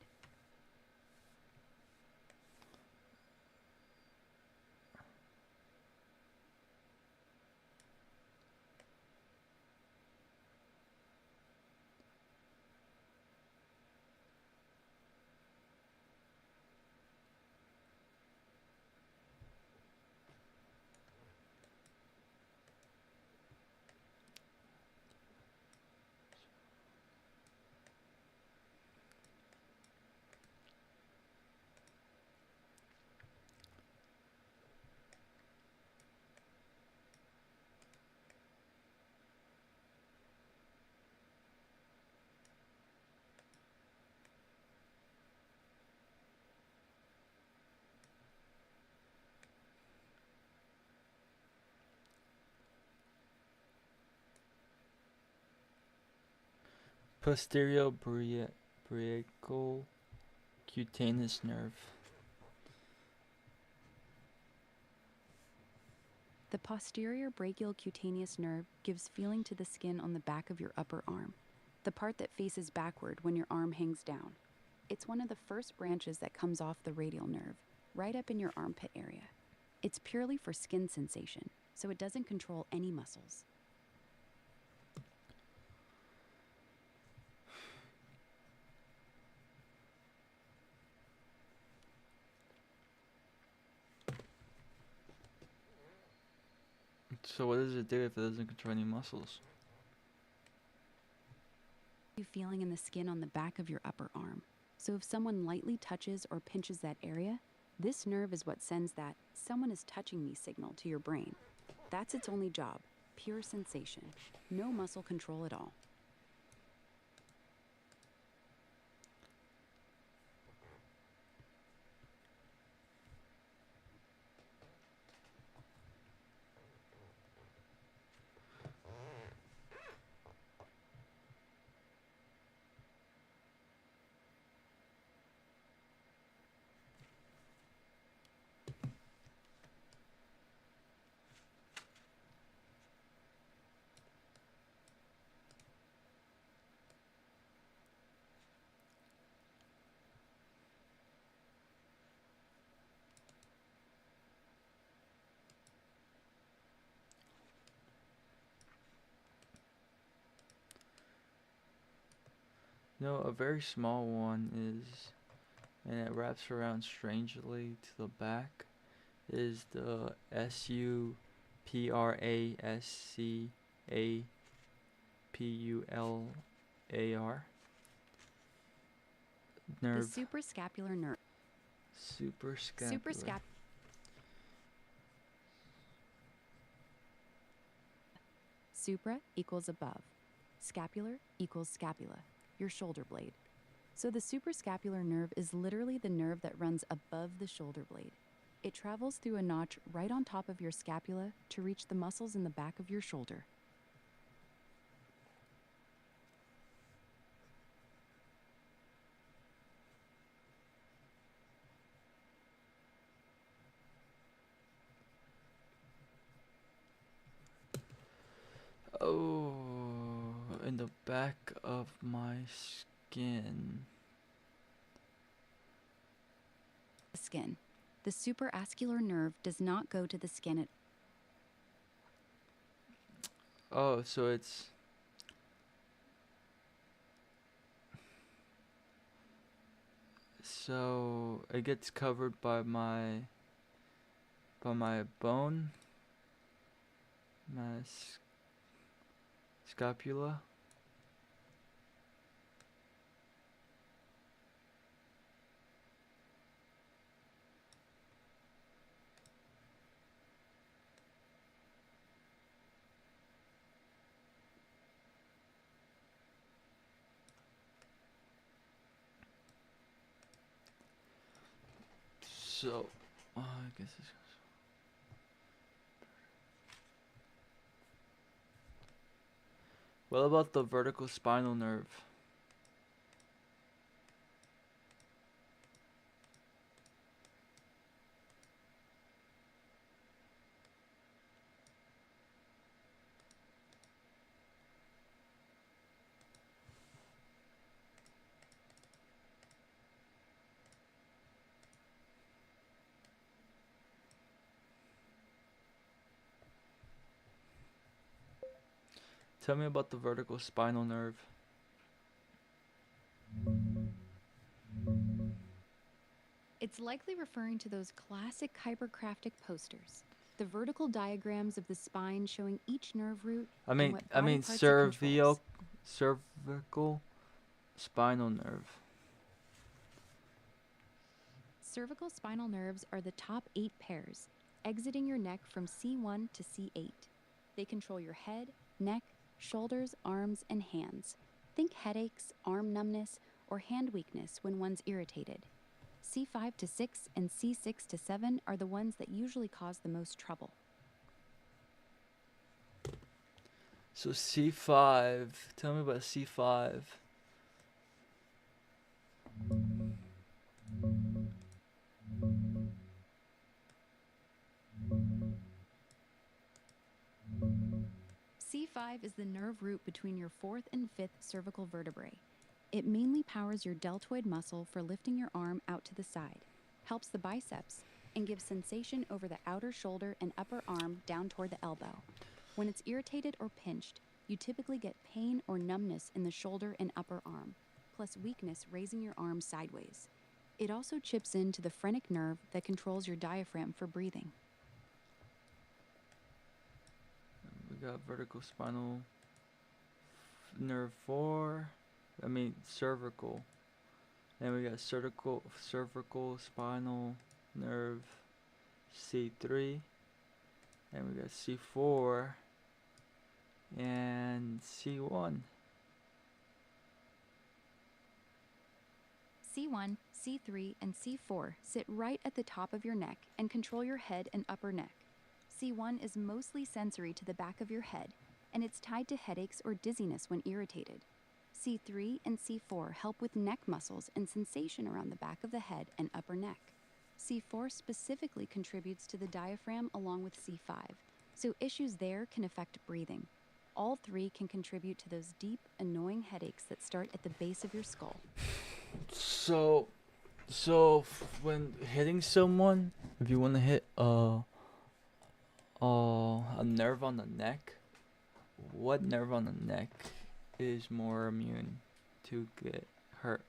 Posterior brachial cutaneous nerve. The posterior brachial cutaneous nerve gives feeling to the skin on the back of your upper arm, the part that faces backward when your arm hangs down. It's one of the first branches that comes off the radial nerve, right up in your armpit area. It's purely for skin sensation, so it doesn't control any muscles. So what does it do if it doesn't control any muscles? You feeling in the skin on the back of your upper arm. So if someone lightly touches or pinches that area, this nerve is what sends that "someone is touching me" signal to your brain. That's its only job, pure sensation, no muscle control at all. No, a very small one is, and it wraps around strangely to the back, is the suprascapular nerve. The suprascapular nerve. Suprascapular. Supra equals above. Scapular equals scapula, your shoulder blade. So the suprascapular nerve is literally the nerve that runs above the shoulder blade. It travels through a notch right on top of your scapula to reach the muscles in the back of your shoulder. Oh, in the back of my skin. The skin. The supraascular nerve does not go to the skin at Oh, so it's So it gets covered by my bone, my scapula. So, I guess it's. What about the vertical spinal nerve? Tell me about the vertical spinal nerve. It's likely referring to those classic hypergraphic posters, the vertical diagrams of the spine showing each nerve root I and mean, what body parts it cervical controls. spinal nerve. Cervical spinal nerves are the top 8 pairs, exiting your neck from C1 to C8. They control your head, neck, shoulders, arms, and hands. Think headaches, arm numbness, or hand weakness when one's irritated. C5 to 6 and C6 to 7 are the ones that usually cause the most trouble. So C5. Tell me about C5. C5 is the nerve root between your 4th and 5th cervical vertebrae. It mainly powers your deltoid muscle for lifting your arm out to the side, helps the biceps, and gives sensation over the outer shoulder and upper arm down toward the elbow. When it's irritated or pinched, you typically get pain or numbness in the shoulder and upper arm, plus weakness raising your arm sideways. It also chips into the phrenic nerve that controls your diaphragm for breathing. We got vertical spinal nerve 4. Cervical. Then we got cervical spinal nerve C3. And we got C4 and C1. C1, C3, and C4 sit right at the top of your neck and control your head and upper neck. C1 is mostly sensory to the back of your head, and it's tied to headaches or dizziness when irritated. C3 and C4 help with neck muscles and sensation around the back of the head and upper neck. C4 specifically contributes to the diaphragm along with C5, so issues there can affect breathing. All 3 can contribute to those deep, annoying headaches that start at the base of your skull. So when hitting someone, if you want to hit a nerve on the neck, what nerve on the neck is more immune to get hurt?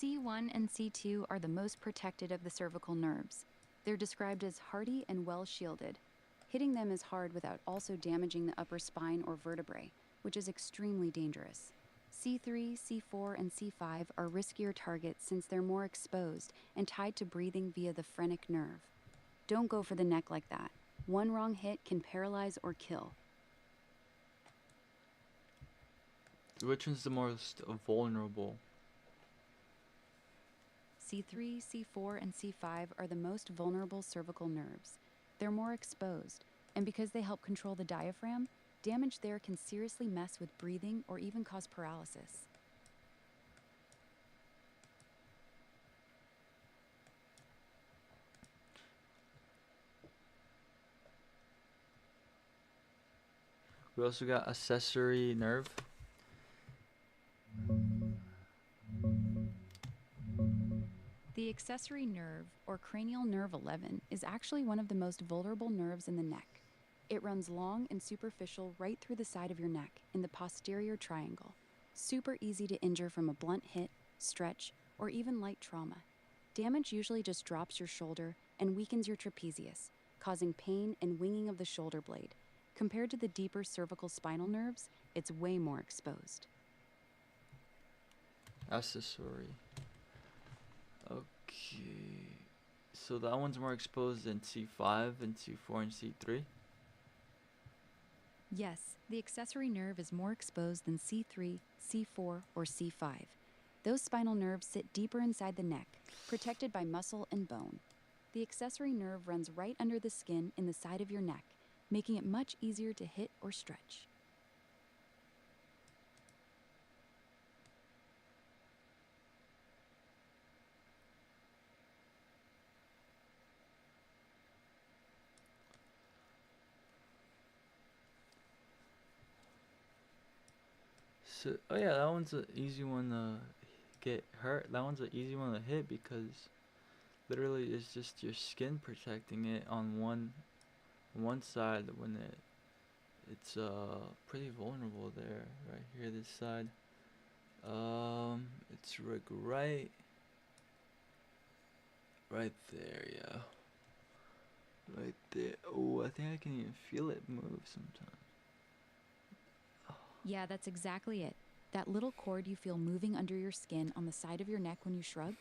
C1 and C2 are the most protected of the cervical nerves. They're described as hardy and well shielded. Hitting them is hard without also damaging the upper spine or vertebrae, which is extremely dangerous. C3, C4, and C5 are riskier targets since they're more exposed and tied to breathing via the phrenic nerve. Don't go for the neck like that. One wrong hit can paralyze or kill. Which one's the most vulnerable? C3, C4, and C5 are the most vulnerable cervical nerves. They're more exposed, and because they help control the diaphragm, damage there can seriously mess with breathing or even cause paralysis. We also got accessory nerve. The accessory nerve, or cranial nerve 11, is actually one of the most vulnerable nerves in the neck. It runs long and superficial right through the side of your neck in the posterior triangle. Super easy to injure from a blunt hit, stretch, or even light trauma. Damage usually just drops your shoulder and weakens your trapezius, causing pain and winging of the shoulder blade. Compared to the deeper cervical spinal nerves, it's way more exposed. Accessory. Okay. So that one's more exposed than C5 and C4 and C3? Yes, the accessory nerve is more exposed than C3, C4, or C5. Those spinal nerves sit deeper inside the neck, protected by muscle and bone. The accessory nerve runs right under the skin in the side of your neck, making it much easier to hit or stretch. So, oh yeah, that one's an easy one to get hurt. That one's an easy one to hit because literally it's just your skin protecting it on one side when it's pretty vulnerable there. Right here, this side. It's like right there, yeah. Right there. Oh, I think I can even feel it move sometimes. Yeah, that's exactly it. That little cord you feel moving under your skin on the side of your neck when you shrug,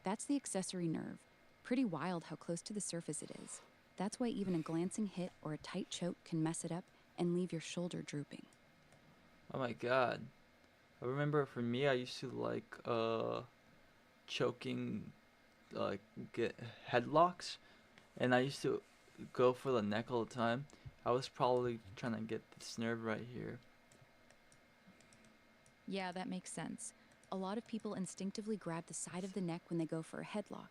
that's the accessory nerve. Pretty wild how close to the surface it is. That's why even a glancing hit or a tight choke can mess it up and leave your shoulder drooping. Oh my god. I remember for me, I used to like choking, like get headlocks, and I used to go for the neck all the time. I was probably trying to get this nerve right here. Yeah, that makes sense. A lot of people instinctively grab the side of the neck when they go for a headlock,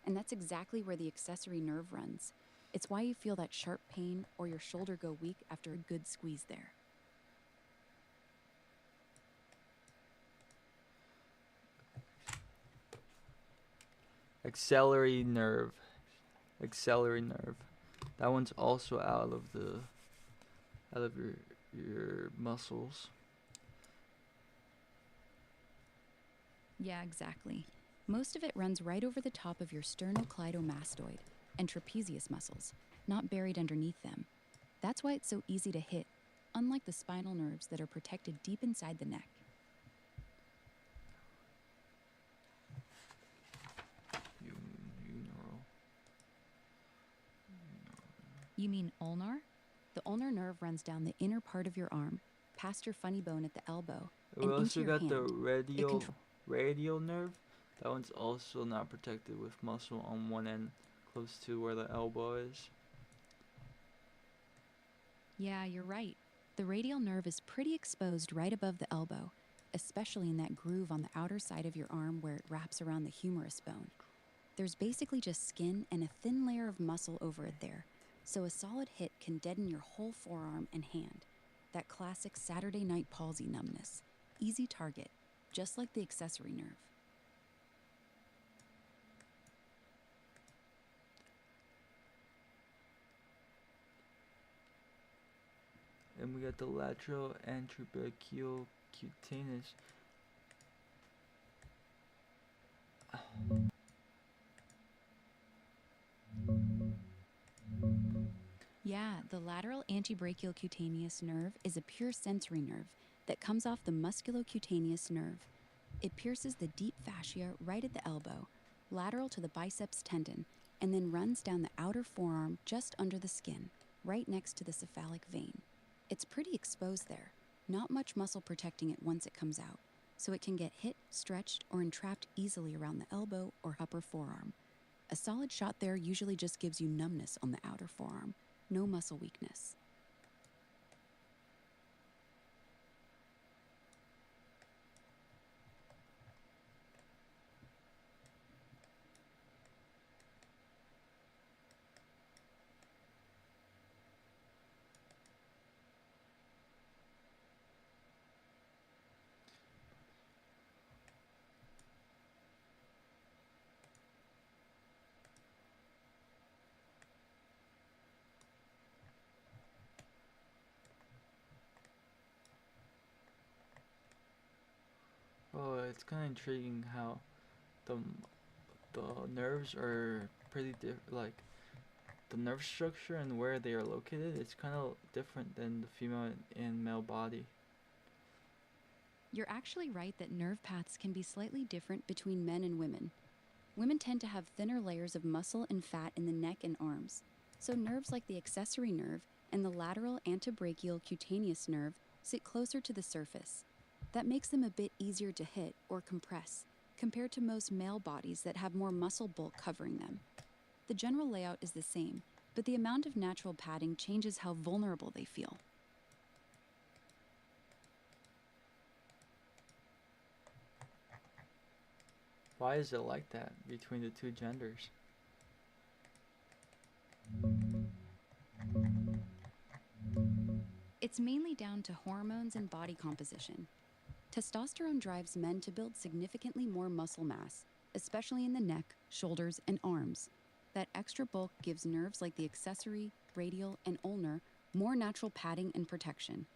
and that's exactly where the accessory nerve runs. It's why you feel that sharp pain or your shoulder go weak after a good squeeze there. Axillary nerve. Axillary nerve. That one's also out of your muscles. Yeah, exactly. Most of it runs right over the top of your sternocleidomastoid and trapezius muscles, not buried underneath them. That's why it's so easy to hit, unlike the spinal nerves that are protected deep inside the neck. You mean ulnar? The ulnar nerve runs down the inner part of your arm, past your funny bone at the elbow, We and into also your got hand. the radial nerve. That one's also not protected with muscle on one end, close to where the elbow is. Yeah, you're right. The radial nerve is pretty exposed right above the elbow, especially in that groove on the outer side of your arm where it wraps around the humerus bone. There's basically just skin and a thin layer of muscle over it there, so a solid hit can deaden your whole forearm and hand. That classic Saturday night palsy numbness. Easy target, just like the accessory nerve. And we got the lateral and trabecular cutaneous. Yeah, the lateral antebrachial cutaneous nerve is a pure sensory nerve that comes off the musculocutaneous nerve. It pierces the deep fascia right at the elbow, lateral to the biceps tendon, and then runs down the outer forearm just under the skin, right next to the cephalic vein. It's pretty exposed there, not much muscle protecting it once it comes out, so it can get hit, stretched, or entrapped easily around the elbow or upper forearm. A solid shot there usually just gives you numbness on the outer forearm, no muscle weakness. it's kind of intriguing how the the nerves are pretty like the nerve structure and where they are located. It's kind of different than the female and male body. You're actually right that nerve paths can be slightly different between men and women. Women tend to have thinner layers of muscle and fat in the neck and arms, so nerves like the accessory nerve and the lateral antebrachial cutaneous nerve sit closer to the surface. That makes them a bit easier to hit or compress, compared to most male bodies that have more muscle bulk covering them. The general layout is the same, but the amount of natural padding changes how vulnerable they feel. Why is it like that between the two genders? It's mainly down to hormones and body composition. Testosterone drives men to build significantly more muscle mass, especially in the neck, shoulders, and arms. That extra bulk gives nerves like the accessory, radial, and ulnar more natural padding and protection.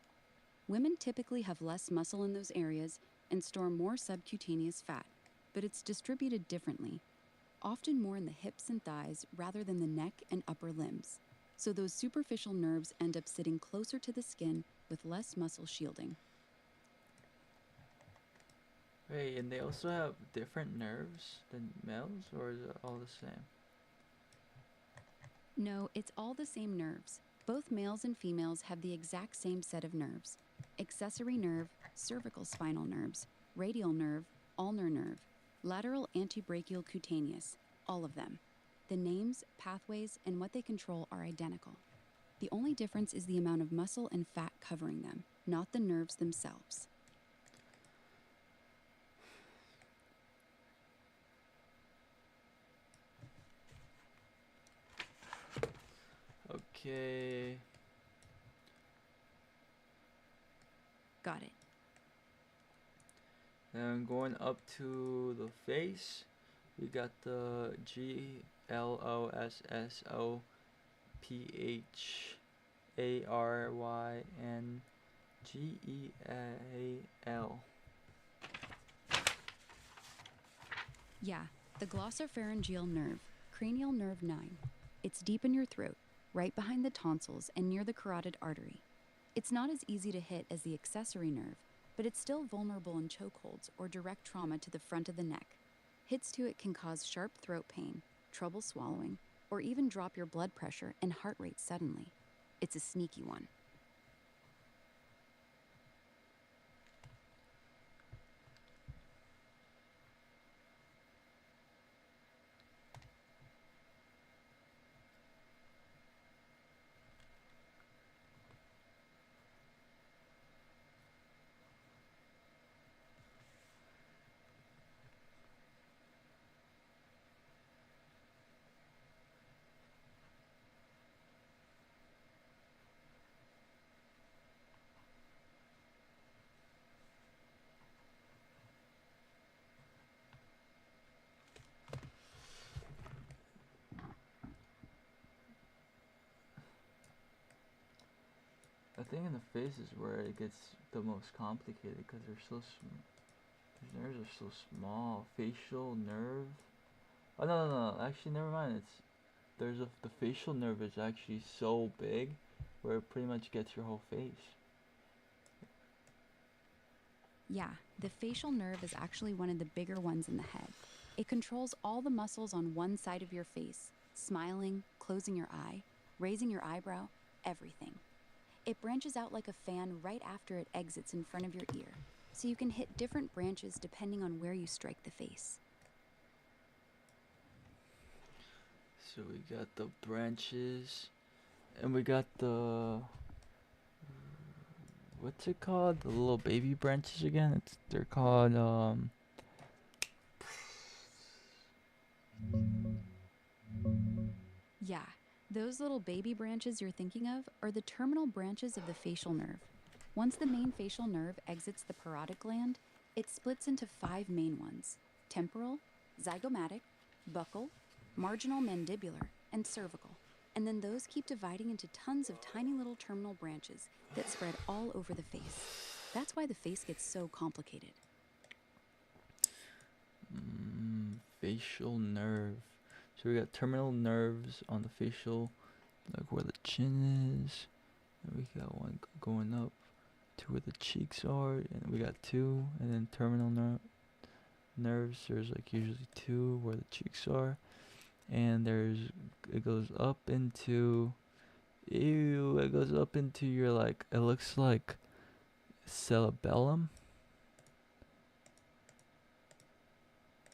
Women typically have less muscle in those areas and store more subcutaneous fat, but it's distributed differently, often more in the hips and thighs rather than the neck and upper limbs. So those superficial nerves end up sitting closer to the skin with less muscle shielding. Wait, and they also have different nerves than males, or is it all the same? No, it's all the same nerves. Both males and females have the exact same set of nerves: accessory nerve, cervical spinal nerves, radial nerve, ulnar nerve, lateral antebrachial cutaneous, all of them. The names, pathways, and what they control are identical. The only difference is the amount of muscle and fat covering them, not the nerves themselves. Okay. Got it. And going up to the face, we got the GLOSSOPHARYNGEAL. Yeah, the glossopharyngeal nerve, cranial nerve 9. It's deep in your throat, right behind the tonsils and near the carotid artery. It's not as easy to hit as the accessory nerve, but it's still vulnerable in chokeholds or direct trauma to the front of the neck. Hits to it can cause sharp throat pain, trouble swallowing, or even drop your blood pressure and heart rate suddenly. It's a sneaky one. I think in the face is where it gets the most complicated because they're so these nerves are so small. Facial nerve. Oh no. Actually, never mind. The facial nerve is actually so big, where it pretty much gets your whole face. Yeah, the facial nerve is actually one of the bigger ones in the head. It controls all the muscles on one side of your face: smiling, closing your eye, raising your eyebrow, everything. It branches out like a fan right after it exits in front of your ear, so you can hit different branches depending on where you strike the face. So we got the branches, and we got the what's it called? The little baby branches again. They're called Yeah, those little baby branches you're thinking of are the terminal branches of the facial nerve. Once the main facial nerve exits the parotid gland, it splits into 5 main ones: temporal, zygomatic, buccal, marginal mandibular, and cervical. And then those keep dividing into tons of tiny little terminal branches that spread all over the face. That's why the face gets so complicated. facial nerve. So we got terminal nerves on the facial, like where the chin is. And we got one going up to where the cheeks are, and we got two. And then terminal nerves, there's like usually two where the cheeks are. And it goes up into, it goes up into your, like, it looks like cerebellum.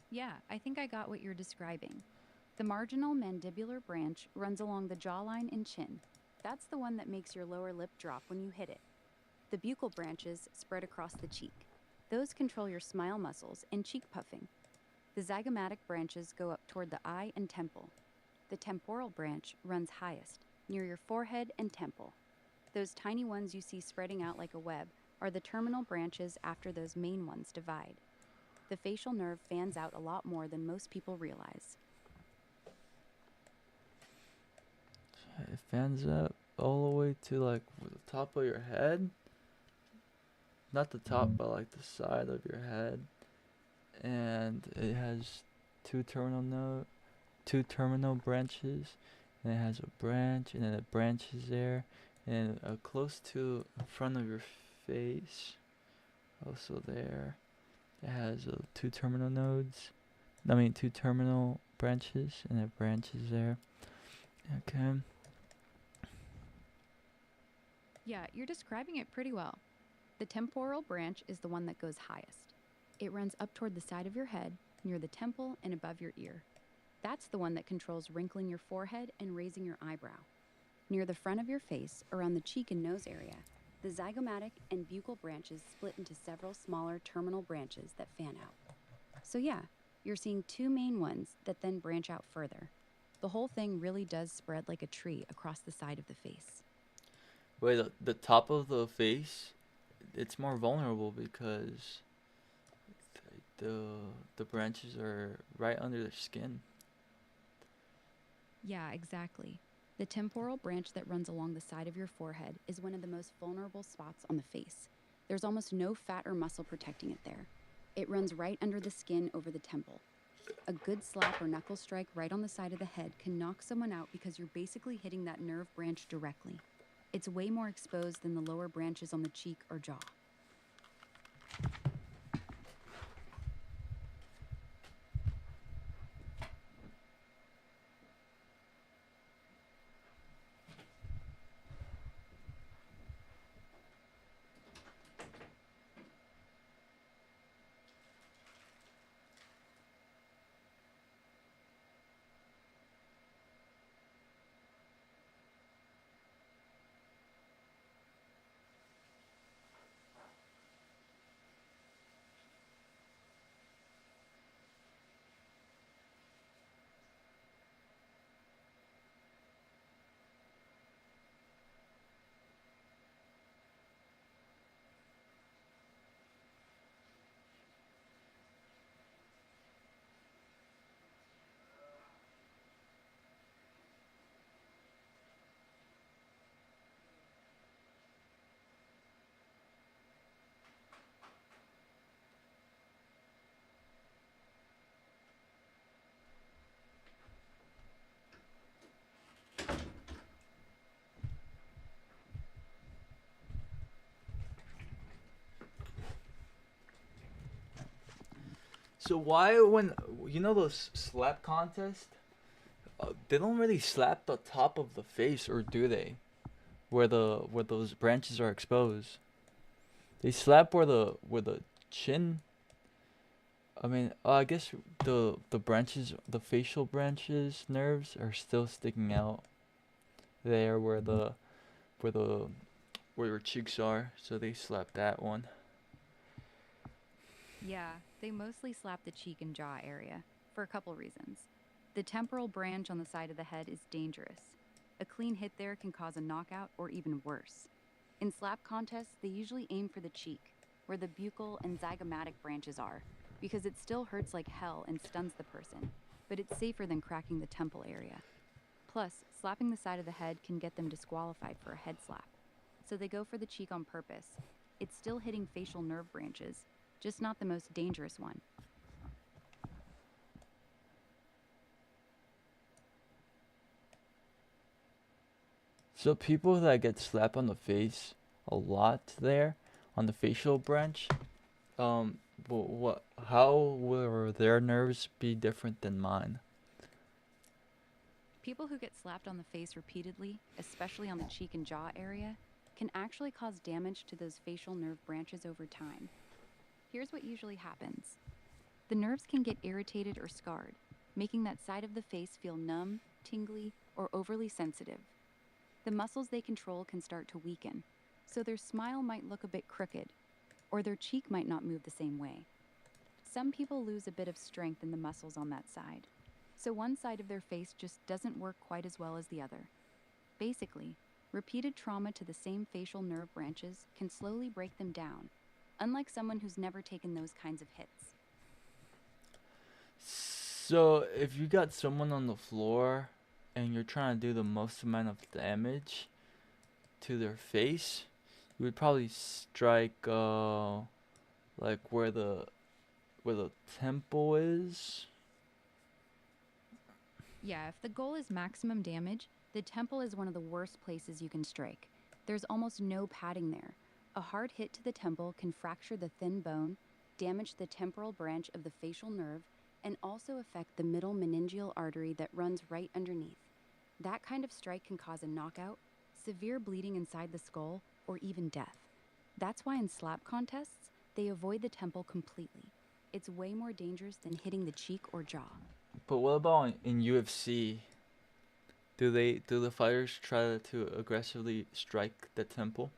Yeah, I think I got what you're describing. The marginal mandibular branch runs along the jawline and chin. That's the one that makes your lower lip drop when you hit it. The buccal branches spread across the cheek. Those control your smile muscles and cheek puffing. The zygomatic branches go up toward the eye and temple. The temporal branch runs highest, near your forehead and temple. Those tiny ones you see spreading out like a web are the terminal branches after those main ones divide. The facial nerve fans out a lot more than most people realize. It fans out all the way to, like, the top of your head. Not the top, but like the side of your head. And it has two terminal branches, and it has a branch, and then it branches there, and close to in front of your face, also there, it has two terminal branches, and it branches there. Okay. Yeah, you're describing it pretty well. The temporal branch is the one that goes highest. It runs up toward the side of your head, near the temple and above your ear. That's the one that controls wrinkling your forehead and raising your eyebrow. Near the front of your face, around the cheek and nose area, the zygomatic and buccal branches split into several smaller terminal branches that fan out. So yeah, you're seeing two main ones that then branch out further. The whole thing really does spread like a tree across the side of the face. Wait, the top of the face, it's more vulnerable because the branches are right under the skin. Yeah, exactly. The temporal branch that runs along the side of your forehead is one of the most vulnerable spots on the face. There's almost no fat or muscle protecting it there. It runs right under the skin over the temple. A good slap or knuckle strike right on the side of the head can knock someone out because you're basically hitting that nerve branch directly. It's way more exposed than the lower branches on the cheek or jaw. So why, when you know those slap contests, they don't really slap the top of the face, or do they? Where those branches are exposed. They slap where the chin. I mean, I guess the branches, the facial branches, nerves are still sticking out there where your cheeks are. So they slap that one. Yeah, they mostly slap the cheek and jaw area, for a couple reasons. The temporal branch on the side of the head is dangerous. A clean hit there can cause a knockout or even worse. In slap contests, they usually aim for the cheek, where the buccal and zygomatic branches are, because it still hurts like hell and stuns the person, but it's safer than cracking the temple area. Plus, slapping the side of the head can get them disqualified for a head slap. So they go for the cheek on purpose. It's still hitting facial nerve branches, just not the most dangerous one. So people that get slapped on the face a lot there, on the facial branch, um, how will their nerves be different than mine? People who get slapped on the face repeatedly, especially on the cheek and jaw area, can actually cause damage to those facial nerve branches over time. Here's what usually happens. The nerves can get irritated or scarred, making that side of the face feel numb, tingly, or overly sensitive. The muscles they control can start to weaken, so their smile might look a bit crooked, or their cheek might not move the same way. Some people lose a bit of strength in the muscles on that side, so one side of their face just doesn't work quite as well as the other. Basically, repeated trauma to the same facial nerve branches can slowly break them down, unlike someone who's never taken those kinds of hits. So if you got someone on the floor and you're trying to do the most amount of damage to their face, you would probably strike like where the temple is. Yeah, if the goal is maximum damage, the temple is one of the worst places you can strike. There's almost no padding there. A hard hit to the temple can fracture the thin bone, damage the temporal branch of the facial nerve, and also affect the middle meningeal artery that runs right underneath. That kind of strike can cause a knockout, severe bleeding inside the skull, or even death. That's why in slap contests, they avoid the temple completely. It's way more dangerous than hitting the cheek or jaw. But what about in UFC? Do the fighters try to aggressively strike the temple?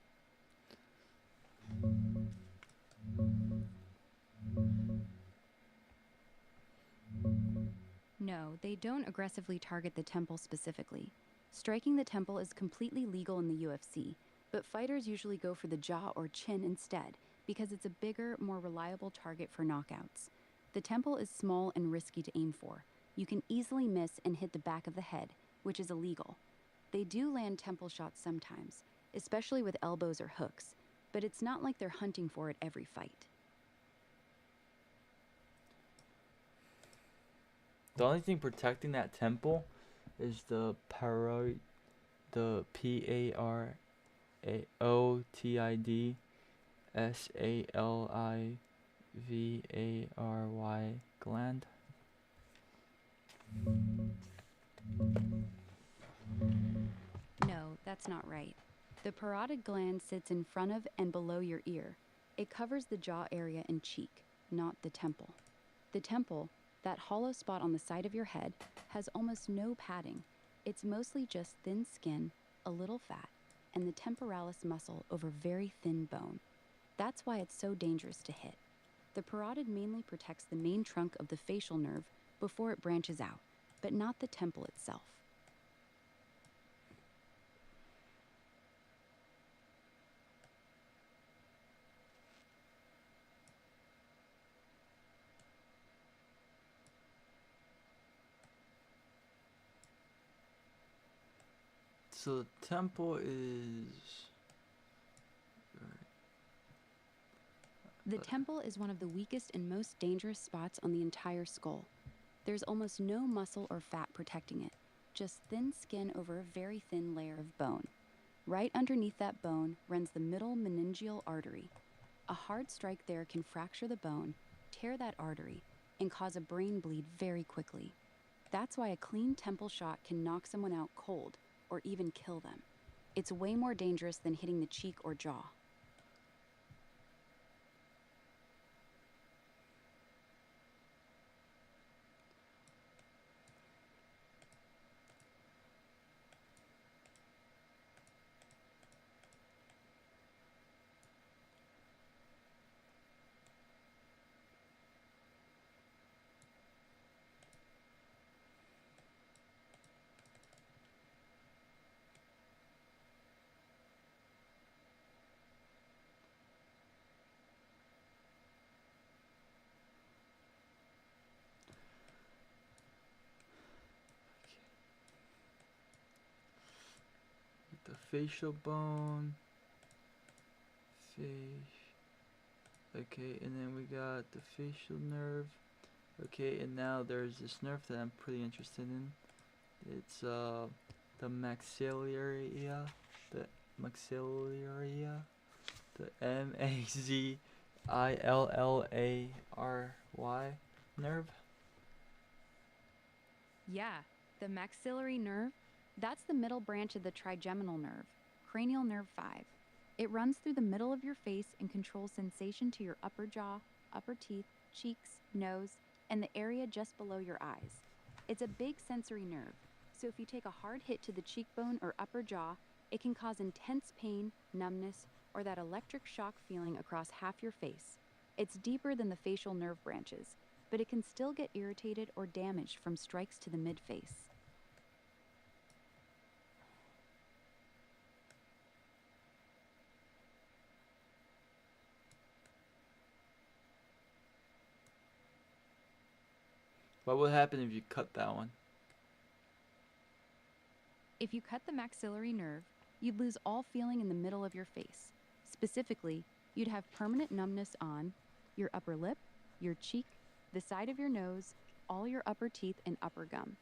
No, they don't aggressively target the temple specifically. Striking the temple is completely legal in the UFC, but fighters usually go for the jaw or chin instead because it's a bigger, more reliable target for knockouts. The temple is small and risky to aim for. You can easily miss and hit the back of the head, which is illegal. They do land temple shots sometimes, especially with elbows or hooks, but it's not like they're hunting for it every fight. The only thing protecting that temple is the parotidssalivary gland. No, that's not right. The parotid gland sits in front of and below your ear. It covers the jaw area and cheek, not the temple. The temple, that hollow spot on the side of your head, has almost no padding. It's mostly just thin skin, a little fat, and the temporalis muscle over very thin bone. That's why it's so dangerous to hit. The parotid mainly protects the main trunk of the facial nerve before it branches out, but not the temple itself. So the temple is. The temple is one of the weakest and most dangerous spots on the entire skull. There's almost no muscle or fat protecting it, just thin skin over a very thin layer of bone. Right underneath that bone runs the middle meningeal artery. A hard strike there can fracture the bone, tear that artery, and cause a brain bleed very quickly. That's why a clean temple shot can knock someone out cold, or even kill them. It's way more dangerous than hitting the cheek or jaw. The facial bone. Okay, and then we got the facial nerve. Okay, and now there's this nerve that I'm pretty interested in. It's the maxillaria, the maxillaria, the maxillary nerve. Yeah, the maxillary nerve, that's the middle branch of the trigeminal nerve, cranial nerve 5. It runs through the middle of your face and controls sensation to your upper jaw, upper teeth, cheeks, nose, and the area just below your eyes. It's a big sensory nerve, so if you take a hard hit to the cheekbone or upper jaw, it can cause intense pain, numbness, or that electric shock feeling across half your face. It's deeper than the facial nerve branches, but it can still get irritated or damaged from strikes to the mid-face. What would happen if you cut that one? If you cut the maxillary nerve, you'd lose all feeling in the middle of your face. Specifically, you'd have permanent numbness on your upper lip, your cheek, the side of your nose, all your upper teeth, and upper gum.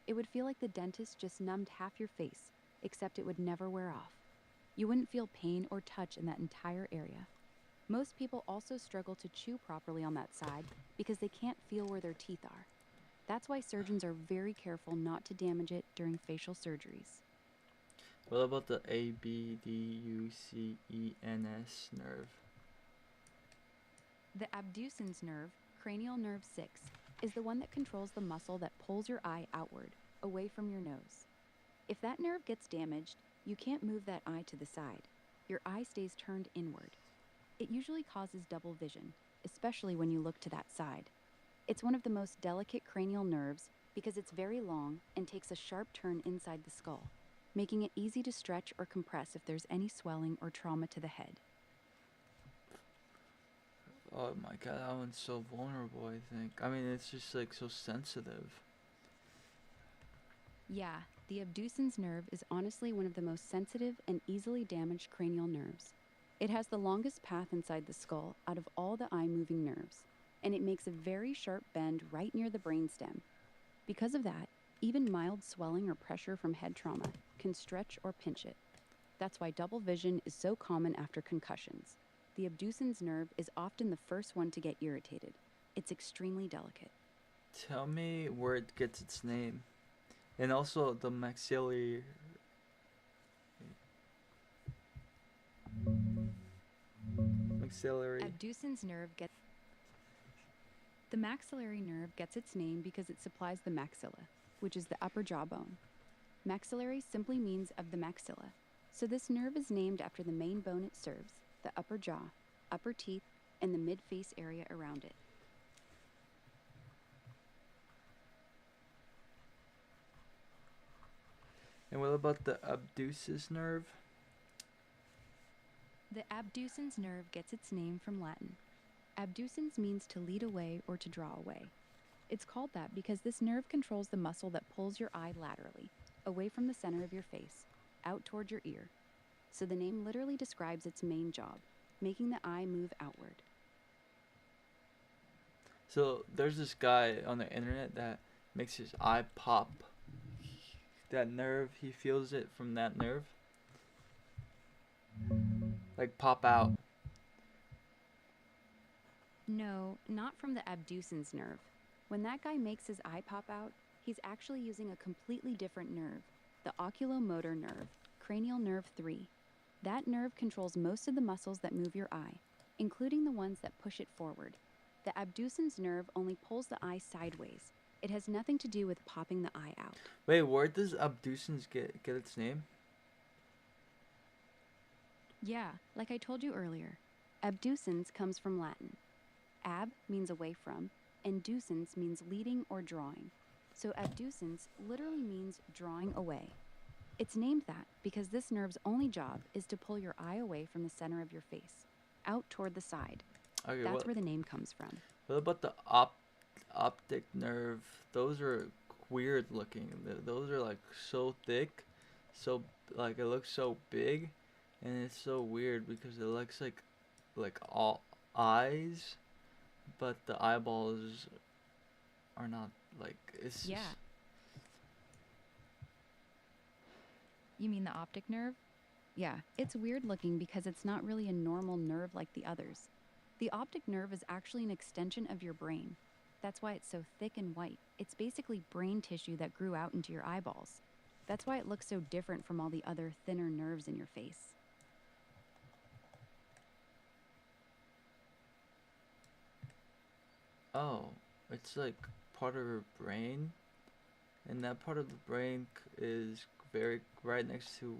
It would feel like the dentist just numbed half your face, except it would never wear off. You wouldn't feel pain or touch in that entire area. Most people also struggle to chew properly on that side because they can't feel where their teeth are. That's why surgeons are very careful not to damage it during facial surgeries. What about the abducens nerve? The abducens nerve, cranial nerve 6, is the one that controls the muscle that pulls your eye outward, away from your nose. If that nerve gets damaged, you can't move that eye to the side. Your eye stays turned inward. It usually causes double vision, especially when you look to that side. It's one of the most delicate cranial nerves because it's very long and takes a sharp turn inside the skull, making it easy to stretch or compress if there's any swelling or trauma to the head. Oh my god, that one's so vulnerable, I think. I mean, it's just like so sensitive. Yeah, the abducens nerve is honestly one of the most sensitive and easily damaged cranial nerves. It has the longest path inside the skull out of all the eye-moving nerves, and it makes a very sharp bend right near the brainstem. Because of that, even mild swelling or pressure from head trauma can stretch or pinch it. That's why double vision is so common after concussions. The abducens nerve is often the first one to get irritated. It's extremely delicate. Tell me where it gets its name. And also the maxillary. Abducens nerve The maxillary nerve gets its name because it supplies the maxilla, which is the upper jawbone. Maxillary simply means of the maxilla, so this nerve is named after the main bone it serves, the upper jaw, upper teeth, and the mid-face area around it. And what about the abducens nerve? The abducens nerve gets its name from Latin. Abducens means to lead away or to draw away. It's called that because this nerve controls the muscle that pulls your eye laterally, away from the center of your face, out toward your ear. So the name literally describes its main job, making the eye move outward. So there's this guy on the internet that makes his eye pop. That nerve, he feels it from that nerve. Like pop out. No, not from the abducens nerve. When that guy makes his eye pop out, he's actually using a completely different nerve, the oculomotor nerve, cranial nerve 3. That nerve controls most of the muscles that move your eye, including the ones that push it forward. The abducens nerve only pulls the eye sideways. It has nothing to do with popping the eye out. Wait, where does abducens get its name? Yeah, like I told you earlier, abducens comes from Latin. Ab means away from, and ducens means leading or drawing. So abducens literally means drawing away. It's named that because this nerve's only job is to pull your eye away from the center of your face, out toward the side. Okay, That's where the name comes from. What about the optic nerve? Those are weird looking. Those are like so thick, so like it looks so big, and it's so weird because it looks like all eyes, but the eyeballs are not like it's Yeah. just... You mean the optic nerve? Yeah, it's weird looking because it's not really a normal nerve like the others. The optic nerve is actually an extension of your brain. That's why it's so thick and white. It's basically brain tissue that grew out into your eyeballs. That's why it looks so different from all the other thinner nerves in your face. Oh, it's like part of her brain, and that part of the brain is very right next to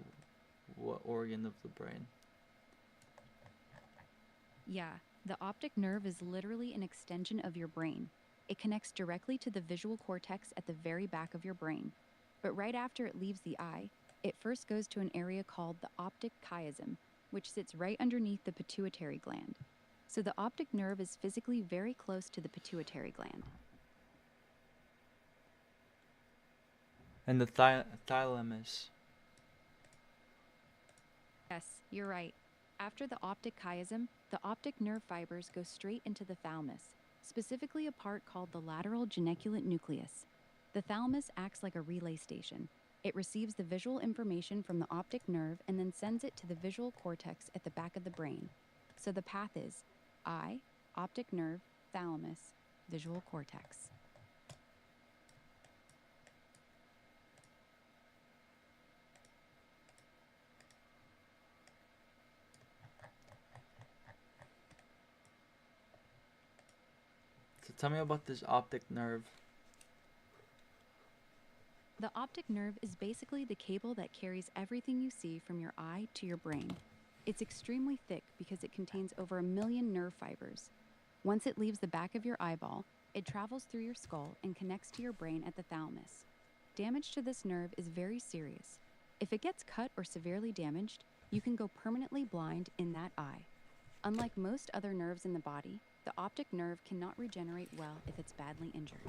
what organ of the brain? Yeah, the optic nerve is literally an extension of your brain. It connects directly to the visual cortex at the very back of your brain. But right after it leaves the eye, it first goes to an area called the optic chiasm, which sits right underneath the pituitary gland. So the optic nerve is physically very close to the pituitary gland. And the thalamus. Yes, you're right. After the optic chiasm, the optic nerve fibers go straight into the thalamus, specifically a part called the lateral geniculate nucleus. The thalamus acts like a relay station. It receives the visual information from the optic nerve and then sends it to the visual cortex at the back of the brain. So the path is eye, optic nerve, thalamus, visual cortex. So tell me about this optic nerve. The optic nerve is basically the cable that carries everything you see from your eye to your brain. It's extremely thick because it contains over 1 million nerve fibers. Once it leaves the back of your eyeball, it travels through your skull and connects to your brain at the thalamus. Damage to this nerve is very serious. If it gets cut or severely damaged, you can go permanently blind in that eye. Unlike most other nerves in the body, the optic nerve cannot regenerate well if it's badly injured.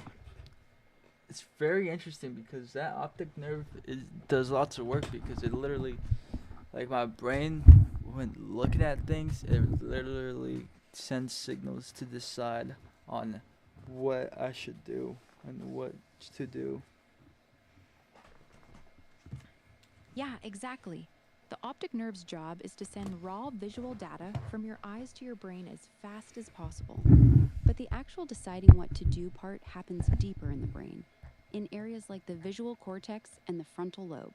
It's very interesting because that optic nerve does lots of work because it literally, like my brain, when looking at things, it literally sends signals to decide on what I should do and what to do. Yeah, exactly. The optic nerve's job is to send raw visual data from your eyes to your brain as fast as possible. But the actual deciding what to do part happens deeper in the brain, in areas like the visual cortex and the frontal lobe.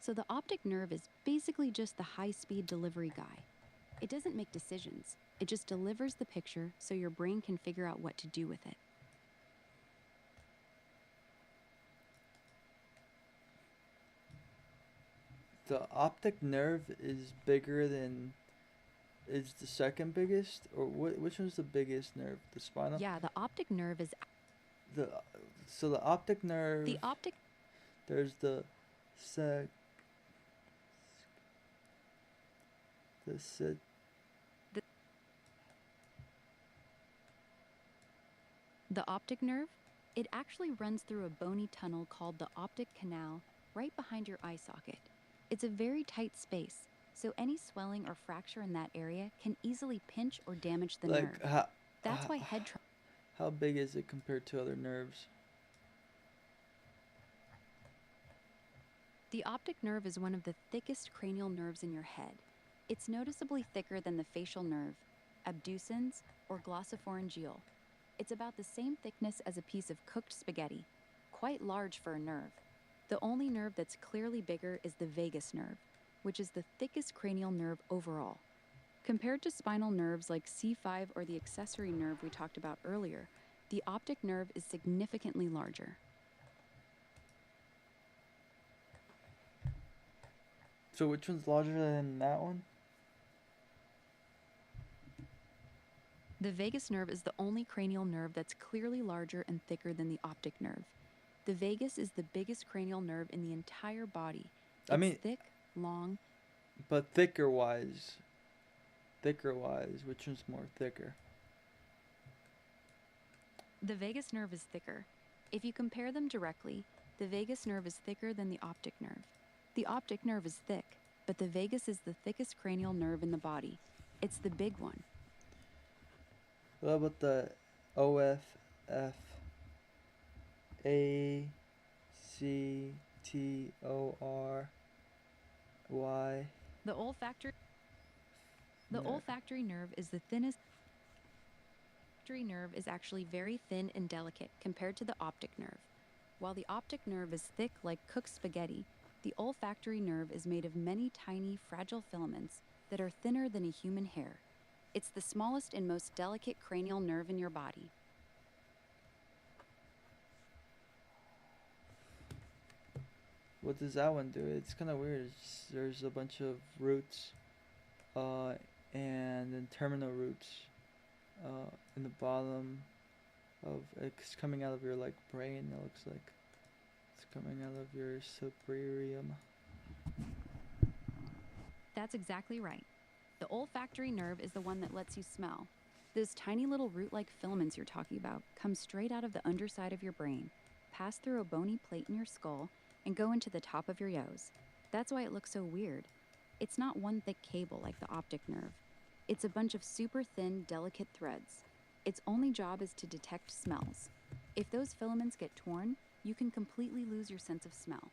So the optic nerve is basically just the high-speed delivery guy. It doesn't make decisions. It just delivers the picture so your brain can figure out what to do with it. The optic nerve is bigger than is the second biggest, or which one's the biggest nerve? The spinal. Yeah, the optic nerve is The so the optic nerve. the optic. There's the sec. The sit. The optic nerve? It actually runs through a bony tunnel called the optic canal right behind your eye socket. It's a very tight space, so any swelling or fracture in that area can easily pinch or damage the nerve. That's why head trauma. How big is it compared to other nerves? The optic nerve is one of the thickest cranial nerves in your head. It's noticeably thicker than the facial nerve, abducens, or glossopharyngeal. It's about the same thickness as a piece of cooked spaghetti, quite large for a nerve. The only nerve that's clearly bigger is the vagus nerve, which is the thickest cranial nerve overall. Compared to spinal nerves like C5 or the accessory nerve we talked about earlier, the optic nerve is significantly larger. So which one's larger than that one? The vagus nerve is the only cranial nerve that's clearly larger and thicker than the optic nerve. The vagus is the biggest cranial nerve in the entire body. It's thick, long. But thicker wise, which one's more thicker? The vagus nerve is thicker. If you compare them directly, the vagus nerve is thicker than the optic nerve. The optic nerve is thick, but the vagus is the thickest cranial nerve in the body. It's the big one. What about the OFF? ACTOR. Why? The olfactory The Ner- olfactory nerve is the thinnest. The olfactory nerve is actually very thin and delicate compared to the optic nerve. While the optic nerve is thick like cooked spaghetti, the olfactory nerve is made of many tiny, fragile filaments that are thinner than a human hair. It's the smallest and most delicate cranial nerve in your body. What does that one do? It's kind of weird. There's a bunch of roots, and then terminal roots, in the bottom of it's coming out of your like brain. It looks like it's coming out of your cerebrum. That's exactly right. The olfactory nerve is the one that lets you smell. Those tiny little root-like filaments you're talking about come straight out of the underside of your brain, pass through a bony plate in your skull, and go into the top of your nose. That's why it looks so weird. It's not one thick cable like the optic nerve. It's a bunch of super thin, delicate threads. Its only job is to detect smells. If those filaments get torn, you can completely lose your sense of smell.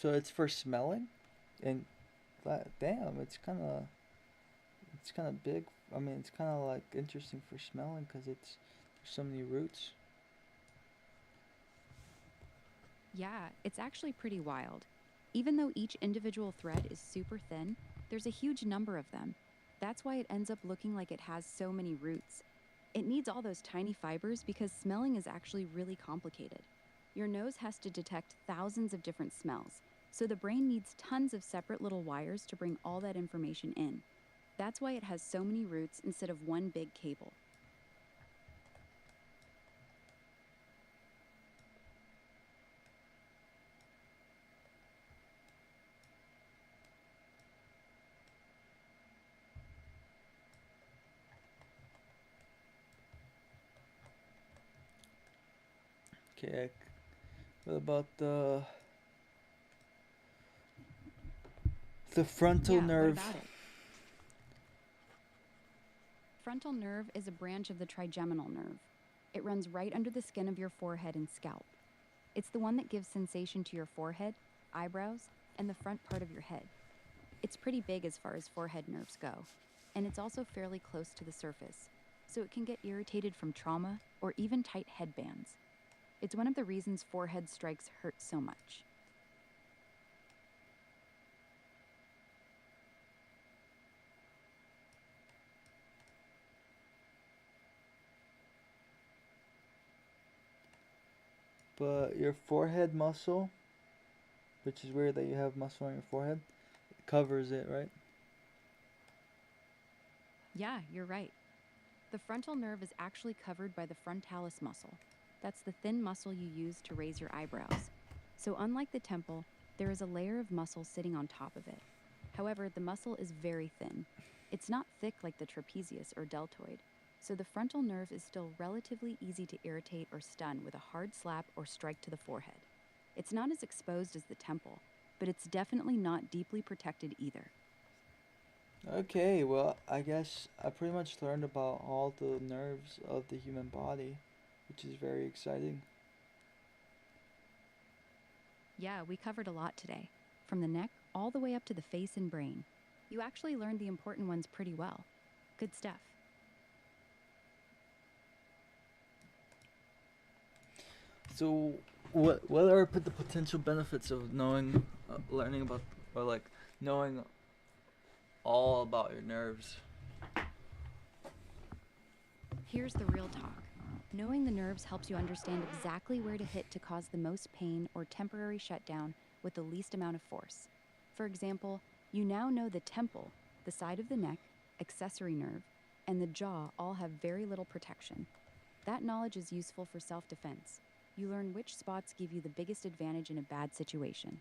So it's for smelling, and damn, it's kind of big. I mean, it's kind of like interesting for smelling because there's so many roots. Yeah, it's actually pretty wild. Even though each individual thread is super thin, there's a huge number of them. That's why it ends up looking like it has so many roots. It needs all those tiny fibers because smelling is actually really complicated. Your nose has to detect thousands of different smells, so the brain needs tons of separate little wires to bring all that information in. That's why it has so many roots instead of one big cable. Okay, what about the frontal Yeah, what nerve? about it? Frontal nerve is a branch of the trigeminal nerve. It runs right under the skin of your forehead and scalp. It's the one that gives sensation to your forehead, eyebrows, and the front part of your head. It's pretty big as far as forehead nerves go, and it's also fairly close to the surface, so it can get irritated from trauma or even tight headbands. It's one of the reasons forehead strikes hurt so much. But your forehead muscle, which is weird that you have muscle on your forehead, it covers it, right? Yeah, you're right. The frontal nerve is actually covered by the frontalis muscle. That's the thin muscle you use to raise your eyebrows. So unlike the temple, there is a layer of muscle sitting on top of it. However, the muscle is very thin. It's not thick like the trapezius or deltoid, so the frontal nerve is still relatively easy to irritate or stun with a hard slap or strike to the forehead. It's not as exposed as the temple, but it's definitely not deeply protected either. Okay, well, I guess I pretty much learned about all the nerves of the human body, which is very exciting. Yeah, we covered a lot today, from the neck all the way up to the face and brain. You actually learned the important ones pretty well. Good stuff. So, what are the potential benefits of knowing, learning about, or like knowing all about your nerves? Here's the real talk. Knowing the nerves helps you understand exactly where to hit to cause the most pain or temporary shutdown with the least amount of force. For example, you now know the temple, the side of the neck, accessory nerve, and the jaw all have very little protection. That knowledge is useful for self-defense. You learn which spots give you the biggest advantage in a bad situation.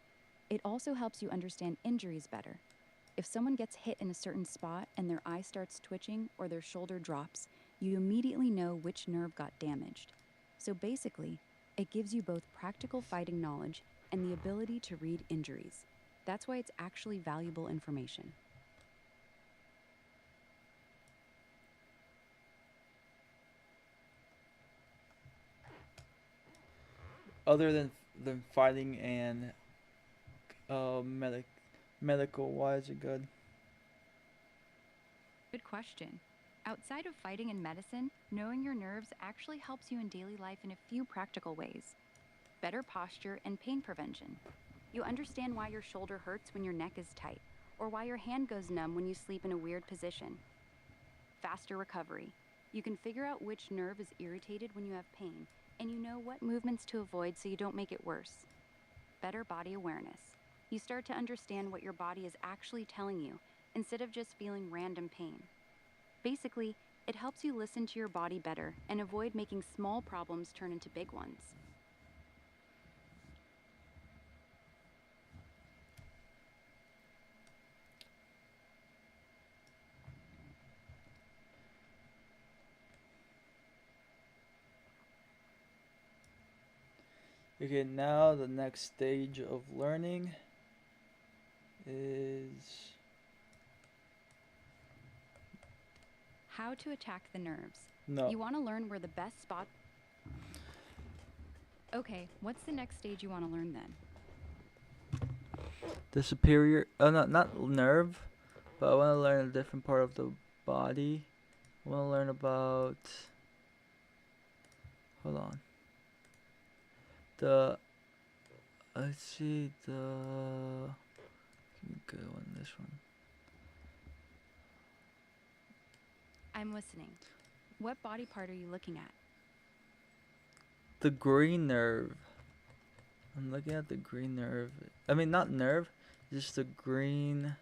It also helps you understand injuries better. If someone gets hit in a certain spot and their eye starts twitching or their shoulder drops, you immediately know which nerve got damaged. So basically, it gives you both practical fighting knowledge and the ability to read injuries. That's why it's actually valuable information. Other than than fighting and medical. Why is it good? Good question. Outside of fighting and medicine, knowing your nerves actually helps you in daily life in a few practical ways. Better posture and pain prevention. You understand why your shoulder hurts when your neck is tight, or why your hand goes numb when you sleep in a weird position. Faster recovery. You can figure out which nerve is irritated when you have pain, and you know what movements to avoid so you don't make it worse. Better body awareness. You start to understand what your body is actually telling you, instead of just feeling random pain. Basically, it helps you listen to your body better and avoid making small problems turn into big ones. Okay, now the next stage of learning is How to attack the nerves. no. You want to learn where the best spot. Okay, what's the next stage you want to learn then? The superior, not nerve, but I want to learn a different part of the body. I want to learn about, hold on. Let's see, good one, this one. I'm listening. What body part are you looking at? The green nerve. I'm looking at the green nerve. I mean, not nerve, just the green,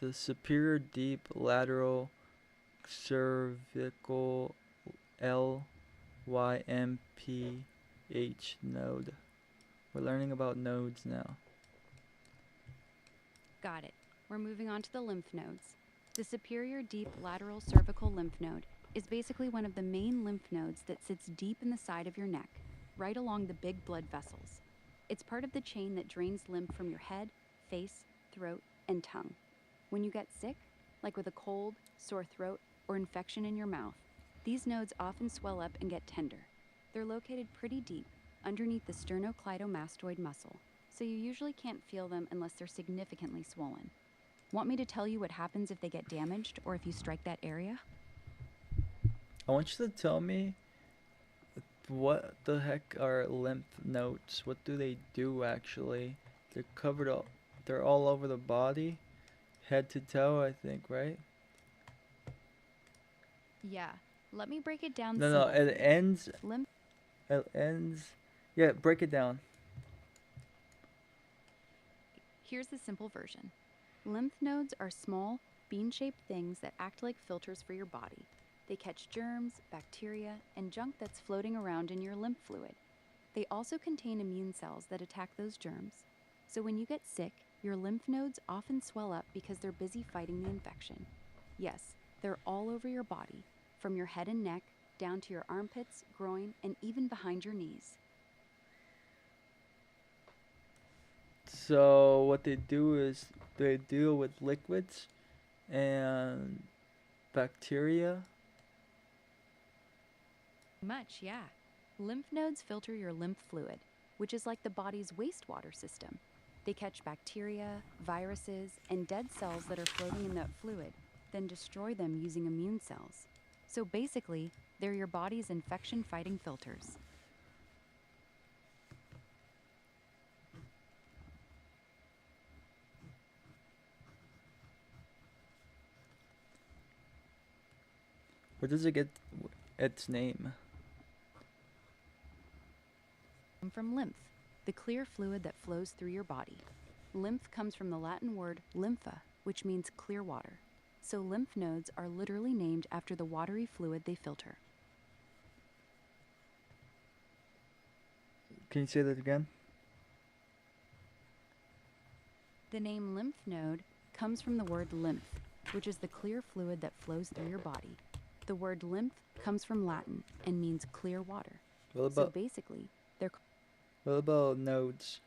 the superior deep lateral cervical LYMPH node. We're learning about nodes now. Got it. We're moving on to the lymph nodes. The superior deep lateral cervical lymph node is basically one of the main lymph nodes that sits deep in the side of your neck, right along the big blood vessels. It's part of the chain that drains lymph from your head, face, throat, and tongue. When you get sick, like with a cold, sore throat, or infection in your mouth, these nodes often swell up and get tender. They're located pretty deep, underneath the sternocleidomastoid muscle, so you usually can't feel them unless they're significantly swollen. Want me to tell you what happens if they get damaged or if you strike that area? I want you to tell me what the heck are lymph nodes? What do they do actually? They're covered up. They're all over the body, head to toe, I think, right? Yeah, let me break it down. No, it ends. Lymph. It ends. Yeah, break it down. Here's the simple version. Lymph nodes are small, bean-shaped things that act like filters for your body. They catch germs, bacteria, and junk that's floating around in your lymph fluid. They also contain immune cells that attack those germs. So when you get sick, your lymph nodes often swell up because they're busy fighting the infection. Yes, they're all over your body, from your head and neck, down to your armpits, groin, and even behind your knees. So what they do is they deal with liquids and bacteria. Much, yeah. Lymph nodes filter your lymph fluid, which is like the body's wastewater system. They catch bacteria, viruses, and dead cells that are floating in that fluid, then destroy them using immune cells. So basically, they're your body's infection-fighting filters. Where does it get its name? From lymph, the clear fluid that flows through your body. Lymph comes from the Latin word lympha, which means clear water. So lymph nodes are literally named after the watery fluid they filter. Can you say that again? The name lymph node comes from the word lymph, which is the clear fluid that flows through your body. The word lymph comes from Latin and means clear water. What So about basically, they're nodes?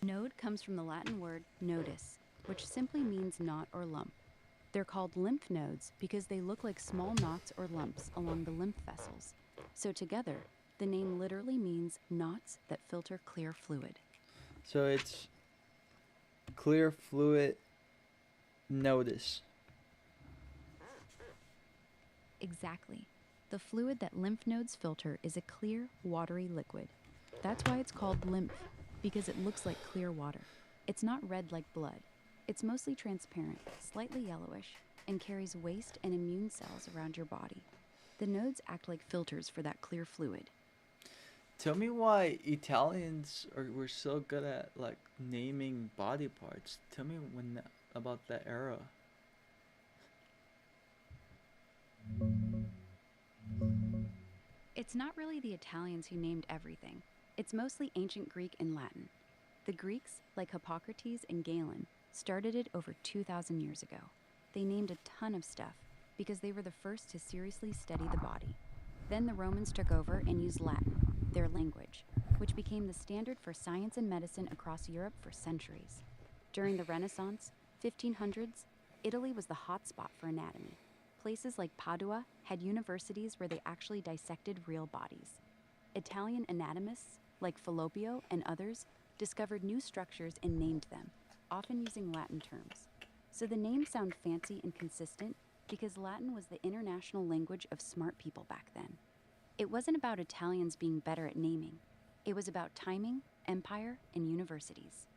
Node comes from the Latin word nodus, which simply means knot or lump. They're called lymph nodes because they look like small knots or lumps along the lymph vessels. So together, The name literally means knots that filter clear fluid. So it's clear fluid notice. Exactly. The fluid that lymph nodes filter is a clear, watery liquid. That's why it's called lymph, because it looks like clear water. It's not red like blood. It's mostly transparent, slightly yellowish, and carries waste and immune cells around your body. The nodes act like filters for that clear fluid. Tell me why were so good at like naming body parts. Tell me about that era. It's not really the Italians who named everything. It's mostly ancient Greek and Latin. The Greeks, like Hippocrates and Galen, started it over 2,000 years ago. They named a ton of stuff because they were the first to seriously study the body. Then the Romans took over and used Latin, their language, which became the standard for science and medicine across Europe for centuries. During the Renaissance, 1500s, Italy was the hot spot for anatomy. Places like Padua had universities where they actually dissected real bodies. Italian anatomists, like Falloppio and others, discovered new structures and named them, often using Latin terms. So the names sound fancy and consistent because Latin was the international language of smart people back then. It wasn't about Italians being better at naming. It was about timing, empire, and universities.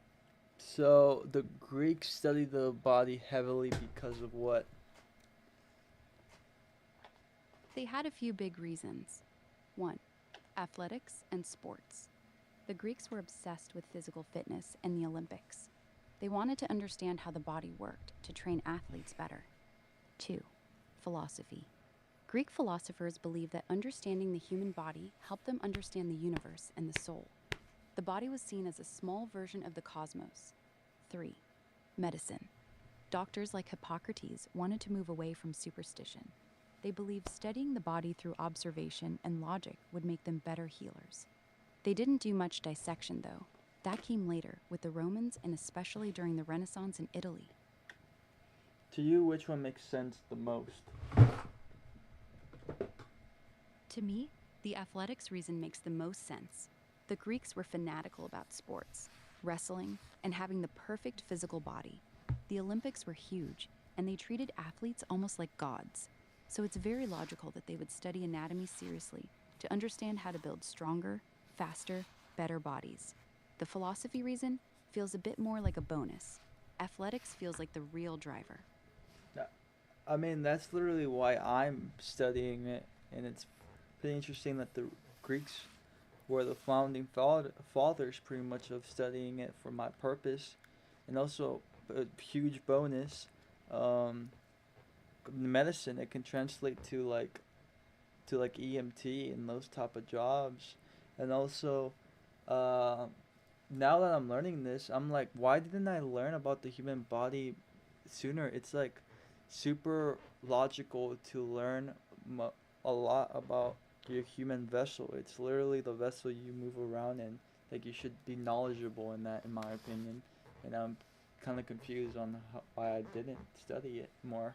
So the Greeks studied the body heavily because of what? They had a few big reasons. 1. Athletics and sports. The Greeks were obsessed with physical fitness and the Olympics. They wanted to understand how the body worked to train athletes better. 2. Philosophy. Greek philosophers believed that understanding the human body helped them understand the universe and the soul. The body was seen as a small version of the cosmos. 3. Medicine. Doctors like Hippocrates wanted to move away from superstition. They believed studying the body through observation and logic would make them better healers. They didn't do much dissection, though. That came later with the Romans and especially during the Renaissance in Italy. To you, which one makes sense the most? To me, the athletics reason makes the most sense. The Greeks were fanatical about sports, wrestling, and having the perfect physical body. The Olympics were huge, and they treated athletes almost like gods. So it's very logical that they would study anatomy seriously to understand how to build stronger, faster, better bodies. The philosophy reason feels a bit more like a bonus. Athletics feels like the real driver. I mean, that's literally why I'm studying it, and it's pretty interesting that the Greeks were the founding fathers pretty much of studying it for my purpose, and also a huge bonus. Medicine, it can translate to like EMT and those type of jobs, and also now that I'm learning this, I'm like, why didn't I learn about the human body sooner? It's like super logical to learn a lot about your human vessel. It's literally the vessel you move around in. Like, you should be knowledgeable in that, in my opinion. And I'm kind of confused on why I didn't study it more.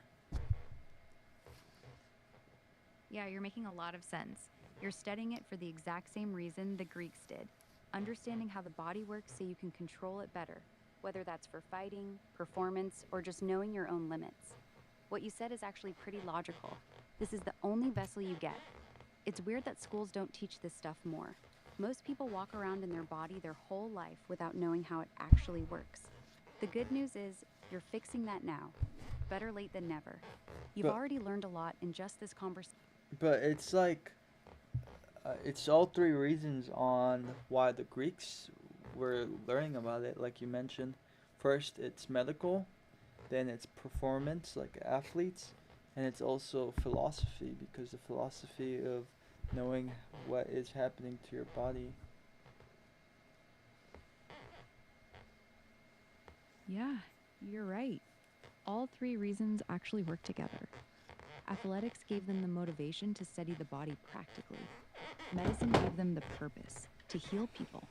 Yeah, you're making a lot of sense. You're studying it for the exact same reason the Greeks did. Understanding how the body works so you can control it better, whether that's for fighting, performance, or just knowing your own limits. What you said is actually pretty logical. This is the only vessel you get. It's weird that schools don't teach this stuff more. Most people walk around in their body their whole life without knowing how it actually works. The good news is you're fixing that now. Better late than never. You've already learned a lot in just this conversation. But it's like, it's all three reasons on why the Greeks were learning about it, like you mentioned. First, it's medical, then it's performance, like athletes, and it's also philosophy, because the philosophy of knowing what is happening to your body. Yeah, you're right. All three reasons actually work together. Athletics gave them the motivation to study the body practically. Medicine gave them the purpose, to heal people.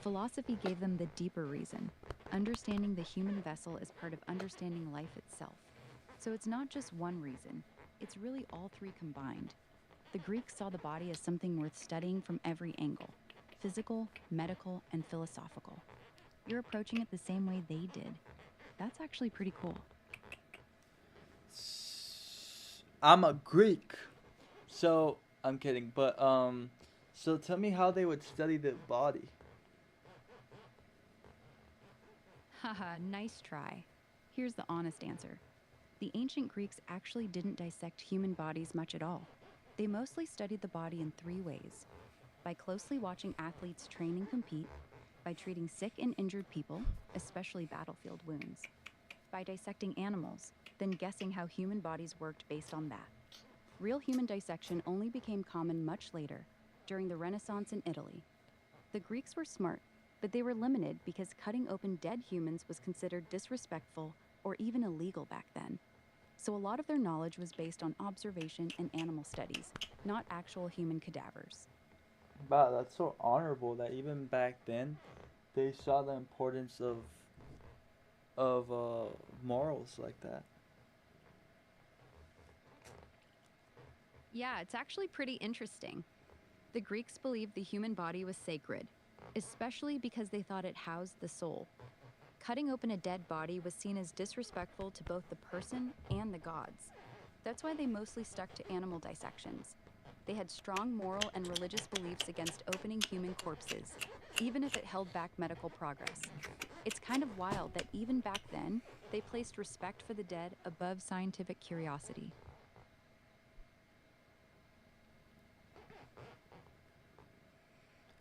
Philosophy gave them the deeper reason. Understanding the human vessel is part of understanding life itself. So it's not just one reason, it's really all three combined. The Greeks saw the body as something worth studying from every angle: physical, medical, and philosophical. You're approaching it the same way they did. That's actually pretty cool. I'm a Greek. So, I'm kidding, but so tell me how they would study the body. Haha, nice try. Here's the honest answer. The ancient Greeks actually didn't dissect human bodies much at all. They mostly studied the body in 3 ways: by closely watching athletes train and compete, by treating sick and injured people, especially battlefield wounds, by dissecting animals, then guessing how human bodies worked based on that. Real human dissection only became common much later, during the Renaissance in Italy. The Greeks were smart, but they were limited because cutting open dead humans was considered disrespectful or even illegal back then. So a lot of their knowledge was based on observation and animal studies, not actual human cadavers. Wow, that's so honorable that even back then they saw the importance of morals like that. Yeah, it's actually pretty interesting. The Greeks believed the human body was sacred, especially because they thought it housed the soul. Cutting open a dead body was seen as disrespectful to both the person and the gods. That's why they mostly stuck to animal dissections. They had strong moral and religious beliefs against opening human corpses, even if it held back medical progress. It's kind of wild that even back then, they placed respect for the dead above scientific curiosity.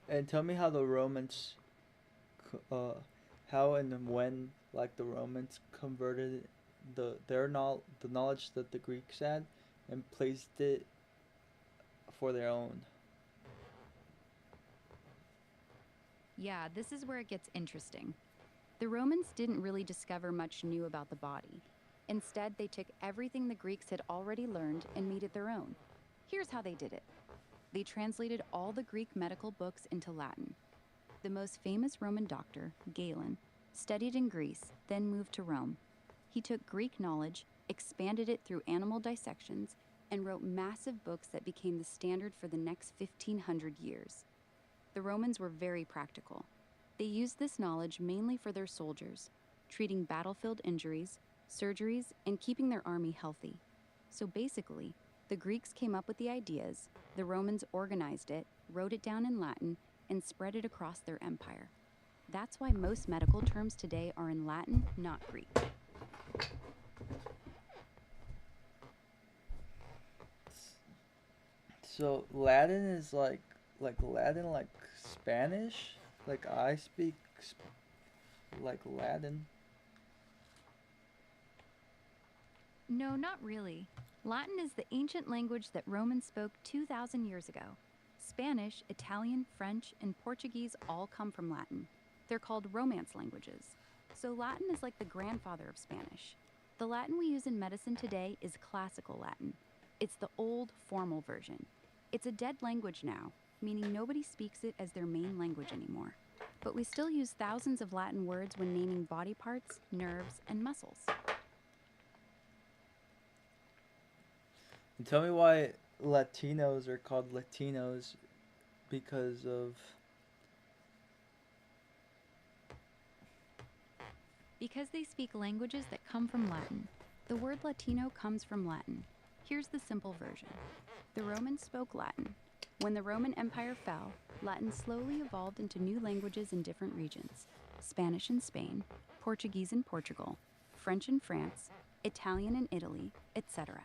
And tell me how the Romans, how and when, like the Romans converted the knowledge that the Greeks had, and placed it for their own. Yeah, this is where it gets interesting. The Romans didn't really discover much new about the body. Instead, they took everything the Greeks had already learned and made it their own. Here's how they did it. They translated all the Greek medical books into Latin. The most famous Roman doctor, Galen, studied in Greece, then moved to Rome. He took Greek knowledge, expanded it through animal dissections, and wrote massive books that became the standard for the next 1,500 years. The Romans were very practical. They used this knowledge mainly for their soldiers, treating battlefield injuries, surgeries, and keeping their army healthy. So basically, the Greeks came up with the ideas, the Romans organized it, wrote it down in Latin, and spread it across their empire. That's why most medical terms today are in Latin, not Greek. So Latin is like Latin, like Spanish. Like I speak like Latin. No, not really. Latin is the ancient language that Romans spoke 2,000 years ago. Spanish, Italian, French, and Portuguese all come from Latin. They're called Romance languages. So Latin is like the grandfather of Spanish. The Latin we use in medicine today is classical Latin. It's the old, formal version. It's a dead language now, meaning nobody speaks it as their main language anymore. But we still use thousands of Latin words when naming body parts, nerves, and muscles. And tell me why Latinos are called Latinos because of. Because they speak languages that come from Latin. The word Latino comes from Latin. Here's the simple version. The Romans spoke Latin. When the Roman Empire fell, Latin slowly evolved into new languages in different regions: Spanish in Spain, Portuguese in Portugal, French in France, Italian in Italy, etc.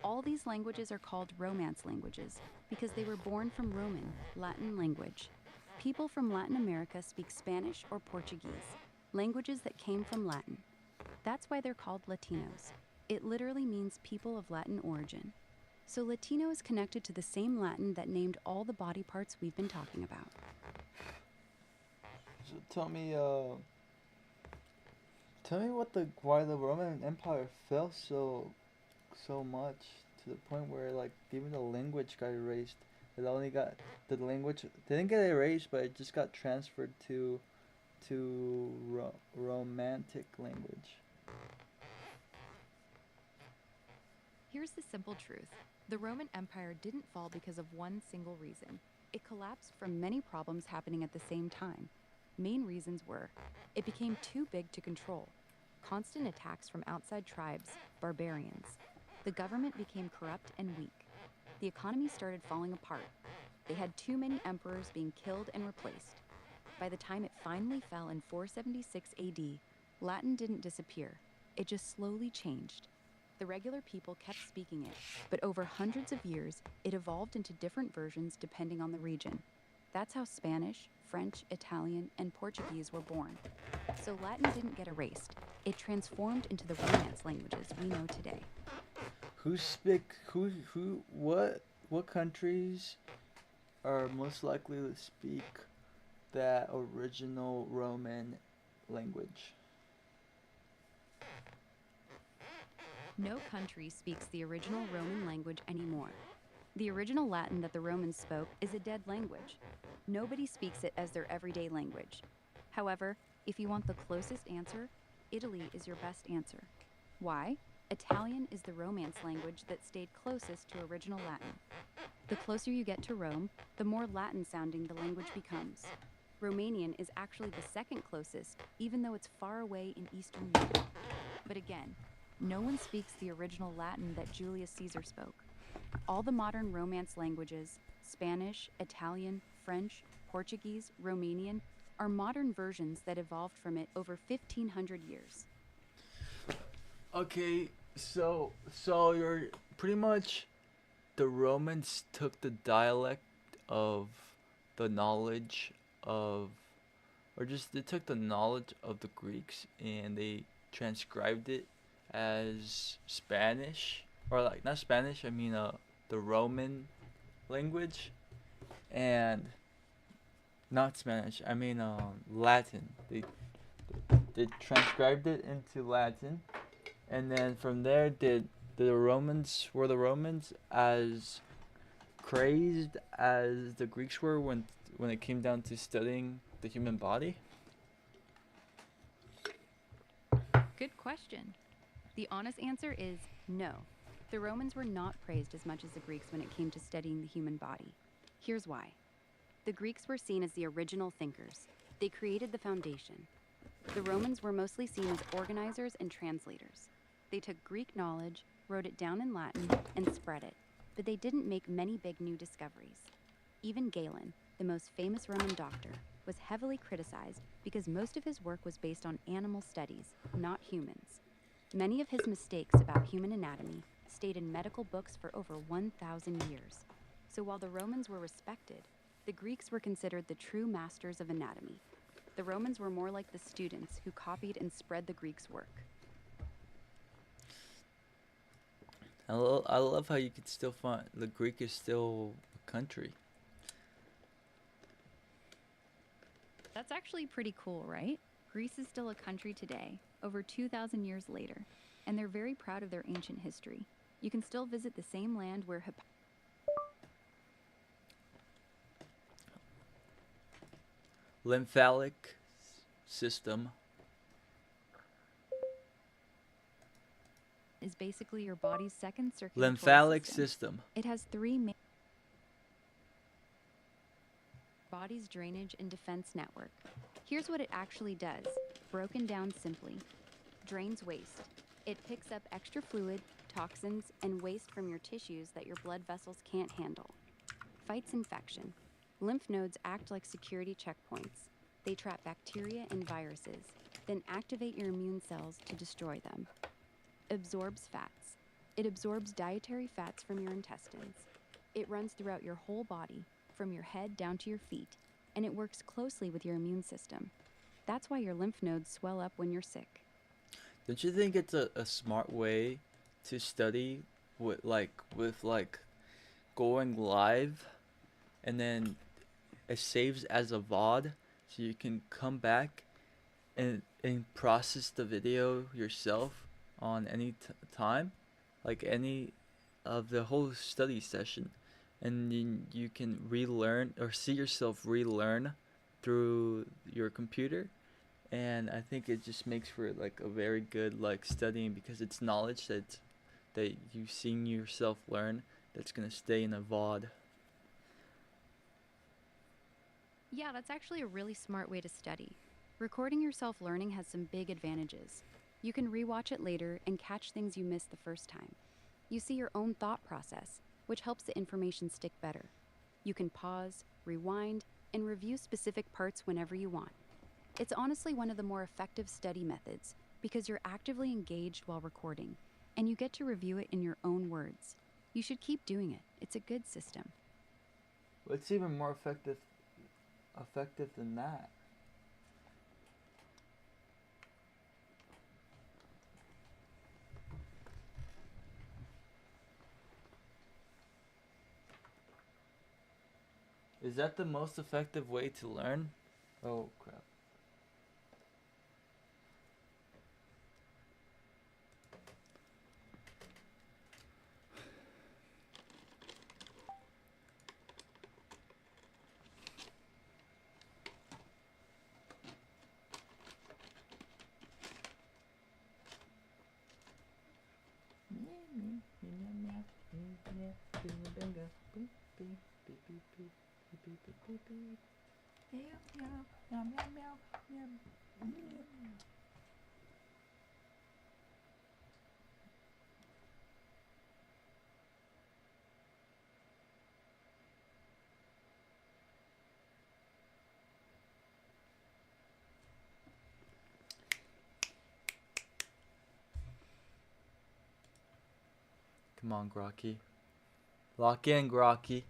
All these languages are called Romance languages because they were born from Roman, Latin language. People from Latin America speak Spanish or Portuguese, languages that came from Latin. That's why they're called Latinos. It literally means people of Latin origin. So Latino is connected to the same Latin that named all the body parts we've been talking about. So tell me why the Roman Empire fell so much to the point where like even the language got erased. It only got the language didn't get erased, but it just got transferred to Romantic language. Here's the simple truth. The Roman Empire didn't fall because of one single reason. It collapsed from many problems happening at the same time. Main reasons were, it became too big to control. Constant attacks from outside tribes, barbarians. The government became corrupt and weak. The economy started falling apart. They had too many emperors being killed and replaced. By the time it finally fell in 476 AD, Latin didn't disappear. It just slowly changed. The regular people kept speaking it, but over hundreds of years, it evolved into different versions depending on the region. That's how Spanish, French, Italian, and Portuguese were born. So Latin didn't get erased. It transformed into the Romance languages we know today. What countries are most likely to speak that original Roman language? No country speaks the original Roman language anymore. The original Latin that the Romans spoke is a dead language. Nobody speaks it as their everyday language. However, if you want the closest answer, Italy is your best answer. Why? Italian is the Romance language that stayed closest to original Latin. The closer you get to Rome, the more Latin-sounding the language becomes. Romanian is actually the second closest, even though it's far away in Eastern Europe. But again, no one speaks the original Latin that Julius Caesar spoke. All the modern Romance languages, Spanish, Italian, French, Portuguese, Romanian, are modern versions that evolved from it over 1,500 years. Okay, so you're pretty much, the Romans took the dialect of the knowledge of, or just they took the knowledge of the Greeks and they transcribed it as Spanish, or like not Spanish, I mean the Roman language, and not Spanish, I mean Latin. They transcribed it into Latin, and then from there were the Romans as crazed as the Greeks were when it came down to studying the human body? Good question. The honest answer is no. The Romans were not praised as much as the Greeks when it came to studying the human body. Here's why. The Greeks were seen as the original thinkers. They created the foundation. The Romans were mostly seen as organizers and translators. They took Greek knowledge, wrote it down in Latin, and spread it. But they didn't make many big new discoveries. Even Galen, the most famous Roman doctor, was heavily criticized because most of his work was based on animal studies, not humans. Many of his mistakes about human anatomy stayed in medical books for over 1,000 years. So while the Romans were respected, the Greeks were considered the true masters of anatomy. The Romans were more like the students who copied and spread the Greeks' work. I love how you could still find the Greek is still a country. That's actually pretty cool, right? Greece is still a country today, over 2,000 years later, and they're very proud of their ancient history. You can still visit the same land where Lymphatic system. is basically your body's second circulatory Lymphatic system. system. It has three main body's drainage and defense network. Here's what it actually does, broken down simply. Drains waste. It picks up extra fluid, toxins, and waste from your tissues that your blood vessels can't handle. Fights infection. Lymph nodes act like security checkpoints. They trap bacteria and viruses, then activate your immune cells to destroy them. Absorbs fats. It absorbs dietary fats from your intestines. It runs throughout your whole body, from your head down to your feet, and it works closely with your immune system. That's why your lymph nodes swell up when you're sick. Don't you think it's a smart way to study with going live, and then it saves as a VOD, so you can come back and process the video yourself on any time, like any of the whole study session, and then you can relearn or see yourself relearn through your computer. And I think it just makes for like a very good like studying, because it's knowledge that you've seen yourself learn, that's gonna stay in a VOD. Yeah, that's actually a really smart way to study. Recording yourself learning has some big advantages. You can rewatch it later and catch things you missed the first time. You see your own thought process, which helps the information stick better. You can pause, rewind, and review specific parts whenever you want. It's honestly one of the more effective study methods because you're actively engaged while recording, and you get to review it in your own words. You should keep doing it. It's a good system. What's even more effective than that? Is that the most effective way to learn? Oh crap. Come on, Grocky. Lock in, Grocky.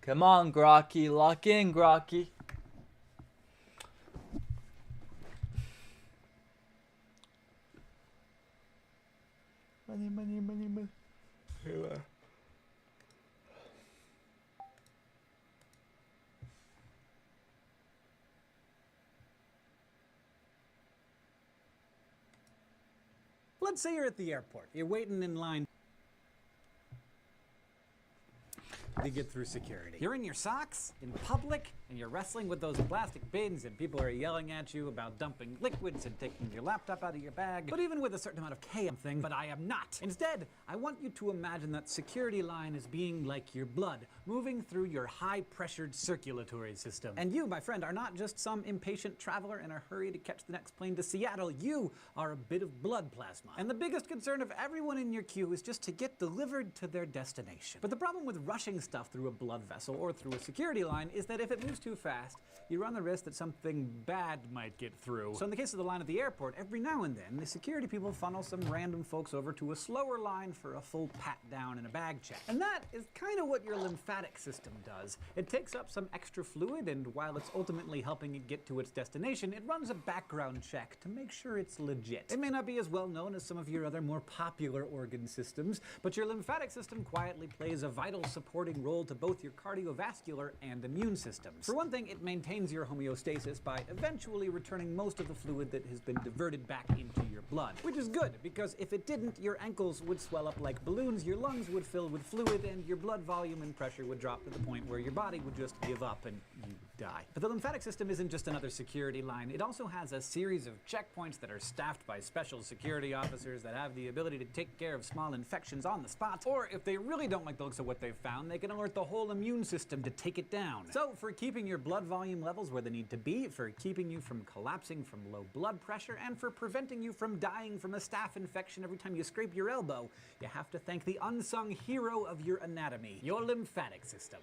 Come on, Grocky. Lock in, Grocky. Money. Here. Let's say you're at the airport. You're waiting in line to get through security. You're in your socks, in public, and you're wrestling with those plastic bins, and people are yelling at you about dumping liquids and taking your laptop out of your bag. But even with a certain amount of chaos thing, but I am not. Instead, I want you to imagine that security line is being like your blood, moving through your high-pressured circulatory system. And you, my friend, are not just some impatient traveler in a hurry to catch the next plane to Seattle. You are a bit of blood plasma. And the biggest concern of everyone in your queue is just to get delivered to their destination. But the problem with rushing stuff through a blood vessel or through a security line is that if it moves too fast, you run the risk that something bad might get through. So in the case of the line at the airport, every now and then, the security people funnel some random folks over to a slower line for a full pat down and a bag check. And that is kind of what your lymphatic system does. It takes up some extra fluid, and while it's ultimately helping it get to its destination, it runs a background check to make sure it's legit. It may not be as well known as some of your other more popular organ systems, but your lymphatic system quietly plays a vital supporting role to both your cardiovascular and immune systems. For one thing, it maintains your homeostasis by eventually returning most of the fluid that has been diverted back into your blood. Which is good, because if it didn't, your ankles would swell up like balloons, your lungs would fill with fluid, and your blood volume and pressure would drop to the point where your body would just give up and you die. But the lymphatic system isn't just another security line. It also has a series of checkpoints that are staffed by special security officers that have the ability to take care of small infections on the spot. Or if they really don't like the looks of what they've found, they can alert the whole immune system to take it down. So for keeping your blood volume levels where they need to be, for keeping you from collapsing from low blood pressure, and for preventing you from dying from a staph infection every time you scrape your elbow, you have to thank the unsung hero of your anatomy, your lymphatic system.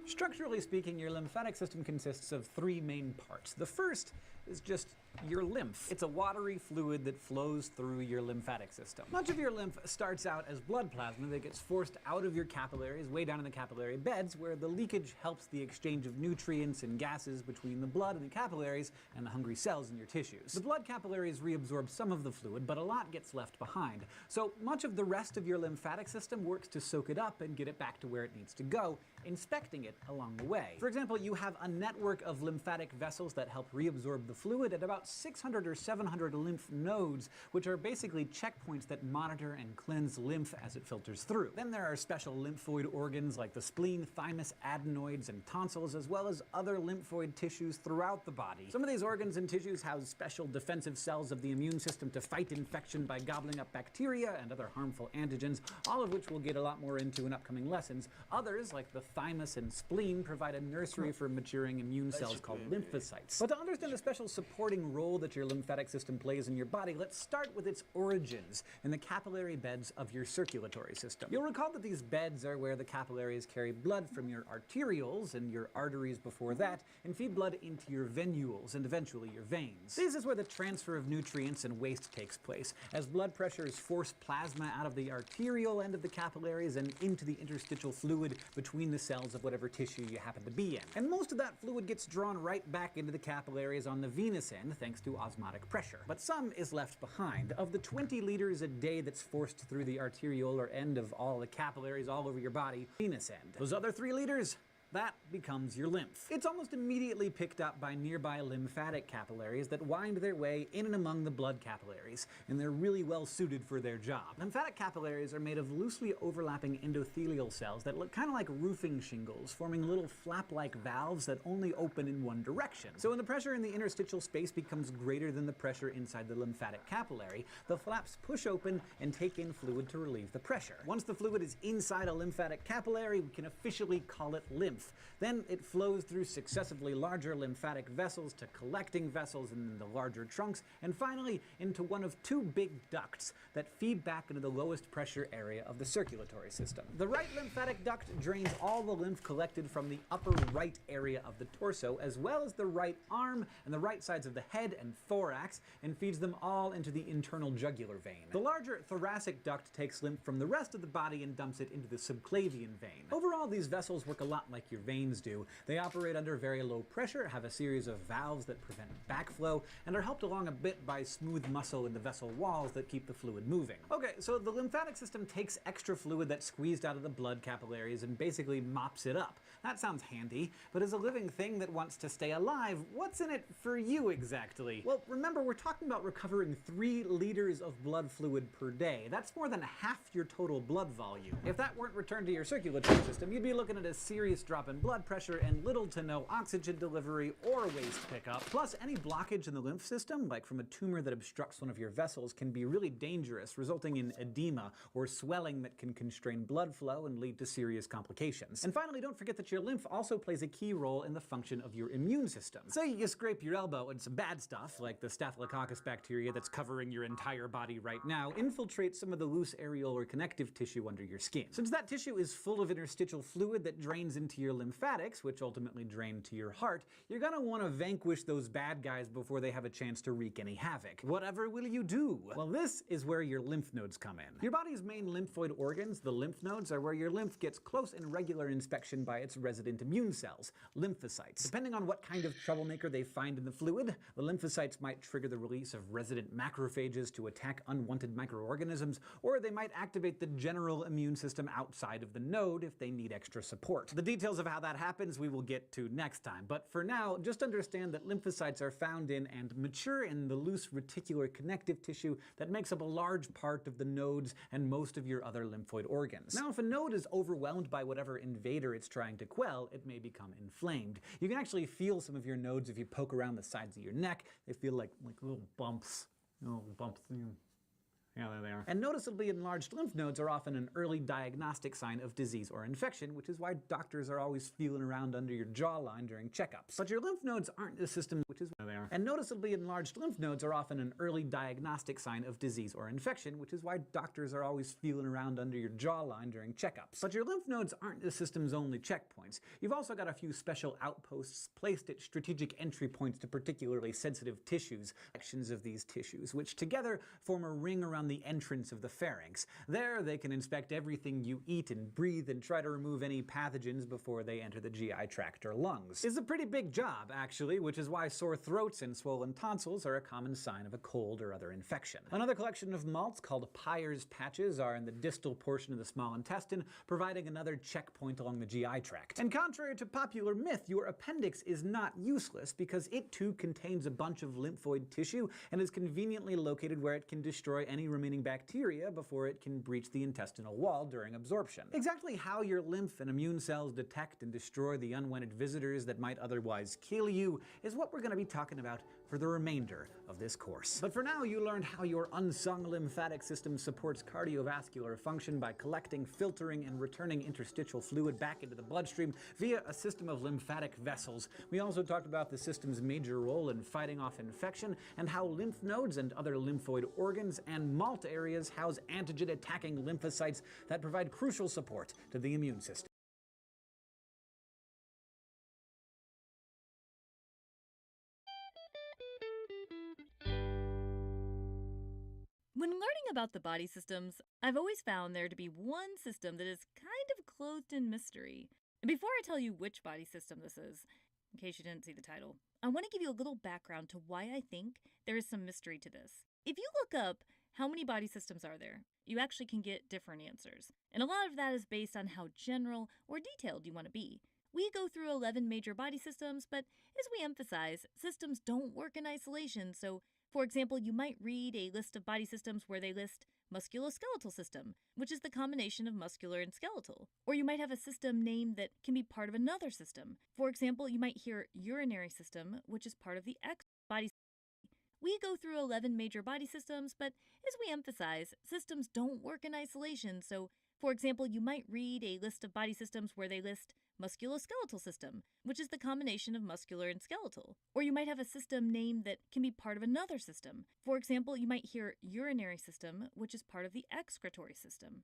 Structurally speaking, your lymphatic system consists of three main parts. The first is just your lymph. It's a watery fluid that flows through your lymphatic system. Much of your lymph starts out as blood plasma that gets forced out of your capillaries, way down in the capillary beds, where the leakage helps the exchange of nutrients and gases between the blood and the capillaries and the hungry cells in your tissues. The blood capillaries reabsorb some of the fluid, but a lot gets left behind. So much of the rest of your lymphatic system works to soak it up and get it back to where it needs to go, inspecting it along the way. For example, you have a network of lymphatic vessels that help reabsorb the fluid at about 600 or 700 lymph nodes, which are basically checkpoints that monitor and cleanse lymph as it filters through. Then there are special lymphoid organs like the spleen, thymus, adenoids, and tonsils, as well as other lymphoid tissues throughout the body. Some of these organs and tissues house special defensive cells of the immune system to fight infection by gobbling up bacteria and other harmful antigens, all of which we'll get a lot more into in upcoming lessons. Others, like the thymus and spleen, provide a nursery for maturing immune cells called lymphocytes. But to understand the special supporting role that your lymphatic system plays in your body, let's start with its origins in the capillary beds of your circulatory system. You'll recall that these beds are where the capillaries carry blood from your arterioles and your arteries before that, and feed blood into your venules and eventually your veins. This is where the transfer of nutrients and waste takes place, as blood pressures force plasma out of the arterial end of the capillaries and into the interstitial fluid between the cells of whatever tissue you happen to be in. And most of that fluid gets drawn right back into the capillaries on the venous end thanks to osmotic pressure. But some is left behind. Of the 20 liters a day that's forced through the arteriolar end of all the capillaries all over your body, venous end. Those other 3 liters, that becomes your lymph. It's almost immediately picked up by nearby lymphatic capillaries that wind their way in and among the blood capillaries, and they're really well suited for their job. Lymphatic capillaries are made of loosely overlapping endothelial cells that look kind of like roofing shingles, forming little flap-like valves that only open in one direction. So when the pressure in the interstitial space becomes greater than the pressure inside the lymphatic capillary, the flaps push open and take in fluid to relieve the pressure. Once the fluid is inside a lymphatic capillary, we can officially call it lymph. Then it flows through successively larger lymphatic vessels to collecting vessels and the larger trunks, and finally into one of 2 big ducts that feed back into the lowest pressure area of the circulatory system. The right lymphatic duct drains all the lymph collected from the upper right area of the torso, as well as the right arm and the right sides of the head and thorax, and feeds them all into the internal jugular vein. The larger thoracic duct takes lymph from the rest of the body and dumps it into the subclavian vein. Overall, these vessels work a lot like your veins do. They operate under very low pressure, have a series of valves that prevent backflow, and are helped along a bit by smooth muscle in the vessel walls that keep the fluid moving. Okay, so the lymphatic system takes extra fluid that's squeezed out of the blood capillaries and basically mops it up. That sounds handy, but as a living thing that wants to stay alive, what's in it for you exactly? Well, remember, we're talking about recovering 3 liters of blood fluid per day. That's more than half your total blood volume. If that weren't returned to your circulatory system, you'd be looking at a serious drop in blood pressure and little to no oxygen delivery or waste pickup. Plus, any blockage in the lymph system, like from a tumor that obstructs one of your vessels, can be really dangerous, resulting in edema or swelling that can constrain blood flow and lead to serious complications. And finally, don't forget that your lymph also plays a key role in the function of your immune system. Say you scrape your elbow and some bad stuff, like the staphylococcus bacteria that's covering your entire body right now, infiltrates some of the loose areolar connective tissue under your skin. Since that tissue is full of interstitial fluid that drains into your lymphatics, which ultimately drain to your heart, you're gonna want to vanquish those bad guys before they have a chance to wreak any havoc. Whatever will you do? Well, this is where your lymph nodes come in. Your body's main lymphoid organs, the lymph nodes, are where your lymph gets close and regular inspection by its resident immune cells, lymphocytes. Depending on what kind of troublemaker they find in the fluid, the lymphocytes might trigger the release of resident macrophages to attack unwanted microorganisms, or they might activate the general immune system outside of the node if they need extra support. The details of how that happens we will get to next time, but for now, just understand that lymphocytes are found in and mature in the loose reticular connective tissue that makes up a large part of the nodes and most of your other lymphoid organs. Now, if a node is overwhelmed by whatever invader it's trying to quell, it may become inflamed. You can actually feel some of your nodes if you poke around the sides of your neck. They feel like little bumps. Yeah, there they are. And noticeably enlarged lymph nodes are often an early diagnostic sign of disease or infection, which is why doctors are always feeling around under your jawline during checkups. But your lymph nodes aren't the system, which is where they are. And noticeably enlarged lymph nodes are often an early diagnostic sign of disease or infection, which is why doctors are always feeling around under your jawline during checkups. But your lymph nodes aren't the system's only checkpoints. You've also got a few special outposts placed at strategic entry points to particularly sensitive tissues, sections of these tissues, which together form a ring around the the entrance of the pharynx. There, they can inspect everything you eat and breathe and try to remove any pathogens before they enter the GI tract or lungs. It's a pretty big job, actually, which is why sore throats and swollen tonsils are a common sign of a cold or other infection. Another collection of malts called Peyer's patches are in the distal portion of the small intestine, providing another checkpoint along the GI tract. And contrary to popular myth, your appendix is not useless because it too contains a bunch of lymphoid tissue and is conveniently located where it can destroy any remaining bacteria before it can breach the intestinal wall during absorption. Exactly how your lymph and immune cells detect and destroy the unwanted visitors that might otherwise kill you is what we're going to be talking about for the remainder of this course. But for now, you learned how your unsung lymphatic system supports cardiovascular function by collecting, filtering, and returning interstitial fluid back into the bloodstream via a system of lymphatic vessels. We also talked about the system's major role in fighting off infection and how lymph nodes and other lymphoid organs and malt areas house antigen-attacking lymphocytes that provide crucial support to the immune system. When learning about the body systems, I've always found there to be one system that is kind of clothed in mystery. And before I tell you which body system this is, in case you didn't see the title, I want to give you a little background to why I think there is some mystery to this. If you look up how many body systems are there, you actually can get different answers. And a lot of that is based on how general or detailed you want to be. We go through 11 major body systems, but as we emphasize, systems don't work in isolation, so for example, you might read a list of body systems where they list musculoskeletal system, which is the combination of muscular and skeletal. Or you might have a system name that can be part of another system. For example, you might hear urinary system, which is part of the X body system. We go through 11 major body systems, but as we emphasize, systems don't work in isolation, so for example, you might read a list of body systems where they list musculoskeletal system, which is the combination of muscular and skeletal. Or you might have a system name that can be part of another system. For example, you might hear urinary system, which is part of the excretory system.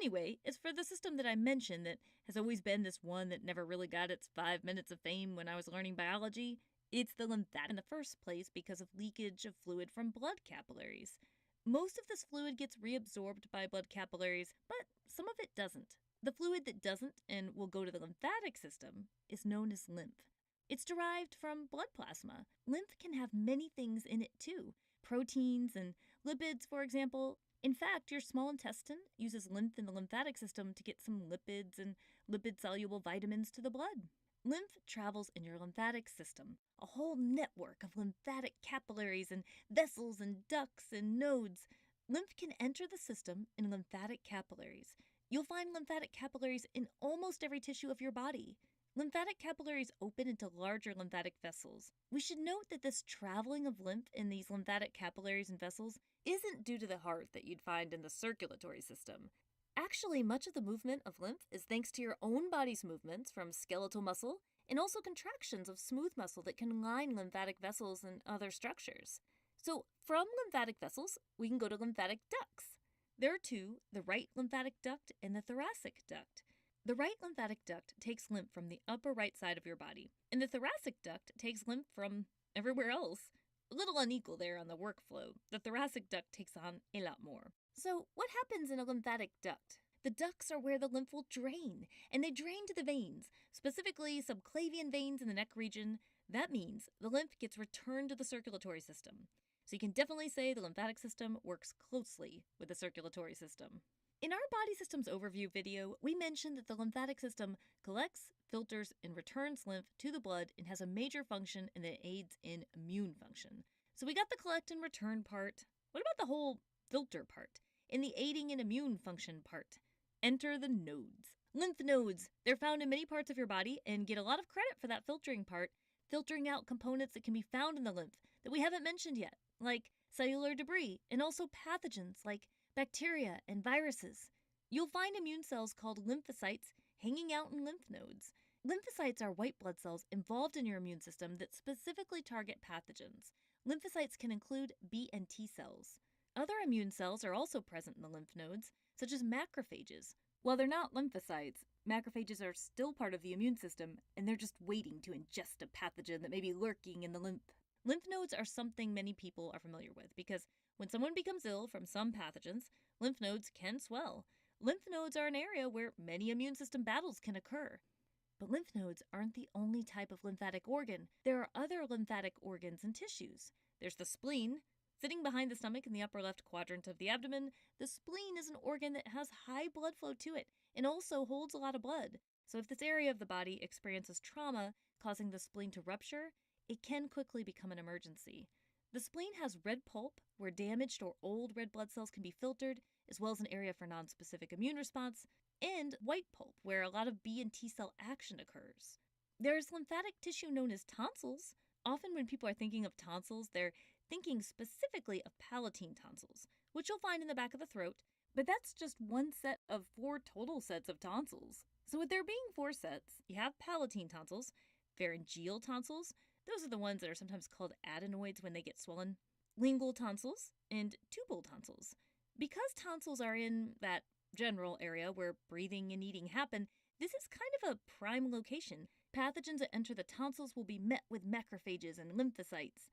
Anyway, it's for the system that I mentioned that has always been this one that never really got its 5 minutes of fame when I was learning biology. It's the lymphatic in the first place because of leakage of fluid from blood capillaries. Most of this fluid gets reabsorbed by blood capillaries, but some of it doesn't. The fluid that doesn't and will go to the lymphatic system is known as lymph. It's derived from blood plasma. Lymph can have many things in it too. Proteins and lipids, for example. In fact, your small intestine uses lymph in the lymphatic system to get some lipids and lipid-soluble vitamins to the blood. Lymph travels in your lymphatic system, a whole network of lymphatic capillaries and vessels and ducts and nodes. Lymph can enter the system in lymphatic capillaries. You'll find lymphatic capillaries in almost every tissue of your body. Lymphatic capillaries open into larger lymphatic vessels. We should note that this traveling of lymph in these lymphatic capillaries and vessels isn't due to the heart that you'd find in the circulatory system. Actually, much of the movement of lymph is thanks to your own body's movements from skeletal muscle and also contractions of smooth muscle that can line lymphatic vessels and other structures. So from lymphatic vessels, we can go to lymphatic ducts. There are two, the right lymphatic duct and the thoracic duct. The right lymphatic duct takes lymph from the upper right side of your body, and the thoracic duct takes lymph from everywhere else. A little unequal there on the workflow. The thoracic duct takes on a lot more. So what happens in a lymphatic duct? The ducts are where the lymph will drain, and they drain to the veins, specifically subclavian veins in the neck region. That means the lymph gets returned to the circulatory system. So you can definitely say the lymphatic system works closely with the circulatory system. In our body systems overview video, we mentioned that the lymphatic system collects, filters, and returns lymph to the blood and has a major function and that aids in immune function. So we got the collect and return part. What about the whole filter part? In the aiding and immune function part? Enter the nodes. Lymph nodes. They're found in many parts of your body and get a lot of credit for that filtering part, filtering out components that can be found in the lymph that we haven't mentioned yet, like cellular debris, and also pathogens like bacteria and viruses. You'll find immune cells called lymphocytes hanging out in lymph nodes. Lymphocytes are white blood cells involved in your immune system that specifically target pathogens. Lymphocytes can include B and T cells. Other immune cells are also present in the lymph nodes, such as macrophages. While they're not lymphocytes, macrophages are still part of the immune system, and they're just waiting to ingest a pathogen that may be lurking in the lymph. Lymph nodes are something many people are familiar with because When someone becomes ill from some pathogens, lymph nodes can swell. Lymph nodes are an area where many immune system battles can occur. But lymph nodes aren't the only type of lymphatic organ. There are other lymphatic organs and tissues. There's the spleen. Sitting behind the stomach in the upper left quadrant of the abdomen, the spleen is an organ that has high blood flow to it and also holds a lot of blood. So if this area of the body experiences trauma, causing the spleen to rupture, it can quickly become an emergency. The spleen has red pulp, where damaged or old red blood cells can be filtered, as well as an area for nonspecific immune response, and white pulp, where a lot of B and T cell action occurs. There is lymphatic tissue known as tonsils. Often when people are thinking of tonsils, they're thinking specifically of palatine tonsils, which you'll find in the back of the throat, but that's just one set of 4 total sets of tonsils. So with there being 4 sets, you have palatine tonsils, pharyngeal tonsils, those are the ones that are sometimes called adenoids when they get swollen, lingual tonsils, and tubal tonsils. Because tonsils are in that general area where breathing and eating happen, this is kind of a prime location. Pathogens that enter the tonsils will be met with macrophages and lymphocytes.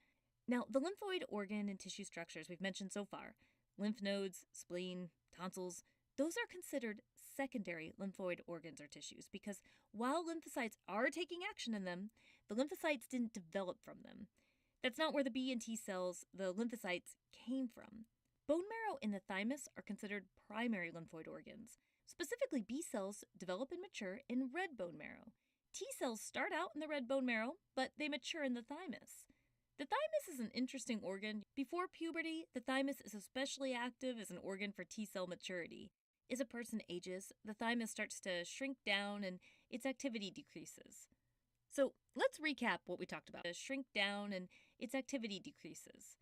Now, the lymphoid organ and tissue structures we've mentioned so far, lymph nodes, spleen, tonsils, those are considered secondary lymphoid organs or tissues because while lymphocytes are taking action in them, the lymphocytes didn't develop from them. That's not where the B and T cells, the lymphocytes, came from. Bone marrow and the thymus are considered primary lymphoid organs. Specifically, B cells develop and mature in red bone marrow. T cells start out in the red bone marrow, but they mature in the thymus. The thymus is an interesting organ. Before puberty, the thymus is especially active as an organ for T cell maturity. As a person ages, the thymus starts to shrink down and its activity decreases. So let's recap what we talked about. Shrink down and its activity decreases.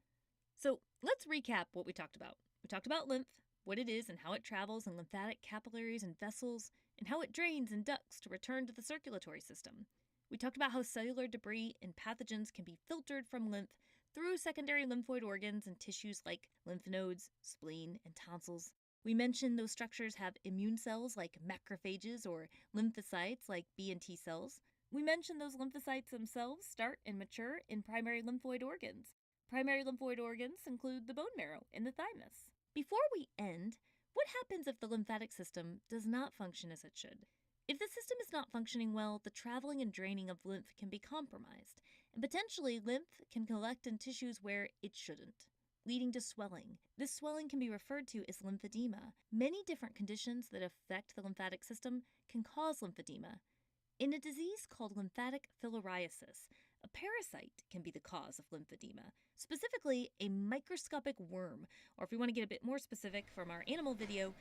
So let's recap what we talked about. We talked about lymph, what it is and how it travels in lymphatic capillaries and vessels, and how it drains and ducts to return to the circulatory system. We talked about how cellular debris and pathogens can be filtered from lymph through secondary lymphoid organs and tissues like lymph nodes, spleen, and tonsils. We mentioned those structures have immune cells like macrophages or lymphocytes like B and T cells. We mentioned those lymphocytes themselves start and mature in primary lymphoid organs. Primary lymphoid organs include the bone marrow and the thymus. Before we end, what happens if the lymphatic system does not function as it should? If the system is not functioning well, the traveling and draining of lymph can be compromised, and potentially lymph can collect in tissues where it shouldn't, leading to swelling. This swelling can be referred to as lymphedema. Many different conditions that affect the lymphatic system can cause lymphedema. In a disease called lymphatic filariasis, a parasite can be the cause of lymphedema, specifically a microscopic worm, or if we want to get a bit more specific from our animal video,